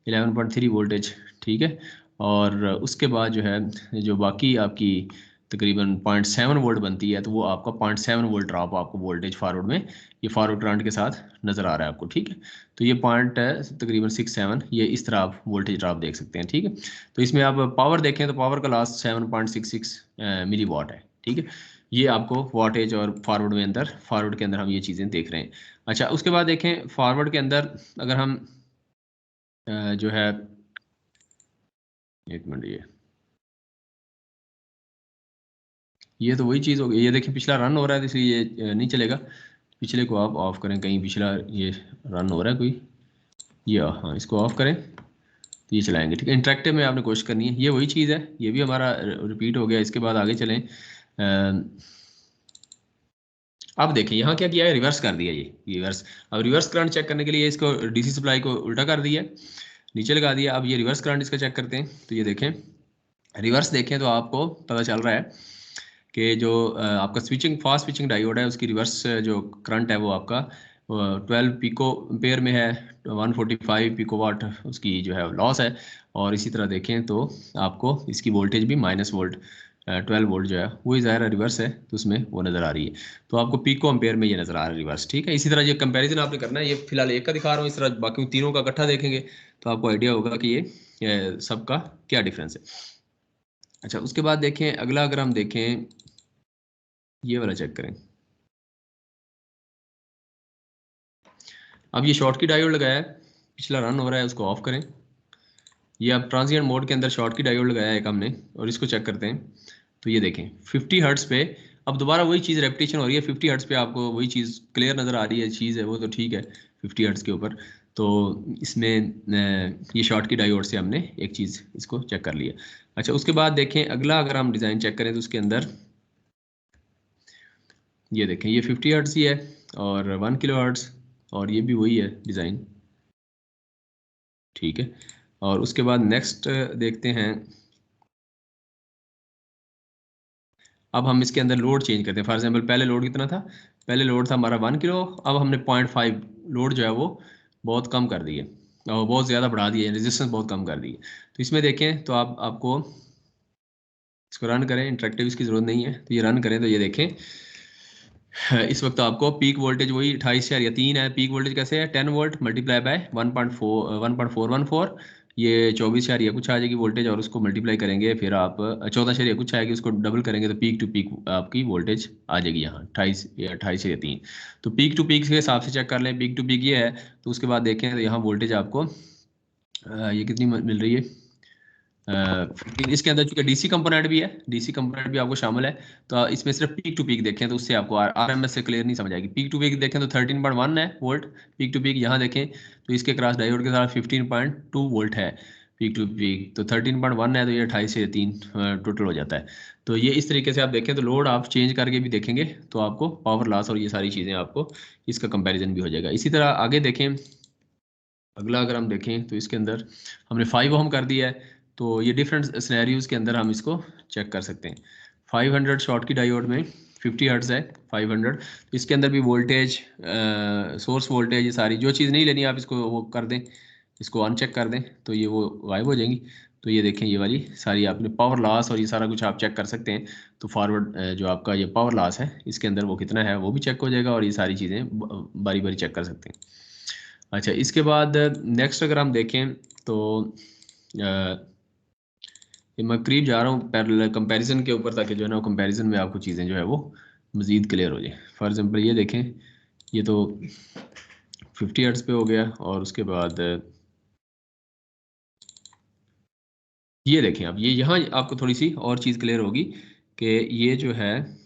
11.3 वोल्टेज, ठीक है। और उसके बाद जो है जो बाकी आपकी तकरीबन 0.7 वोल्ट बनती है, तो वो आपका 0.7 वोल्ट ड्रॉप आपको वोल्टेज फॉरवर्ड में ये फॉरवर्ड करंट के साथ नज़र आ रहा है आपको, ठीक है। तो ये पॉइंट है तकरीबन 6-7, ये इस तरह आप वोल्टेज ड्रॉप देख सकते हैं, ठीक है। तो इसमें आप पावर देखें तो पावर का लास्ट 7.66 मिली वाट है, ठीक है। ये आपको वाटेज और फॉरवर्ड में अंदर, फॉरवर्ड के अंदर हम ये चीज़ें देख रहे हैं। अच्छा, उसके बाद देखें फॉरवर्ड के अंदर अगर हम जो है एक मिनट, ये तो वही चीज़ हो गई, ये देखिए पिछला रन हो रहा है तो इसलिए ये नहीं चलेगा, पिछले को आप ऑफ करें, कहीं पिछला ये रन हो रहा है कोई, ये हाँ इसको ऑफ करें तो ये चलाएंगे, ठीक है। इंटरेक्टिव में आपने कोशिश करनी है, ये वही चीज़ है, ये भी हमारा रिपीट हो गया। इसके बाद आगे चलें, अब देखें यहाँ क्या किया है, रिवर्स कर दिया ये रिवर्स। अब रिवर्स करंट चेक करने के लिए इसको डीसी सप्लाई को उल्टा कर दिया, नीचे लगा दिया। अब ये रिवर्स करंट इसका चेक करते हैं, तो ये देखें रिवर्स देखें तो आपको पता चल रहा है कि जो आपका स्विचिंग फास्ट स्विचिंग डायोड है उसकी रिवर्स जो करंट है वो आपका 12 पिको एम्पेयर में है, 145 पिको वाट उसकी जो है लॉस है। और इसी तरह देखें तो आपको इसकी वोल्टेज भी माइनस वोल्ट 12 वोल्ट जो है वही ज़ाहिर रिवर्स है, तो उसमें वो नज़र आ रही है। तो आपको पिको एम्पेयर में ये नज़र आ रहा है रिवर्स, ठीक है। इसी तरह ये कंपैरिजन आपने करना है, ये फिलहाल एक का दिखा रहा हूँ, इस तरह बाकी तीनों का इकट्ठा देखेंगे तो आपको आइडिया होगा कि ये सबका क्या डिफरेंस है। अच्छा, उसके बाद देखें अगला, अगर हम देखें ये वाला चेक करें। अब ये शॉर्ट की डायोड लगाया है, पिछला रन हो रहा है, उसको ऑफ करें। ये अब ट्रांजिएंट मोड के अंदर शॉर्ट की डायोड लगाया है एक हमने, और इसको चेक करते हैं। तो ये देखें 50 हर्ट्ज़ पे अब दोबारा वही चीज़ रेपिटेशन हो रही है, 50 हर्ट्ज़ पे आपको वही चीज़ क्लियर नज़र आ रही है, चीज़ है वो तो ठीक है 50 हर्ट्ज़ के ऊपर। तो इसमें ये शॉर्ट की डायोड से हमने एक चीज़ इसको चेक कर लिया। अच्छा, उसके बाद देखें अगला, अगर हम डिज़ाइन चेक करें तो उसके अंदर ये देखें ये 50 हर्ट्ज़ ही है और 1 किलो हर्ट्ज़, और ये भी वही है डिज़ाइन, ठीक है। और उसके बाद नेक्स्ट देखते हैं, अब हम इसके अंदर लोड चेंज करते हैं। फॉर एग्जांपल पहले लोड कितना था, पहले लोड था हमारा 1 किलो, अब हमने 0.5 लोड जो है वो बहुत कम कर दिए और बहुत ज़्यादा बढ़ा दिए, रेजिस्टेंस बहुत कम कर दिए। तो इसमें देखें तो आपको इसको रन करें, इंटरेक्टिव इसकी ज़रूरत नहीं है, तो ये रन करें तो ये देखें इस वक्त आपको पीक वोल्टेज वही 28,000 या 3 है। पीक वोल्टेज कैसे है, 10 वोल्ट मल्टीप्लाई बाय 1.414, ये 24,000 या कुछ आ जाएगी वोल्टेज, और उसको मल्टीप्लाई करेंगे फिर आप 14,000 या कुछ आएगी, उसको डबल करेंगे तो पीक टू पीक आपकी वोल्टेज आ जाएगी यहाँ 28 या 3। तो पीक टू पीक के हिसाब से चेक कर लें, पीक टू पीक ये है। तो उसके बाद देखें तो यहाँ वोल्टेज आपको ये कितनी मिल रही है, इसके अंदर चूंकि डीसी कंपोनेंट भी है, डीसी कंपोनेंट भी आपको शामिल है, तो इसमें सिर्फ पीक टू पीक देखें तो उससे आपको आरएमएस से क्लियर नहीं समझ आएगी। पीक टू पीक देखें तो 13.1 है वोल्ट पीक टू पीक। यहाँ देखें तो इसके क्रॉस डायोड के साथ 15.2 वोल्ट है पीक टू पीक, तो 13.1 है तो ये 28 से 3 टोटल हो जाता है। तो ये इस तरीके से आप देखें तो लोड आप चेंज करके भी देखेंगे तो आपको पावर लॉस और ये सारी चीज़ें आपको इसका कंपेरिजन भी हो जाएगा। इसी तरह आगे देखें, अगला अगर हम देखें तो इसके अंदर हमने 5 ओम कर दिया है, तो ये डिफरेंट सिनेरियोज के अंदर हम इसको चेक कर सकते हैं। 500 शॉर्ट की डायोड में 50 हर्ट्ज है 500, तो इसके अंदर भी वोल्टेज सोर्स वोल्टेज ये सारी जो चीज़ नहीं लेनी आप इसको वो कर दें, इसको अनचेक कर दें तो ये वो गायब हो जाएंगी। तो ये देखें ये वाली सारी आपने पावर लॉस और ये सारा कुछ आप चेक कर सकते हैं। तो फॉरवर्ड जो आपका ये पावर लॉस है इसके अंदर वो कितना है वो भी चेक हो जाएगा, और ये सारी चीज़ें बारी बारी चेक कर सकते हैं। अच्छा, इसके बाद नेक्स्ट अगर हम देखें तो ये मैं करीब जा रहा हूँ पैरेलल कंपैरिजन के ऊपर, ताकि जो है ना कंपैरिजन में आपको चीज़ें जो है वो मज़ीद क्लियर हो जाए। फॉर एग्जांपल ये देखें, ये तो 50 हर्ट्ज पे हो गया, और उसके बाद ये देखें आप, ये यहाँ आपको थोड़ी सी और चीज़ क्लियर होगी कि ये जो है,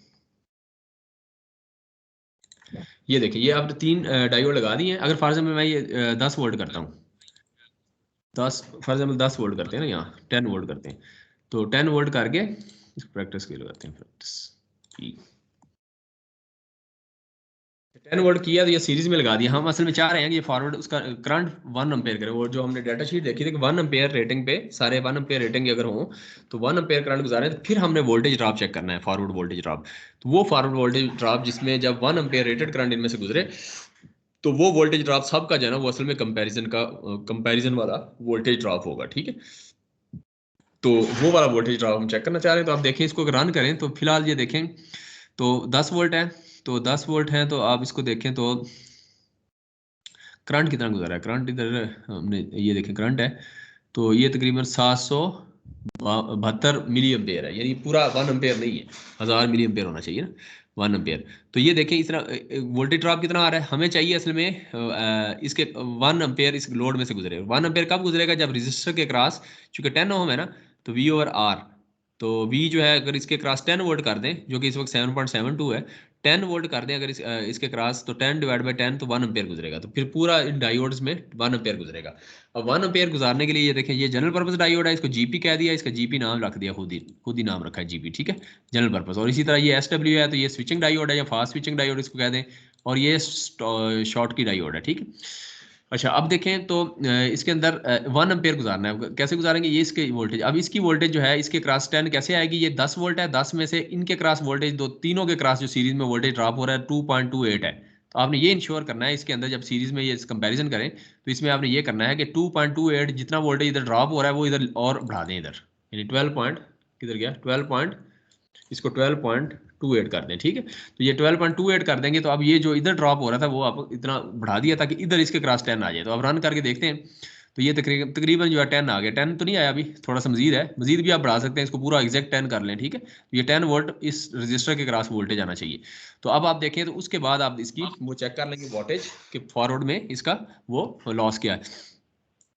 ये देखिए ये आपने 3 डायोड लगा दिए हैं। अगर फॉर एग्जाम्पल मैं ये 10 वोल्ट करता हूँ, 10 फॉर एग्जाम्पल 10 वोल्ट करते हैं ना, यहाँ 10 वोल्ट करते हैं, तो 10 वोल्ट करके इसको प्रैक्टिस के लगाते हैं, प्रैक्टिस 10 वोल्ट किया तो ये सीरीज में लगा दिया। हम असल में चाह रहे हैं कि ये फॉरवर्ड उसका करंट 1 एम्पेयर करे, और जो हमने डाटा शीट देखी थी कि 1 एम्पेयर रेटिंग पे सारे 1 एम्पेयर रेटिंग अगर हो तो 1 एम्पेयर करंट गुजारे, तो फिर हमने वोल्टेज ड्रॉप चेक करना है, फॉरवर्ड वोल्टेज ड्रॉप। तो वो फॉरवर्ड वोल्टेज ड्रॉप जिसमें जब 1 एम्पेयर रेटेड करंट इनमें से गुजरे, तो वो वोल्टेज ड्रॉप सबका जो है ना वो असल में कंपैरिजन वाला वोल्टेज ड्रॉप होगा, ठीक है। तो वो वाला वोल्टेज ड्रॉप हम चेक करना चाह रहे हैं। तो आप देखें इसको अगर रन करें तो फिलहाल ये देखें तो 10 वोल्ट है, तो 10 वोल्ट है, तो आप इसको देखें तो करंट कितना गुजरा है, करंट इधर हमने ये देखें करंट है, तो ये तकरीबन 772 मिली एम्पेयर है, यानी पूरा 1 एम्पेयर नहीं है, 1000 मिली एम्पेयर होना चाहिए ना 1 एम्पेयर। तो ये देखें इस तरह वोल्टेज ड्रॉप कितना आ रहा है, हमें चाहिए असल में इसके 1 एम्पेयर इस लोड में से गुजरे। 1 एम्पेयर कब गुजरेगा, जब रजिस्टर के क्रॉस, चूंकि 10 ओम है ना, तो V ओवर R, तो V जो है अगर इसके क्रॉस 10 वोल्ट कर दें, जो कि इस वक्त 7.72 है, 10 वोल्ट कर दें अगर इसके क्रॉस, तो 10 डिवाइड बाई 10 तो 1 एम्पेयर गुजरेगा, तो फिर पूरा इन डायोड्स में 1 एम्पेयर गुजरेगा। अब 1 एम्पेयर गुजारने के लिए ये देखें ये जनरल पर्पस डायोड है, इसको जीपी कह दिया, इसका जीपी नाम रख दिया, खुद ही नाम रखा है जीपी, ठीक है, जनरल पर्पस। और इसी तरह ये SW है, तो ये स्विचिंग डायोड है या फास्ट स्विचिंग डायोड इसको कह दें, और ये शॉर्ट की डायोड है, ठीक है। अच्छा, अब देखें तो इसके अंदर 1 एम्पेयर गुजारना है, कैसे गुजारेंगे, ये इसके वोल्टेज, अब इसकी वोल्टेज जो है इसके क्रॉस 10 कैसे आएगी, ये 10 वोल्ट है, 10 में से इनके क्रॉस वोल्टेज दो तीनों के क्रॉस जो सीरीज में वोल्टेज ड्रॉप हो रहा है 2.28 है। तो आपने ये इंश्योर करना है इसके अंदर जब सीरीज में ये कंपैरिजन करें तो इसमें आपने ये करना है कि 2.28 जितना वोल्टेज इधर ड्रॉप हो रहा है वो इधर और बढ़ा दें, इधर यानी 12 पॉइंट किधर गया 12 इसको 12.28 कर दें, ठीक है। तो ये 12.28 कर देंगे, तो अब ये जो इधर ड्रॉप हो रहा था वो आप इतना बढ़ा दिया ताकि इधर इसके क्रॉस 10 आ जाए। तो अब रन करके देखते हैं, तो ये तकरीबन जो है 10 आ गया, 10 तो नहीं आया अभी, थोड़ा सा मजीद है, मजीद भी आप बढ़ा सकते हैं, इसको पूरा एग्जैक्ट 10 कर लें, ठीक है। तो ये 10 वोल्ट इस रजिस्टर के क्रॉस वोल्टेज आना चाहिए। तो अब आप देखें तो उसके बाद आप इसकी वो चेक कर लेंगे वोल्टेज के फॉरवर्ड में इसका वो लॉस क्या है।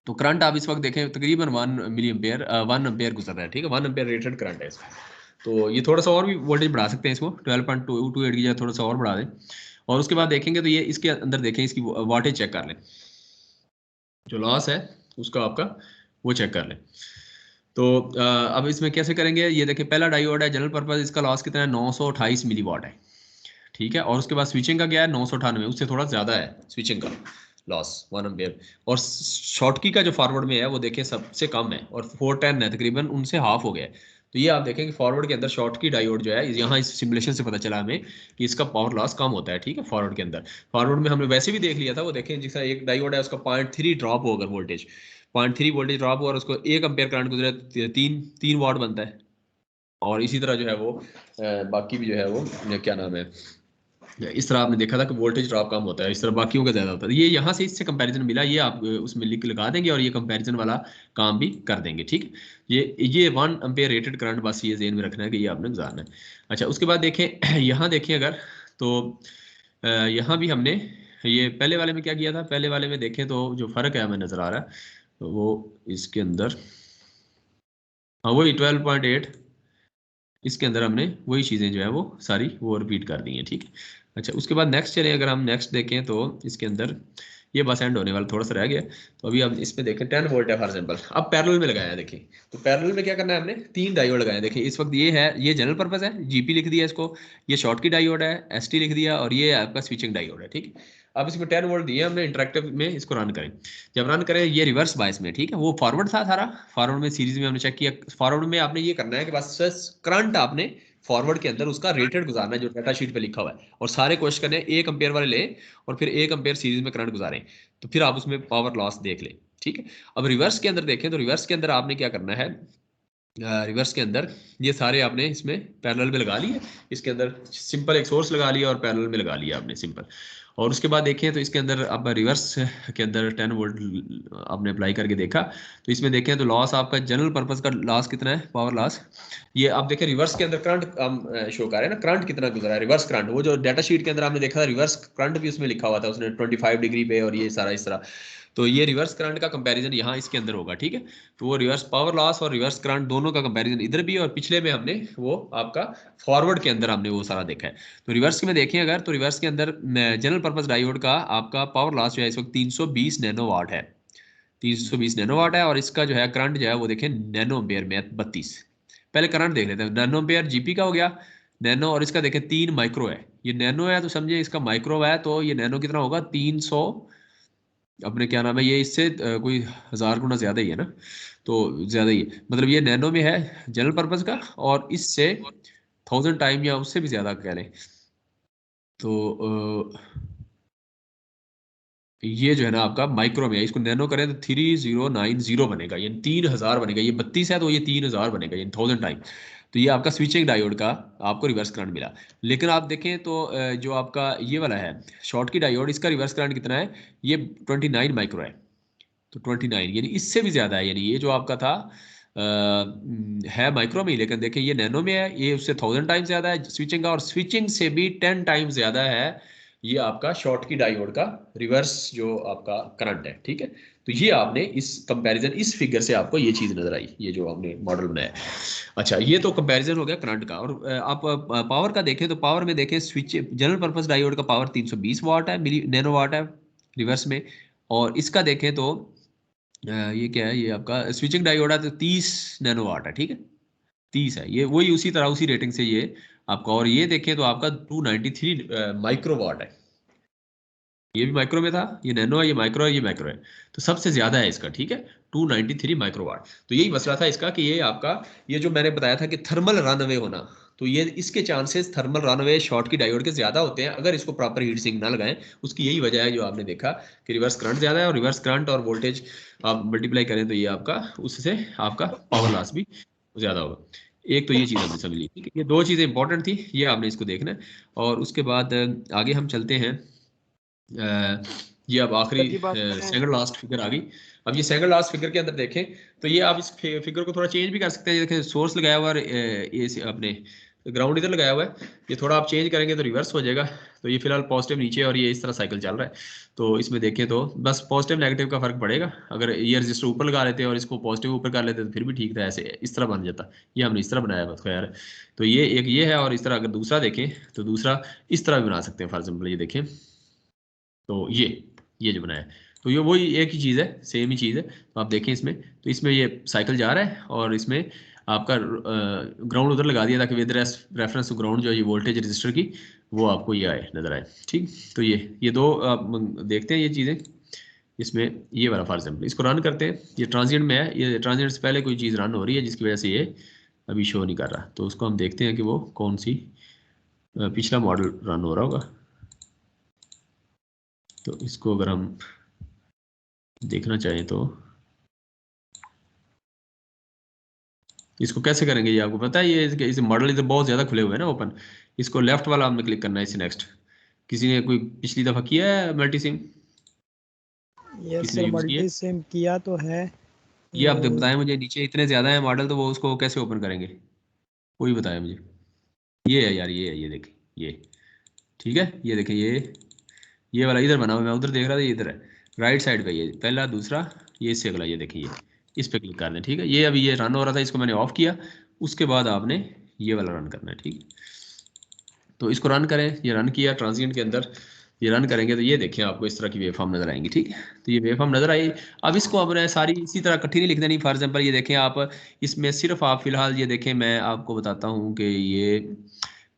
तो करंट आप इस वक्त देखें तकरीबन 1 मिली एम्पेयर 1 एम्पेयर गुजर रहा है, ठीक है, 1 एम्पेयर रेटेड करंट है इसका। तो ये थोड़ा सा और भी वोल्टेज बढ़ा सकते हैं इसको, 12.28 की जगह थोड़ा सा और बढ़ा दें। और उसके बाद देखेंगे तो ये इसके अंदर देखें इसकी वाटेज चेक कर लें, जो लॉस है उसका आपका वो चेक कर लें। तो अब इसमें कैसे करेंगे, ये देखें पहला डायोड है जनरल पर्पस, इसका लॉस कितना है 928 मिली वाट है, ठीक है। और उसके बाद स्विचिंग का क्या है 998, उससे थोड़ा ज़्यादा है स्विचिंग का लॉस 1 एम्पेयर। और शॉर्टकी का जो फॉरवर्ड में है वो देखें सबसे कम है और 410 है, तकरीबन उनसे हाफ हो गया है। तो ये आप देखें कि फॉरवर्ड के अंदर शॉर्ट की डायोड जो है, यहाँ इस सिमुलेशन से पता चला हमें कि इसका पावर लॉस कम होता है, ठीक है। फॉरवर्ड के अंदर, फॉरवर्ड में हमने वैसे भी देख लिया था, वो देखें जिसका एक डायोड है उसका 0.3 ड्रॉप होगा वोल्टेज, 0.3 वोल्टेज ड्रॉप हो और उसको 1 एम्पेयर करंट गुजरे 3 वाट बनता है। और इसी तरह जो है वो बाकी भी जो है वो क्या नाम है इस तरह आपने देखा था कि वोल्टेज ड्रॉप कम होता है, इस तरह बाकियों का ज़्यादा होता है। ये यहाँ से इससे कंपैरिजन मिला, ये आप उसमें लिख लगा देंगे और ये कंपैरिजन वाला काम भी कर देंगे, ठीक। ये 1 एम्पेयर रेटेड करंट, बस ये ज़हन में रखना है कि ये आपने गुजारना है। अच्छा, उसके बाद देखें यहाँ देखें अगर, तो यहाँ भी हमने ये पहले वाले में क्या किया था, पहले वाले में देखें तो जो फ़र्क है हमें नज़र आ रहा है वो इसके अंदर, हाँ वही 12.8, इसके अंदर हमने वही चीज़ें जो है वो सारी वो रिपीट कर दी हैं, ठीक है। अच्छा, उसके बाद नेक्स्ट चलें, अगर हम नेक्स्ट देखें तो इसके अंदर ये बस एंड होने वाला थोड़ा सा रह गया। तो अभी हम इसमें देखें 10 वोल्ट है फॉर एग्जांपल, अब पैरेलल में लगाया है। देखिए तो पैरेलल में क्या करना है, हमने 3 डायोड लगाए। देखिए इस वक्त ये है, ये जनरल पर्पस है, जीपी लिख दिया इसको, ये शॉर्ट की डायोड है, एसटी लिख दिया, और ये आपका स्विचिंग डायोड है, ठीक है। अब इसमें 10 वोल्ट दिए हमने, इंटरेक्टिव में इसको रन करें। जब रन करें, ये रिवर्स बायस में, ठीक है, वो फॉरवर्ड था सारा, फॉरवर्ड में सीरीज में हमने चेक किया। फॉरवर्ड में आपने ये करना है कि बस करंट आपने फॉरवर्ड के अंदर उसका रेटेड गुजारना है जो डाटा शीट पे लिखा हुआ है, और सारे क्वेश्चन है 1 एम्पेयर वाले लें और फिर 1 एम्पेयर सीरीज में करंट गुजारें, तो फिर आप उसमें पावर लॉस देख लें, ठीक है। अब रिवर्स के अंदर देखें तो रिवर्स के अंदर आपने क्या करना है, रिवर्स के अंदर ये सारे आपने इसमें पैरेलल में लगा लिए, इसके अंदर सिंपल एक सोर्स लगा लिया और पैरेलल में लगा लिया आपने सिंपल। और उसके बाद देखें तो इसके अंदर अब रिवर्स के अंदर 10 वोल्ट आपने अप्लाई करके देखा, तो इसमें देखें तो लॉस आपका जनरल पर्पस का लॉस कितना है, पावर लॉस। ये आप देखें रिवर्स के अंदर करंट हम शो कर रहे हैं ना, करंट कितना गुजरा है, रिवर्स करंट, वो जो डाटा शीट के अंदर आपने देखा था रिवर्स करंट भी उसमें लिखा हुआ था उसने 25 डिग्री पे, और ये सारा इस तरह। तो ये रिवर्स करंट का कंपैरिजन यहाँ इसके अंदर होगा, ठीक है। तो वो रिवर्स पावर लॉस और रिवर्स करंट दोनों का कंपैरिजन इधर भी, और पिछले में हमने वो आपका फॉरवर्ड के अंदर हमने वो सारा देखा है। तो रिवर्स में देखें अगर, तो रिवर्स के अंदर जनरल पर्पस डायोड का आपका पावर लॉस जो है इस वक्त 320 नैनो वाट है, 320 नैनो वाट है, और इसका जो है करंट जो है वो देखें नैनो एम्पेयर में 32। पहले करंट देख लेते हैं, नैनो एम्पेयर जीपी का हो गया नैनो, और इसका देखें 3 माइक्रो है, ये नैनो है तो समझे इसका माइक्रो है, तो ये नैनो कितना होगा 300, अपने क्या नाम है, ये इससे कोई 1000 गुना ज्यादा ही है ना, तो ज्यादा ही है, मतलब ये नैनो में है जनरल पर्पस का, और इससे 1000 टाइम या उससे भी ज्यादा कह लें। तो ये जो है ना आपका माइक्रो में है, इसको नैनो करें तो 3090 बनेगा, ये 3000 बनेगा, ये 32 है तो ये 3000 बनेगा, ये 1000 टाइम। तो ये आपका स्विचिंग डायोड का आपको रिवर्स करंट मिला। लेकिन आप देखें तो जो आपका ये वाला है शॉर्ट की डायोड, इसका रिवर्स करंट कितना है, ये 29 माइक्रो है, तो 29 यानी इससे भी ज़्यादा है, यानी ये जो आपका था है माइक्रो में ही, लेकिन देखिए ये नैनो में है, ये उससे 1000 टाइम्स ज़्यादा है स्विचिंग का, और स्विचिंग से भी 10 टाइम्स ज़्यादा है ये आपका शॉर्ट की डायोड का रिवर्स जो आपका करंट है, ठीक है। तो ये आपने इस कंपैरिजन, इस फिगर से आपको ये चीज़ नजर आई, ये जो आपने मॉडल बनाया। अच्छा, ये तो कंपैरिजन हो गया करंट का। और आप पावर का देखें तो पावर में देखें स्विच जनरल पर्पस डायोड का पावर 320 वाट है, मिली नैनो वाट है रिवर्स में, और इसका देखें तो ये क्या है, ये आपका स्विचिंग डायोड है तो 30 नैनो वाट है, ठीक है, 30 है, ये वही उसी तरह उसी रेटिंग से ये आपका। और ये देखें तो आपका 293 माइक्रो वाट है, ये भी माइक्रो में था, ये नैनो है, ये माइक्रो है, ये माइक्रो है, तो सबसे ज्यादा है इसका, ठीक है, 293 माइक्रो वाट। तो यही मसला था इसका कि ये आपका, ये जो मैंने बताया था कि थर्मल रन अवे होना, तो ये इसके chances thermal run away short की डायोड के ज्यादा होते हैं अगर इसको प्रॉपर हीट सिंक ना लगाएं। उसकी यही वजह है जो आपने देखा कि रिवर्स करंट ज्यादा है, और रिवर्स करंट और वोल्टेज आप मल्टीप्लाई करें तो ये आपका उससे आपका पावर लॉस भी ज्यादा होगा। एक तो ये चीज़ हमने समझ ली, ठीक है, ये दो चीज़ें इंपॉर्टेंट थी, ये आपने इसको देखना है। और उसके बाद आगे हम चलते हैं, ये अब आखिरी सेकंड लास्ट फिगर आ गई। अब ये सेकंड लास्ट फिगर के अंदर देखें तो ये आप इस फिगर को थोड़ा चेंज भी कर सकते हैं, ये देखें सोर्स लगाया हुआ है, ये अपने ग्राउंड इधर लगाया हुआ है, ये थोड़ा आप चेंज करेंगे तो रिवर्स हो जाएगा। तो ये फिलहाल पॉजिटिव नीचे और ये इस तरह साइकिल चल रहा है, तो इसमें देखें तो बस पॉजिटिव नेगेटिव का फर्क पड़ेगा। अगर ये रजिस्टर ऊपर लगा लेते और इसको पॉजिटिव ऊपर कर लेते तो फिर भी ठीक था, ऐसे इस तरह बन जाता, ये हमने इस तरह बनाया बस खैर। तो ये एक ये है, और इस तरह अगर दूसरा देखें तो दूसरा इस तरह भी बना सकते हैं फॉर एग्जाम्पल, ये देखें तो ये जो बनाया है, तो ये वही एक ही चीज़ है, सेम ही चीज़ है। तो आप देखें इसमें, तो इसमें ये साइकिल जा रहा है, और इसमें आपका ग्राउंड उधर लगा दिया ताकि विद रेफरेंस टू ग्राउंड जो ये वोल्टेज रजिस्टर की वो आपको ये आए नजर आए, ठीक। तो ये दो आप देखते हैं ये चीज़ें इसमें, ये वाला फॉर एग्जाम्पल इसको रन करते हैं, ये ट्रांजिएंट में है, ये ट्रांजिएंट से पहले कोई चीज़ रन हो रही है जिसकी वजह से ये अभी शो नहीं कर रहा, तो उसको हम देखते हैं कि वो कौन सी पिछला मॉडल रन हो रहा होगा। तो इसको अगर हम देखना चाहें तो इसको कैसे करेंगे, ये आपको पता है, ये इस मॉडल इधर बहुत ज़्यादा खुले हुए हैं ना ओपन, इसको लेफ्ट वाला हमने क्लिक करना है इसे नेक्स्ट, किसी ने कोई पिछली दफ़ा किया है मल्टी सिम? यस किसी ने सर, यूज़ किया है? मल्टी सिम किया तो है। ये आप वो बताएं मुझे, नीचे इतने ज़्यादा है मॉडल तो वो उसको कैसे ओपन करेंगे? कोई बताए मुझे। ये है यार, ये है, ये देखें, ये ठीक है, ये देखें, ये वाला इधर बना हुआ, मैं उधर देख रहा था, ये इधर है, राइट साइड पे, ये पहला, दूसरा, ये इससे अगला, ये देखिए, ये इस पे क्लिक कर दें। ठीक है, ये अभी ये रन हो रहा था, इसको मैंने ऑफ किया, उसके बाद आपने ये वाला रन करना है। ठीक है, तो इसको रन करें, ये रन किया ट्रांजिएंट के अंदर, ये रन करेंगे तो ये देखिए आपको इस तरह की वेव फॉर्म नजर आएंगी। ठीक है, तो ये वेव फॉर्म नजर आई। अब इसको अपने सारी इसी तरह इकट्ठी नहीं लिख देनी। फॉर एग्जांपल ये देखें आप, इसमें सिर्फ आप फिलहाल ये देखें, मैं आपको बताता हूँ कि ये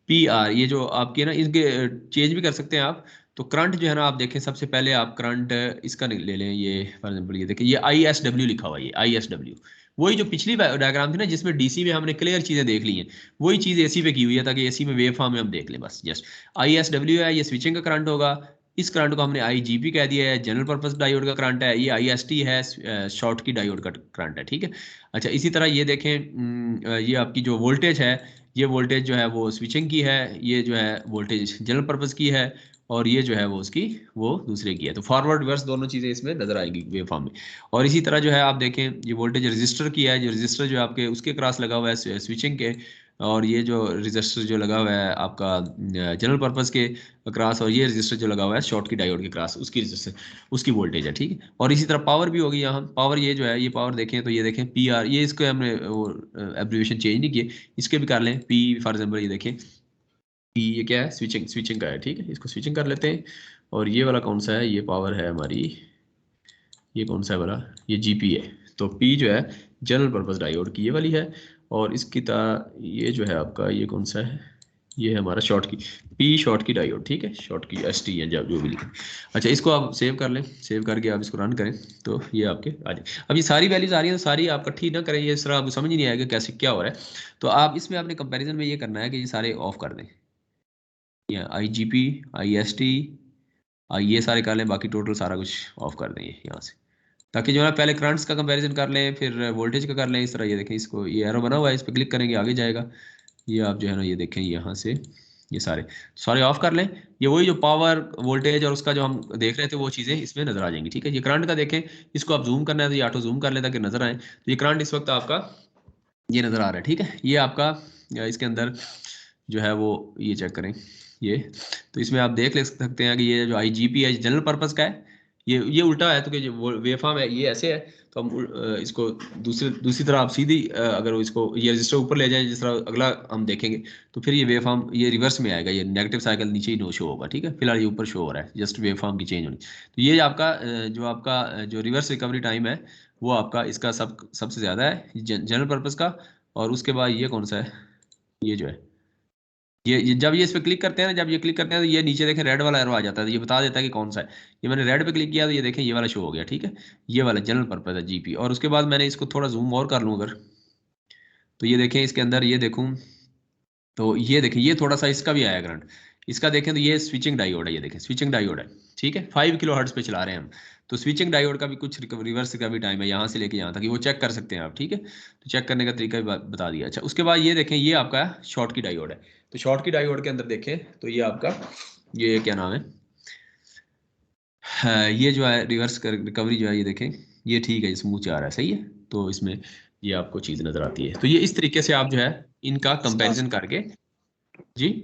पी आर, ये जो आपकी है ना, इनके चेंज भी कर सकते हैं आप। तो करंट जो है ना, आप देखें सबसे पहले आप करंट इसका ले लें, ये फॉर एग्जांपल ये देखें, ये आई एस डब्ल्यू लिखा हुआ है, ये आई एस डब्ल्यू, वही जो पिछली डायग्राम थी ना जिसमें डीसी में हमने क्लियर चीजें देख ली हैं, वही चीज एसी पे की हुई है, ताकि एसी में वेव फॉर्म में हम देख लें बस। जस्ट आई एस डब्ल्यू है, ये स्विचिंग का करंट होगा। इस करंट को हमने आई जी पी कह दिया है, जनरल पर्पस डायोड का करंट है। ये आई एस टी है, शॉर्ट की डायोड का करंट है। ठीक है, अच्छा, इसी तरह ये देखें, ये आपकी जो वोल्टेज है, ये वोल्टेज जो है वो स्विचिंग की है, ये जो है वोल्टेज जनरल पर्पस की है, और ये जो है वो उसकी वो दूसरे की है। तो फॉरवर्ड रिवर्स दोनों चीज़ें इसमें नजर आएंगी वेव फॉर्म में। और इसी तरह जो है आप देखें, ये वोल्टेज रजिस्टर की है, जो रजिस्टर जो आपके उसके क्रॉस लगा हुआ है स्विचिंग के, और ये जो रजिस्टर जो लगा हुआ है आपका जनरल पर्पस के क्रॉस, और ये रजिस्टर जो लगा हुआ है शॉर्ट की डायोड के क्रॉस, उसकी रजिस्टर, उसकी वोल्टेज है। ठीक है, और इसी तरह पावर भी होगी यहाँ। पावर ये जो है, ये पावर देखें तो ये देखें पी आर, ये इसको हमने वो एब्रिविएशन चेंज नहीं किए, इसके भी कर लें पी, फॉर एग्जाम्पल ये देखें पी, ये क्या है, स्विचिंग, स्विचिंग का है। ठीक है, इसको स्विचिंग कर लेते हैं। और ये वाला कौन सा है, ये पावर है हमारी, ये कौन सा है वाला, ये जीपी है। तो पी जो है जनरल पर्पस डायोड की ये वाली है, और इसकी तरह ये जो है आपका, ये कौन सा है, ये है हमारा शॉर्ट की, पी शॉर्ट की डायोड। ठीक है, शॉर्ट की एस टी है जब जो भी लिखें। अच्छा, इसको आप सेव कर लें, सेव करके आप इसको रन करें तो ये आपके आ जाए। अब ये सारी वैल्यूज आ रही हैं, तो सारी आप इकट्ठी ना करें, ये इस तरह आपको समझ ही नहीं आएगा कैसे क्या हो रहा है। तो आप इसमें अपने कंपैरिजन में ये करना है कि ये सारे ऑफ कर दें, या I G P, I S T, ये सारे कर लें, बाकी टोटल सारा कुछ ऑफ कर दें यहाँ से, ताकि जो है पहले करंट्स का कंपैरिजन कर लें, फिर वोल्टेज का कर लें। इस तरह ये देखें, इसको ये एरो बना हुआ है, इस पर क्लिक करेंगे आगे जाएगा। ये आप जो है ना, ये देखें यहाँ से ये सारे सारे ऑफ कर लें। ये वही जो पावर वोल्टेज और उसका जो हम देख रहे थे वो चीज़ें इसमें नजर आ जाएंगी। ठीक है, ये करंट का देखें, इसको आप जूम करना है तो ये ऑटो जूम कर लें ताकि नजर आए। तो ये करंट इस वक्त आपका ये नजर आ रहा है। ठीक है, ये आपका इसके अंदर जो है वो ये चेक करें, ये तो इसमें आप देख ले सकते हैं कि ये जो आई जी पी है जनरल पर्पस का है, ये उल्टा है, तो कि जो वेवफॉर्म है ये ऐसे है। तो हम इसको दूसरी तरह आप सीधी अगर इसको ये रजिस्टर ऊपर ले जाएं, जिस तरह अगला हम देखेंगे, तो फिर ये वेवफॉर्म ये रिवर्स में आएगा, ये नेगेटिव साइकिल नीचे ही नो शो होगा। ठीक है, फिलहाल ये ऊपर शो हो रहा है, जस्ट वेवफॉर्म की चेंज होनी। तो ये आपका जो आपका जो रिवर्स रिकवरी टाइम है वो आपका इसका सबसे ज़्यादा है जनरल पर्पस का। और उसके बाद ये कौन सा है, ये जो है, ये जब ये इस पे क्लिक करते हैं ना, जब ये क्लिक करते हैं तो ये नीचे देखें रेड वाला एरो आ जाता है, तो ये बता देता है कि कौन सा है। ये मैंने रेड पे क्लिक किया तो ये देखें ये वाला शो हो गया। ठीक है, ये वाला जनरल पर्पस है जीपी। और उसके बाद मैंने इसको थोड़ा जूम और कर लूँ अगर, तो ये देखें इसके अंदर ये देखूँ, तो ये देखें ये थोड़ा सा इसका भी आया करंट, इसका देखें तो ये स्विचिंग डायोड है, ये देखें स्विचिंग डायोड है। ठीक है, 5 किलो हर्ट्ज पे चला रहे हैं हम। तो स्विचिंग डायोड का भी कुछ रिवर्स का भी टाइम है, यहाँ से लेके यहाँ तक, वो चेक कर सकते हैं आप। ठीक है, तो चेक करने का तरीका भी बता दिया। अच्छा, उसके बाद ये देखें, ये आपका शॉर्ट की डायोड है। तो शॉर्ट की डायोड के अंदर देखें तो ये आपका ये क्या नाम है, हाँ, ये जो है रिवर्स रिकवरी जो है, ये देखें ये ठीक है, स्मूथ जा रहा है, सही है। तो इसमें ये आपको चीज़ नज़र आती है। तो ये इस तरीके से आप जो है इनका कंपैरिजन करके जी।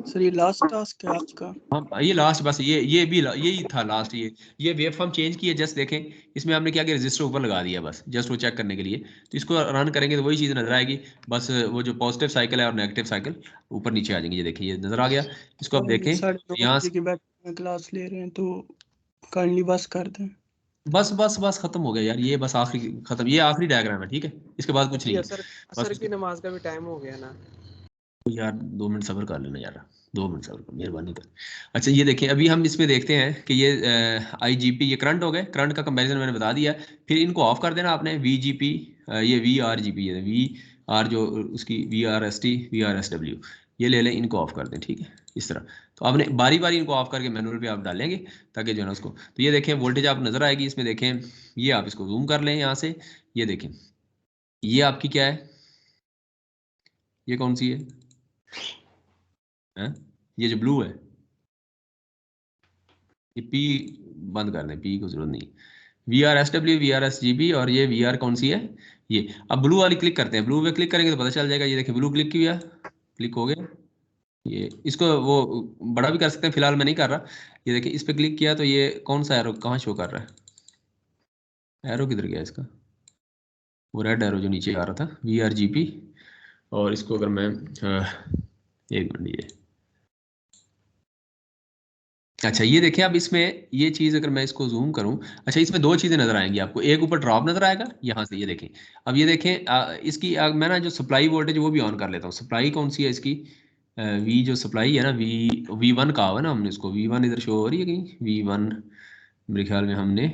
सर ये लास्ट टास्क है आपका? हाँ, ये लास्ट बस ये भी यही था लास्ट। ये वेव फॉर्म चेंज की है, जस्ट देखें इसमें हमने क्या किया, रजिस्टर ऊपर लगा दिया बस, जस्ट वो चेक करने के लिए। तो इसको रन करेंगे तो वही चीज़ नजर आएगी, बस वो जो पॉजिटिव साइकिल है और नेगेटिव साइकिल ऊपर नीचे आ जाएंगे। ये देखिए, ये नजर आ गया। इसको आप देखें तो 9:30 यहाँ बजे से के बैच में क्लास ले रहे हैं तो काइंडली बस कर दें। बस बस बस खत्म हो गया यार, ये बस आखिरी खत्म, ये आखिरी डायग्राम है। ठीक है, इसके बाद कुछ नहीं है। असर बस असर उसके की नमाज का भी टाइम हो गया ना। यार 2 मिनट सब्र कर लेना यार, 2 मिनट सब्र कर, मेहरबानी कर। अच्छा, ये देखें अभी हम इसमें देखते हैं कि ये आई जी पी, ये करंट हो गए, करंट का कंपैरिजन मैंने बता दिया। फिर इनको ऑफ कर देना आपने, वी जी पी, ये वी आर जी पी है, वी आर जो उसकी V R S T, V R S W, ये ले लें, इनको ऑफ कर दें। ठीक है, इस तरह। तो आपने बारी बारी इनको ऑफ करके मैनुअल पे आप डालेंगे ताकि जो है ना उसको, तो ये देखें वोल्टेज आप नजर आएगी इसमें, देखें ये आप इसको जूम कर लें यहाँ से, ये देखें ये आपकी क्या है, ये कौन सी है, हैं? ये जो ब्लू है ये पी बंद कर दें, पी को जरूरत नहीं। VRSW, VRSGB और ये VR कौन सी है ये। अब ब्लू वाली क्लिक करते हैं, ब्लू पे क्लिक करेंगे तो पता चल जाएगा। ये देखिए ब्लू क्लिक किया, क्लिक हो गया। ये इसको वो बड़ा भी कर सकते हैं, फिलहाल मैं नहीं कर रहा। ये देखिए इस पे क्लिक किया तो ये कौन सा एरो कहाँ शो कर रहा है, एरो किधर गया इसका, वो रेड एरो जो नीचे आ रहा था VRGP। और इसको अगर मैं एक मिनट, ये अच्छा ये देखिए अब इसमें ये चीज़ अगर मैं इसको जूम करूं, अच्छा इसमें दो चीज़ें नजर आएंगी आपको। एक ऊपर ड्रॉप नजर आएगा यहाँ से, ये देखें। अब ये देखें इसकी मैं ना जो सप्लाई वोल्टेज वो भी ऑन कर लेता हूँ। सप्लाई कौन सी है इसकी, वी जो सप्लाई है ना, V1 कहा हुआ ना हमने इसको। V1 इधर शो हो रही है कहीं, V1 मेरे ख्याल में हमने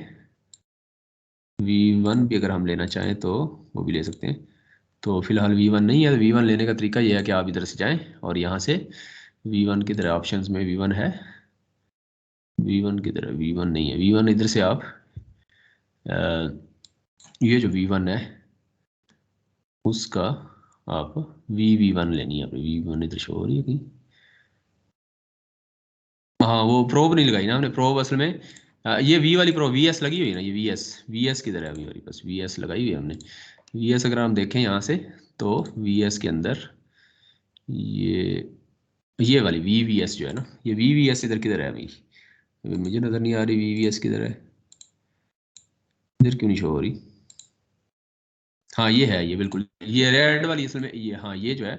V1 भी अगर हम लेना चाहें तो वो भी ले सकते हैं। तो फिलहाल V1 नहीं है, तो V1 लेने का तरीका ये है कि आप इधर से जाएं और यहाँ से V1 की तरह ऑप्शंस में V1 है, V1 की तरह V1 नहीं है, V1 इधर से आप ये जो V1 है उसका आप V1 लेनी है आपने। V1 इधर शो हो रही है कहीं, हाँ वो प्रोब नहीं लगाई ना हमने, प्रोब असल में ये V वाली प्रोब VS लगी हुई है ना, ये VS किधर है अभी हमारे पास, VS लगाई हुई है हमने। VS अगर हम देखें यहाँ से तो VS के अंदर ये वाली VVS जो है ना, ये VVS इधर किधर है अभी, मुझे नज़र नहीं आ रही VVS किधर है, इधर क्यों नहीं शो हो रही। हाँ ये है, ये बिल्कुल ये रेड वाली असल में ये, हाँ ये जो है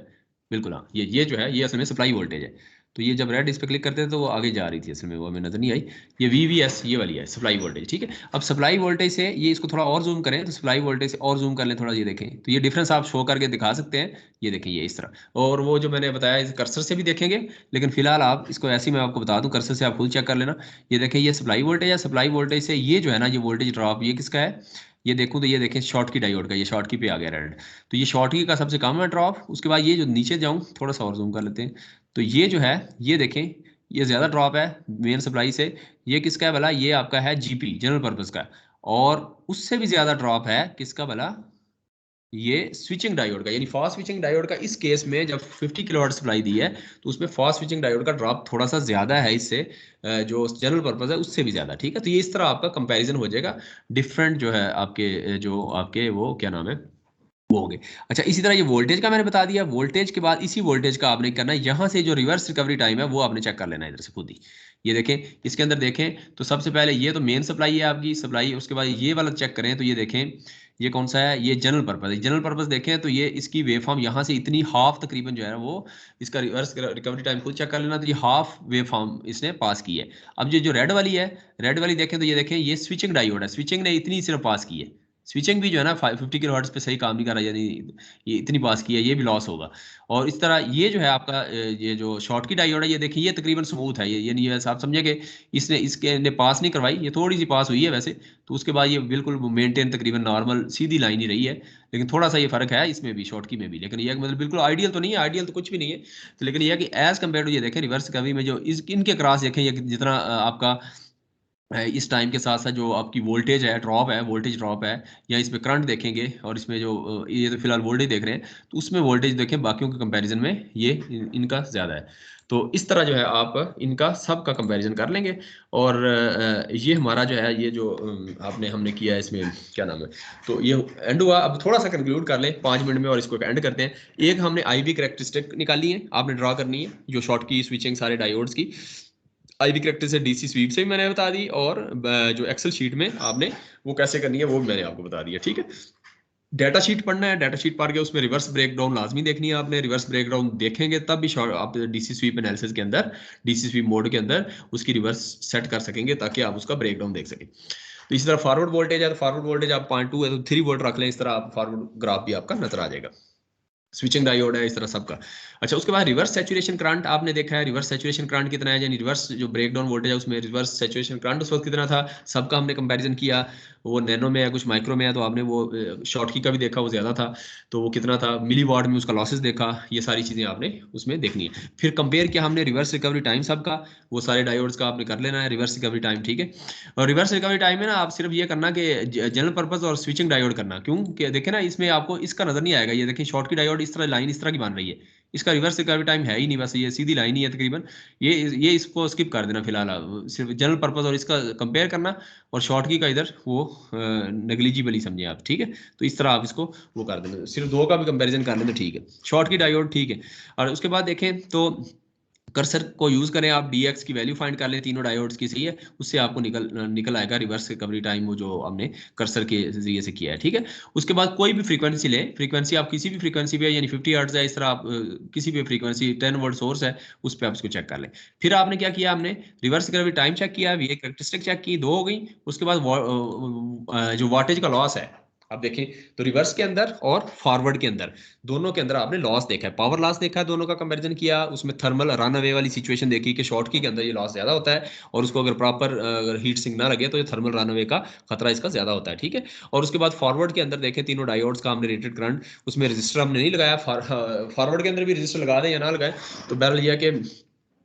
बिल्कुल, हाँ ये जो है ये असल में सप्लाई वोल्टेज है। तो ये जब रेड इस पर क्लिक करते थे तो वो आगे जा रही थी, असल में वो हमें नजर नहीं आई। ये VVS ये वाली है सप्लाई वोल्टेज, ठीक है। अब सप्लाई वोल्टेज से ये इसको थोड़ा और जूम करें तो सप्लाई वोल्टेज से और जूम कर लें थोड़ा, ये देखें तो ये डिफरेंस आप शो करके दिखा सकते हैं। ये देखें ये इस तरह, और वो जो मैंने बताया इस कर्सर से भी देखेंगे, लेकिन फिलहाल आप इसको ऐसे ही मैं आपको बता दूं, कर्सर से आप खुद चेक कर लेना। ये देखें ये सप्लाई वोल्टेज है, सप्लाई वोल्टेज से ये जो है ना ये वोल्टेज ड्रॉप ये किसका है, ये देखूं तो ये देखें शॉर्ट की डायोड का, ये शॉर्ट की पे आ गया रेड। तो ये शॉर्ट की का सबसे कम है ड्रॉप। उसके बाद ये जो नीचे जाऊं थोड़ा सा और जूम कर लेते हैं, तो ये जो है ये देखें ये ज़्यादा ड्रॉप है मेन सप्लाई से। ये किसका है भला, ये आपका है GP जनरल पर्पज़ का। और उससे भी ज़्यादा ड्रॉप है किसका भला, ये स्विचिंग डायोड का, यानी फास्ट स्विचिंग डायोड का। इस केस में जब 50 किलोवाट सप्लाई दी है तो उसमें फास्ट स्विचिंग डायोड का ड्रॉप थोड़ा सा ज़्यादा है इससे, जो जनरल पर्पज़ है उससे भी ज़्यादा, ठीक है। तो ये इस तरह आपका कंपैरिजन हो जाएगा, डिफरेंट जो है आपके जो आपके वो क्या नाम है वो हो गए। अच्छा इसी तरह ये वोल्टेज का मैंने बता दिया। वोल्टेज के बाद इसी वोल्टेज का आपने करना है, यहाँ से जो रिवर्स रिकवरी टाइम है वो आपने चेक कर लेना है इधर से खुद ही। ये देखें इसके अंदर देखें तो सबसे पहले ये तो मेन सप्लाई है आपकी सप्लाई, उसके बाद ये वाला चेक करें तो ये देखें ये कौन सा है, ये जनरल पर्पज है। जनरल पर्पज देखें तो ये इसकी वेव फॉर्म यहाँ से इतनी हाफ तकरीबन जो है वो, इसका रिवर्स रिकवरी टाइम खुद चेक कर लेना, तो ये हाफ वेव फॉर्म इसने पास की है। अब ये जो रेड वाली है, रेड वाली देखें तो ये देखें ये स्विचिंग डायोड है, स्विचिंग ने इतनी सिर्फ पास की है। स्विचिंग भी जो है ना 50 किलो हर्ट्ज पे सही काम नहीं कर रहा, यानी ये इतनी पास की है, ये भी लॉस होगा। और इस तरह ये जो है आपका ये जो शॉर्ट की डायोड है, ये देखिए ये तकरीबन स्मूथ है, ये नहीं वैसे आप समझे कि इसने इसके ने पास नहीं करवाई, ये थोड़ी सी पास हुई है वैसे। तो उसके बाद ये बिल्कुल मेंटेन तकरीबन नॉर्मल सीधी लाइन ही रही है, लेकिन थोड़ा सा ये फर्क है इसमें भी शॉर्ट की में भी। लेकिन ये मतलब बिल्कुल आइडियल तो नहीं है, आइडियल तो कुछ भी नहीं है। तो लेकिन ये है कि एज कम्पेयर टू ये देखें रिवर्स कभी में जो इस इनके क्रॉस देखें, ये जितना आपका इस टाइम के साथ साथ जो आपकी वोल्टेज है ड्रॉप है, वोल्टेज ड्रॉप है, या इसमें करंट देखेंगे और इसमें जो ये तो फिलहाल वोल्टेज देख रहे हैं, तो उसमें वोल्टेज देखें बाकियों के कंपैरिजन में ये इनका ज़्यादा है। तो इस तरह जो है आप इनका सब का कंपैरिजन कर लेंगे। और ये हमारा जो है ये जो आपने हमने किया है इसमें क्या नाम है, तो ये एंड हुआ। अब थोड़ा सा कंक्लूड कर लें 5 मिनट में और इसको एंड करते हैं। एक हमने IV करेक्टरिस्टिक निकाली है, आपने ड्रा करनी है जो शॉर्ट की स्विचिंग सारे डायोड्स की। IV करेक्टर से DC स्वीप से भी मैंने बता दी, और जो एक्सेल शीट में आपने वो कैसे करनी है वो भी मैंने आपको बता दिया, ठीक है। डाटा शीट पढ़ना है, डाटा शीट पढ़ के उसमें रिवर्स ब्रेकडाउन लाजमी देखनी है आपने। रिवर्स ब्रेकडाउन देखेंगे तब भी आप DC स्वीप एनालिसिस के अंदर, DC स्वीप मोड के अंदर उसकी रिवर्स सेट कर सकेंगे ताकि आप उसका ब्रेकडाउन देख सकें। तो इसी तरह फॉरवर्ड वोल्टेज है तो फॉरवर्ड वोल्टेज आप 0.2 है तो 3 वोल्ट रख लें, इस तरह आप फॉरवर्ड ग्राफ भी आपका नजर आ जाएगा। स्विचिंग डायोड है इस तरह सबका। अच्छा उसके बाद रिवर्स सैचुरेशन करंट आपने देखा है, रिवर्स सैचुरेशन करंट कितना है, यानी रिवर्स जो ब्रेकडाउन वोल्टेज है उसमें रिवर्स सैचुरेशन करंट उस वक्त कितना था, सबका हमने कंपैरिजन किया। वो नैनो में है कुछ माइक्रो में है, तो आपने वो शॉर्ट की का भी देखा वो ज़्यादा था, तो वो कितना था मिली वाट में उसका लॉसेस देखा। ये सारी चीज़ें आपने उसमें देखनी है। फिर कंपेयर किया हमने रिवर्स रिकवरी टाइम सबका, वो सारे डायोड्स का आपने कर लेना है रिवर्स रिकवरी टाइम, ठीक है। और रिवर्स रिकवरी टाइम में ना आप सिर्फ ये करना कि जनरल पर्पस और स्विचिंग डायोड करना, क्यों कि देखें ना इसमें आपको इसका नजर नहीं आएगा। ये देखें शॉर्ट की डायोड इस तरह लाइन इस तरह की बन रही है, इसका रिवर्स रिकवरी टाइम है ही नहीं, बस ये सीधी लाइन ही है तकरीबन। ये इसको स्किप कर देना फिलहाल, सिर्फ जनरल पर्पस और इसका कंपेयर करना, और शॉर्ट की का इधर वो नेग्लिजिबल ही समझे आप, ठीक है। तो इस तरह आप इसको वो कर देना, सिर्फ दो का भी कंपेरिजन कर लें तो ठीक है। शॉर्ट की डायोड ठीक है। और उसके बाद देखें तो कर्सर को यूज करें आप, dx की वैल्यू फाइंड कर लें तीनों डायोड्स की, सही है, उससे आपको निकल आएगा रिवर्स रिकवरी टाइम, वो जो हमने कर्सर के जरिए से किया है, ठीक है। उसके बाद कोई भी फ्रीक्वेंसी ले, फ्रीक्वेंसी आप किसी भी फ्रीक्वेंसी पे, यानी 50 हर्ट्ज है, इस तरह आप किसी भी फ्रीक्वेंसी 10 वोल्ट सोर्स है उस पर आप इसको चेक कर लें। फिर आपने क्या किया, हमने रिवर्स रिकवरी टाइम चेक किया, वी कैरेक्टरिस्टिक चेक की, दो हो गई। उसके बाद जो वाटेज का लॉस है, आप देखें तो रिवर्स के अंदर और फॉरवर्ड के अंदर, दोनों के अंदर आपने लॉस देखा है, पावर लॉस देखा है, दोनों का कंपैरिजन किया, उसमें थर्मल रन अवे वाली सिचुएशन देखी कि शॉर्ट की के अंदर ये लॉस ज्यादा होता है, और उसको अगर प्रॉपर हीट सिंक ना लगे तो ये थर्मल रन अवे का खतरा इसका ज्यादा होता है, ठीक है। और उसके बाद फॉरवर्ड के अंदर देखें तीनों डायोड्स का हमने रेटेड करंट, उसमें रजिस्टर हमने नहीं लगाया, फॉरवर्ड के अंदर भी रजिस्टर लगा दें या ना लगाए, तो बहरहाल यह कि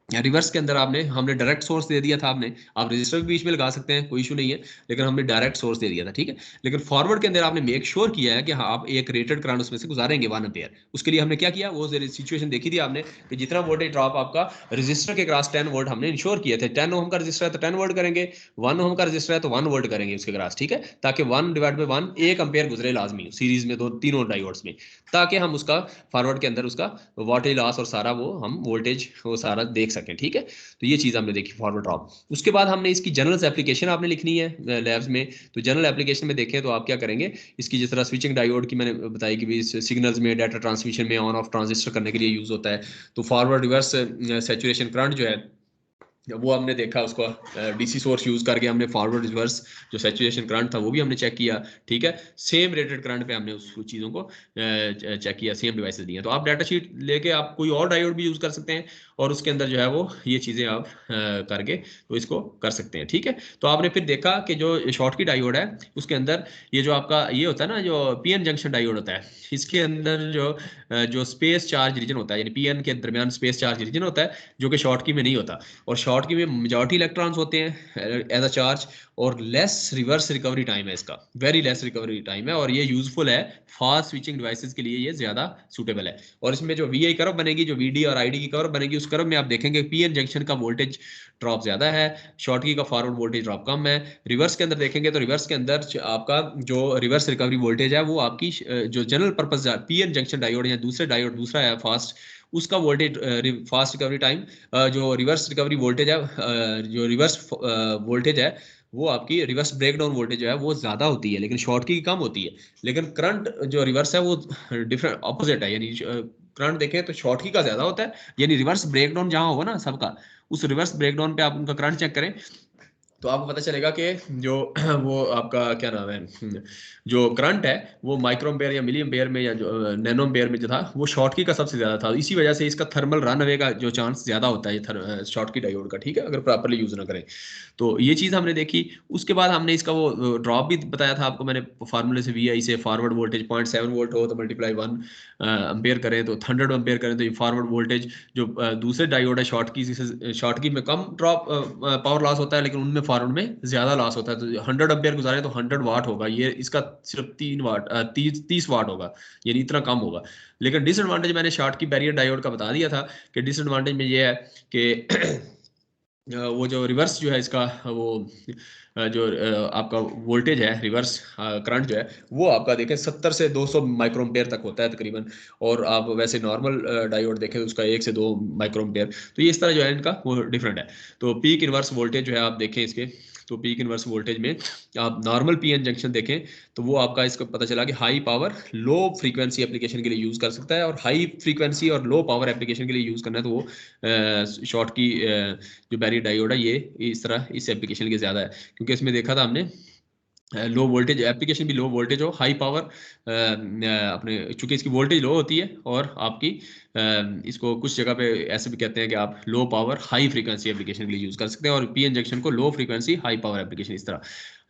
रिवर्स के अंदर हमने डायरेक्ट सोर्स दे दिया था, आप रजिस्टर भी बीच में लगा सकते हैं, कोई इशू नहीं है, लेकिन हमने डायरेक्ट सोर्स दे दिया था, ठीक है। लेकिन फॉरवर्ड के अंदर आपने मेक श्योर किया है कि हाँ आप एक रेटेड करंट उसमें से गुजारेंगे 1 एम्पीयर। उसके लिए हमने क्या किया, वो सिचुएशन देखी थी आपने कि जितना वोल्टेज ड्रॉप आपका रजिस्टर के क्रॉस 10 वोल्ट हमने इंश्योर किए थे, 10 ओम का रजिस्टर है तो 10 वोल्ट करेंगे, 1 ओम का रजिस्टर है तो 1 वोल्ट करेंगे उसके क्रॉस, ठीक है, ताकि 1/1 1 एम्पीयर गुजरे लाजमी सीरीज में, तीनों डायोड्स में, ताकि हम उसका फॉरवर्ड के अंदर उसका वोल्टेज लॉस और सारा वो हम वोल्टेज वो सारा देख सकें, ठीक है। तो ये चीज़ हमने देखी फॉरवर्ड ड्रॉप। उसके बाद हमने इसकी जनरल एप्लीकेशन आपने लिखनी है लैब्स में, तो जनरल एप्लीकेशन में देखें तो आप क्या करेंगे, इसकी जिस तरह स्विचिंग डायोड की मैंने बताई कि भी सिग्नल्स में डाटा ट्रांसमिशन में ऑन ऑफ ट्रांजिस्टर करने के लिए यूज होता है, तो फॉरवर्ड रिवर्स सैचुरेशन करंट जो है वो हमने देखा, उसको डीसी सोर्स यूज करके हमने फॉरवर्ड रिवर्स जो सैचुरेशन करंट था वो भी हमने चेक किया, ठीक है। सेम रेटेड करंट पे हमने उस चीज़ों को चेक किया, सेम डिवाइसेस दिए। तो आप डाटा शीट लेके आप कोई और डायोड भी यूज कर सकते हैं, और उसके अंदर जो है वो ये चीज़ें आप करके तो इसको कर सकते हैं, ठीक है। तो आपने फिर देखा कि जो शॉर्ट की डायोड है उसके अंदर ये जो आपका ये होता है ना, जो पीएन जंक्शन डायोड होता है, इसके अंदर जो स्पेस चार्ज रीजन होता है, यानी पीएन के दरमियान स्पेस चार्ज रीजन होता है, जो कि शॉर्ट की में नहीं होता। और शॉर्ट की में मेजॉरिटी इलेक्ट्रॉन्स होते हैं एज अ चार्ज, और लेस रिवर्स रिकवरी टाइम है इसका, वेरी लेस रिकवरी टाइम है, और ये यूजफुल है फास्ट स्विचिंग डिवाइसेस के लिए, ये ज्यादा सूटेबल है। और इसमें जो वीआई कर्व बनेगी, जो वीडी और आईडी की कर्व बनेगी, उस कर्व में आप देखेंगे पीएन जंक्शन का वोल्टेज ड्रॉप ज्यादा है, शॉर्ट की का फॉरवर्ड वोल्टेज ड्रॉप कम है। रिवर्स के अंदर देखेंगे तो रिवर्स के अंदर आपका जो रिवर्स रिकवरी वोल्टेज है वो आपकी जो general purpose PN junction diode या दूसरे डायोड दूसरा है फास्ट, उसका वोल्टेज फास्ट रिकवरी टाइम, जो रिवर्स रिकवरी वोल्टेज है, जो रिवर्स वोल्टेज है वो आपकी रिवर्स ब्रेकडाउन वोल्टेज जो है वो ज्यादा होती है, लेकिन शॉर्ट की कम होती है। लेकिन करंट जो रिवर्स है वो डिफरेंट ऑपोजिट है, यानी करंट देखें तो शॉर्ट की का ज्यादा होता है, यानी रिवर्स ब्रेकडाउन जहां होगा ना सबका, उस रिवर्स ब्रेकडाउन पे आप उनका करंट चेक करें तो आपको पता चलेगा कि जो वो आपका क्या नाम है, जो करंट है वो माइक्रो एम्पेयर या मिली एम्पेयर में या जो नैनो एम्पेयर में जो था वो शॉर्ट की का सबसे ज्यादा था। इसी वजह से इसका थर्मल रन अवे का जो चांस ज्यादा होता है ये शॉर्ट की डायोड का, ठीक है, अगर प्रॉपर्ली यूज ना करें तो। ये चीज हमने देखी। उसके बाद हमने इसका वो ड्रॉप भी बताया था आपको मैंने फार्मूले से, वी आई से फॉरवर्ड वोल्टेज 0.7 वोल्ट हो तो मल्टीप्लाई 1 एम्पेयर करें तो 100 एम्पेयर करें तो ये फॉरवर्ड वोल्टेज जो दूसरे डायोड है शॉर्ट की में कम ड्रॉप पावर लॉस होता है, लेकिन उनमें फॉरवर्ड में ज्यादा लॉस होता है। तो 100 एम्पेयर गुजारे तो 100 वाट होगा, ये इसका सिर्फ 30 वाट होगा, यानी इतना कम होगा। लेकिन डिसएडवांटेज मैंने शॉर्ट की बैरियर डायोड का बता दिया था कि डिसएडवांटेज में ये है कि वो जो रिवर्स जो है इसका वो जो आपका वोल्टेज है रिवर्स करंट जो है वो आपका देखें 70 से 200 माइक्रोएम्पेयर तक होता है तकरीबन, और आप वैसे नॉर्मल डायोड देखें तो उसका 1 से 2 माइक्रोएम्पेयर। तो ये इस तरह जो है इनका वो डिफरेंट है। तो पीक इनवर्स वोल्टेज जो है आप देखें इसके, तो पीक इनवर्स वोल्टेज में आप नॉर्मल पीएन जंक्शन देखें तो वो आपका इसको पता चला कि high power low frequency application के लिए यूज कर सकता है, और हाई फ्रीक्वेंसी और लो पावर एप्लीकेशन के लिए यूज करना है तो वो शॉर्ट की जो बैरियर डायोड है ये इस तरह इस एप्लीकेशन के ज्यादा है, क्योंकि इसमें देखा था हमने लो वोल्टेज एप्लीकेशन भी लो वोल्टेज हो, हाई पावर अपने चूंकि इसकी वोल्टेज लो होती है, और आपकी इसको कुछ जगह पे ऐसे भी कहते हैं कि आप low power high frequency application के लिए यूज कर सकते हैं, और पी इंजेक्शन को low frequency high power application इस तरह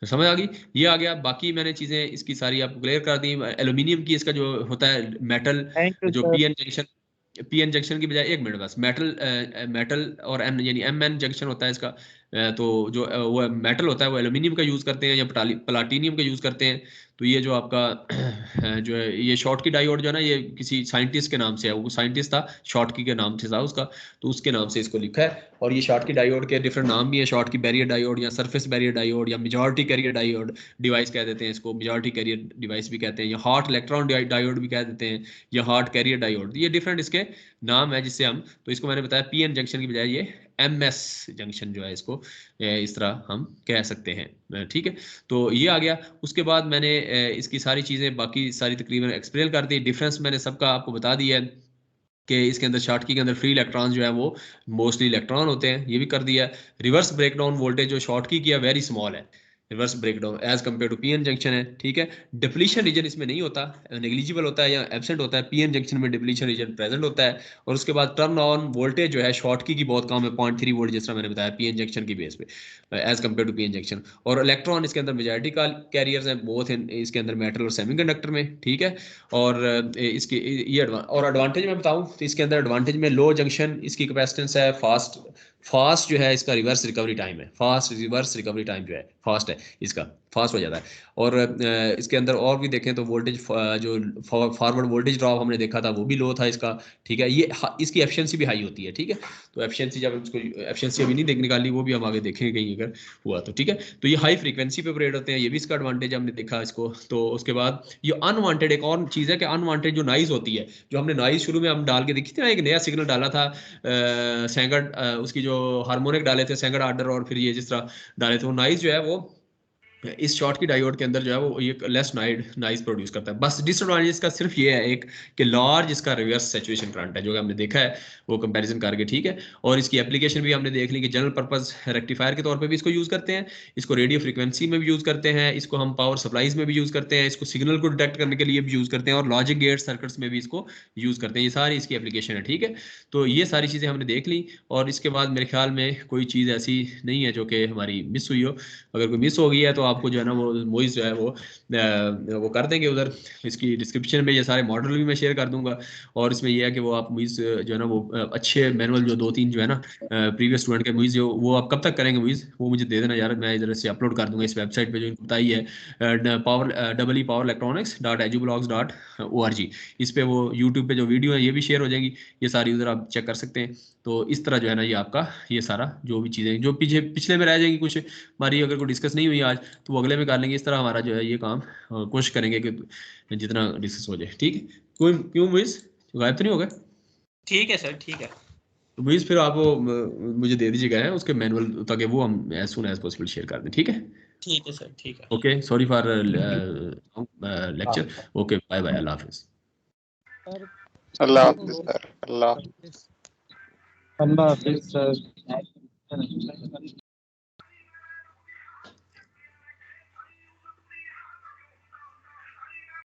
समझ आ गई। ये आ गया। बाकी मैंने चीजें इसकी सारी आपको क्लियर कर दी। एल्यूमिनियम की इसका जो होता है मेटल थैंक यू जो सर। पी एन जंक्शन की बजाय 1 मिनट बस, मेटल और एन यानी एम एन जंक्शन होता है इसका, तो जो वो मेटल होता है वो एल्यूमिनियम का यूज करते हैं या प्लाटीनियम का यूज करते हैं। तो ये जो आपका जो है ये शॉर्टकी डायोड जो है ना, ये किसी साइंटिस्ट के नाम से है, वो साइंटिस्ट था शॉर्टकी के नाम से था उसका, तो उसके नाम से इसको लिखा है। और ये शॉर्टकी डायोड के डिफरेंट नाम भी है, शॉर्टकी बैरियर डायोड या सरफेस बैरियर डायोड या मेजॉरिटी कैरियर डायोड डिवाइस कह देते हैं इसको, मेजॉरिटी कैरियर डिवाइस भी कहते हैं, या हॉट इलेक्ट्रॉन डायोड भी कह देते हैं, या हॉट कैरियर डायोड, ये डिफरेंट इसके नाम है जिससे हम, तो इसको मैंने बताया पीएन जंक्शन की बजाय ये एमएस जंक्शन जो है इसको इस तरह हम कह सकते हैं, ठीक है। तो ये आ गया। उसके बाद मैंने इसकी सारी चीज़ें बाकी सारी तकरीबन एक्सप्लेन कर दी, डिफरेंस मैंने सबका आपको बता दिया है कि इसके अंदर शॉर्टकी के अंदर फ्री इलेक्ट्रॉन जो है वो मोस्टली इलेक्ट्रॉन होते हैं, ये भी कर दिया। रिवर्स ब्रेकडाउन वोल्टेज जो शॉर्टकी की है वेरी स्मॉल है, reverse breakdown as compare to PN junction है, ठीक है। डिप्लीशन रीजन इसमें नहीं होता, नेग्लिजिबल होता है या एब्सेंट होता है, पीएन जंक्शन में डिप्लीशन रीजन प्रेजेंट होता है। और उसके बाद टर्न ऑन वोल्टेज जो है शॉर्टकी की बहुत कम है, 0.3 वोल्ट जिस तरह मैंने बताया पीएन जंक्शन की बेस पे as compare to PN junction. और इलेक्ट्रॉन इसके अंदर मेजॉरिटी का कैरियर्स हैं, बोथ इसके अंदर मेटल और सेमीकंडक्टर में, ठीक है। और इसकी ये और एडवांटेज मैं बताऊं तो इसके अंदर एडवांटेज में लो जंक्शन इसकी कैपेसिटेंस है, फास्ट जो है इसका रिवर्स रिकवरी टाइम है, फास्ट रिवर्स रिकवरी टाइम जो है फास्ट है, इसका फास्ट हो जाता है। और इसके अंदर और भी देखें तो वोल्टेज जो फॉरवर्ड वोल्टेज ड्रॉप हमने देखा था वो भी लो था इसका, ठीक है। ये इसकी एफिशिएंसी भी हाई होती है, ठीक है। तो एफिशिएंसी जब इसको एफिशिएंसी अभी नहीं देख निकाली, वो भी हम आगे देखेंगे कहीं अगर हुआ तो, ठीक है। तो ये हाई फ्रीक्वेंसी पे ऑपरेट होते हैं, ये भी इसका एडवांटेज हमने देखा इसको। तो उसके बाद ये अनवांटेड एक और चीज़ है कि अनवांटेड जो नॉइज होती है, जो हमने नॉइज शुरू में हम डाल के देखी थी ना, एक नया सिग्नल डाला था सेंगड उसकी जो हार्मोनिक डाले थे सेंगड आर्डर, और फिर ये जिस तरह डाले थे, वो नॉइज जो है वो इस शॉर्टकी डायोड के अंदर जो है वो ये लेस नॉइज प्रोड्यूस करता है। बस डिसएडवांटेज इसका सिर्फ ये है एक कि लार्ज इसका रिवर्स सैचुरेशन करंट है, जो हमने देखा है वो कंपैरिजन करके, ठीक है। और इसकी एप्लीकेशन भी हमने देख ली कि जनरल पर्पस रेक्टिफायर के तौर पे भी इसको यूज़ करते हैं, इसको रेडियो फ्रीक्वेंसी में भी यूज़ करते हैं, इसको हम पावर सप्लाईज में भी यूज़ करते हैं, इसको सिग्नल को डिटेक्ट करने के लिए भी यूज़ करते हैं, और लॉजिक गेट सर्किट्स में भी इसको यूज़ करते हैं। ये सारी इसकी एप्लीकेशन है, ठीक है। तो ये सारी चीज़ें हमने देख ली। और इसके बाद मेरे ख्याल में कोई चीज़ ऐसी नहीं है जो कि हमारी मिस हुई हो। अगर कोई मिस हो गई है तो आपको जो है ना वो मोइज जो है वो कर देंगे उधर, इसकी डिस्क्रिप्शन में ये सारे मॉडल भी मैं शेयर कर दूंगा। और इसमें ये है कि वो आप मोइज जो है ना वो अच्छे मैनुअल जो 2-3 जो है ना प्रीवियस स्टूडेंट के मोइज जो वो आप कब तक करेंगे मोइज, वो मुझे दे देना यार, मैं इधर से अपलोड कर दूंगा इस वेबसाइट पे जो इनको बताई है powerelectronics.edublogs.org। इस पे वो यूट्यूब पे जो वीडियो है ये भी शेयर हो जाएगी, ये सारी उधर आप चेक कर सकते हैं। तो इस तरह जो है ना ये आपका ये सारा जो भी चीज़ें जो पिछले में रह जाएंगी कुछ हमारी, अगर कोई डिस्कस नहीं हुई आज तो वो अगले में कर लेंगे। इस तरह हमारा जो है ये काम कोशिश करेंगे कि जितना डिस्कस हो जाए, ठीक है। कोई क्यों मुइज गायब तो नहीं हो गए? ठीक है सर, ठीक है। तो मुइज फिर आप वो मुझे दे दीजिएगा है उसके मैनुअल, ताकि वो हम as soon as possible share कर दें, ठीक है। ठीक है सर, ठीक है। Okay, sorry for lecture. Okay, bye bye, अल्लाह हाफिज। अल्लाह हाफिज सर, अल्लाह अल्लाह हाफिज सर।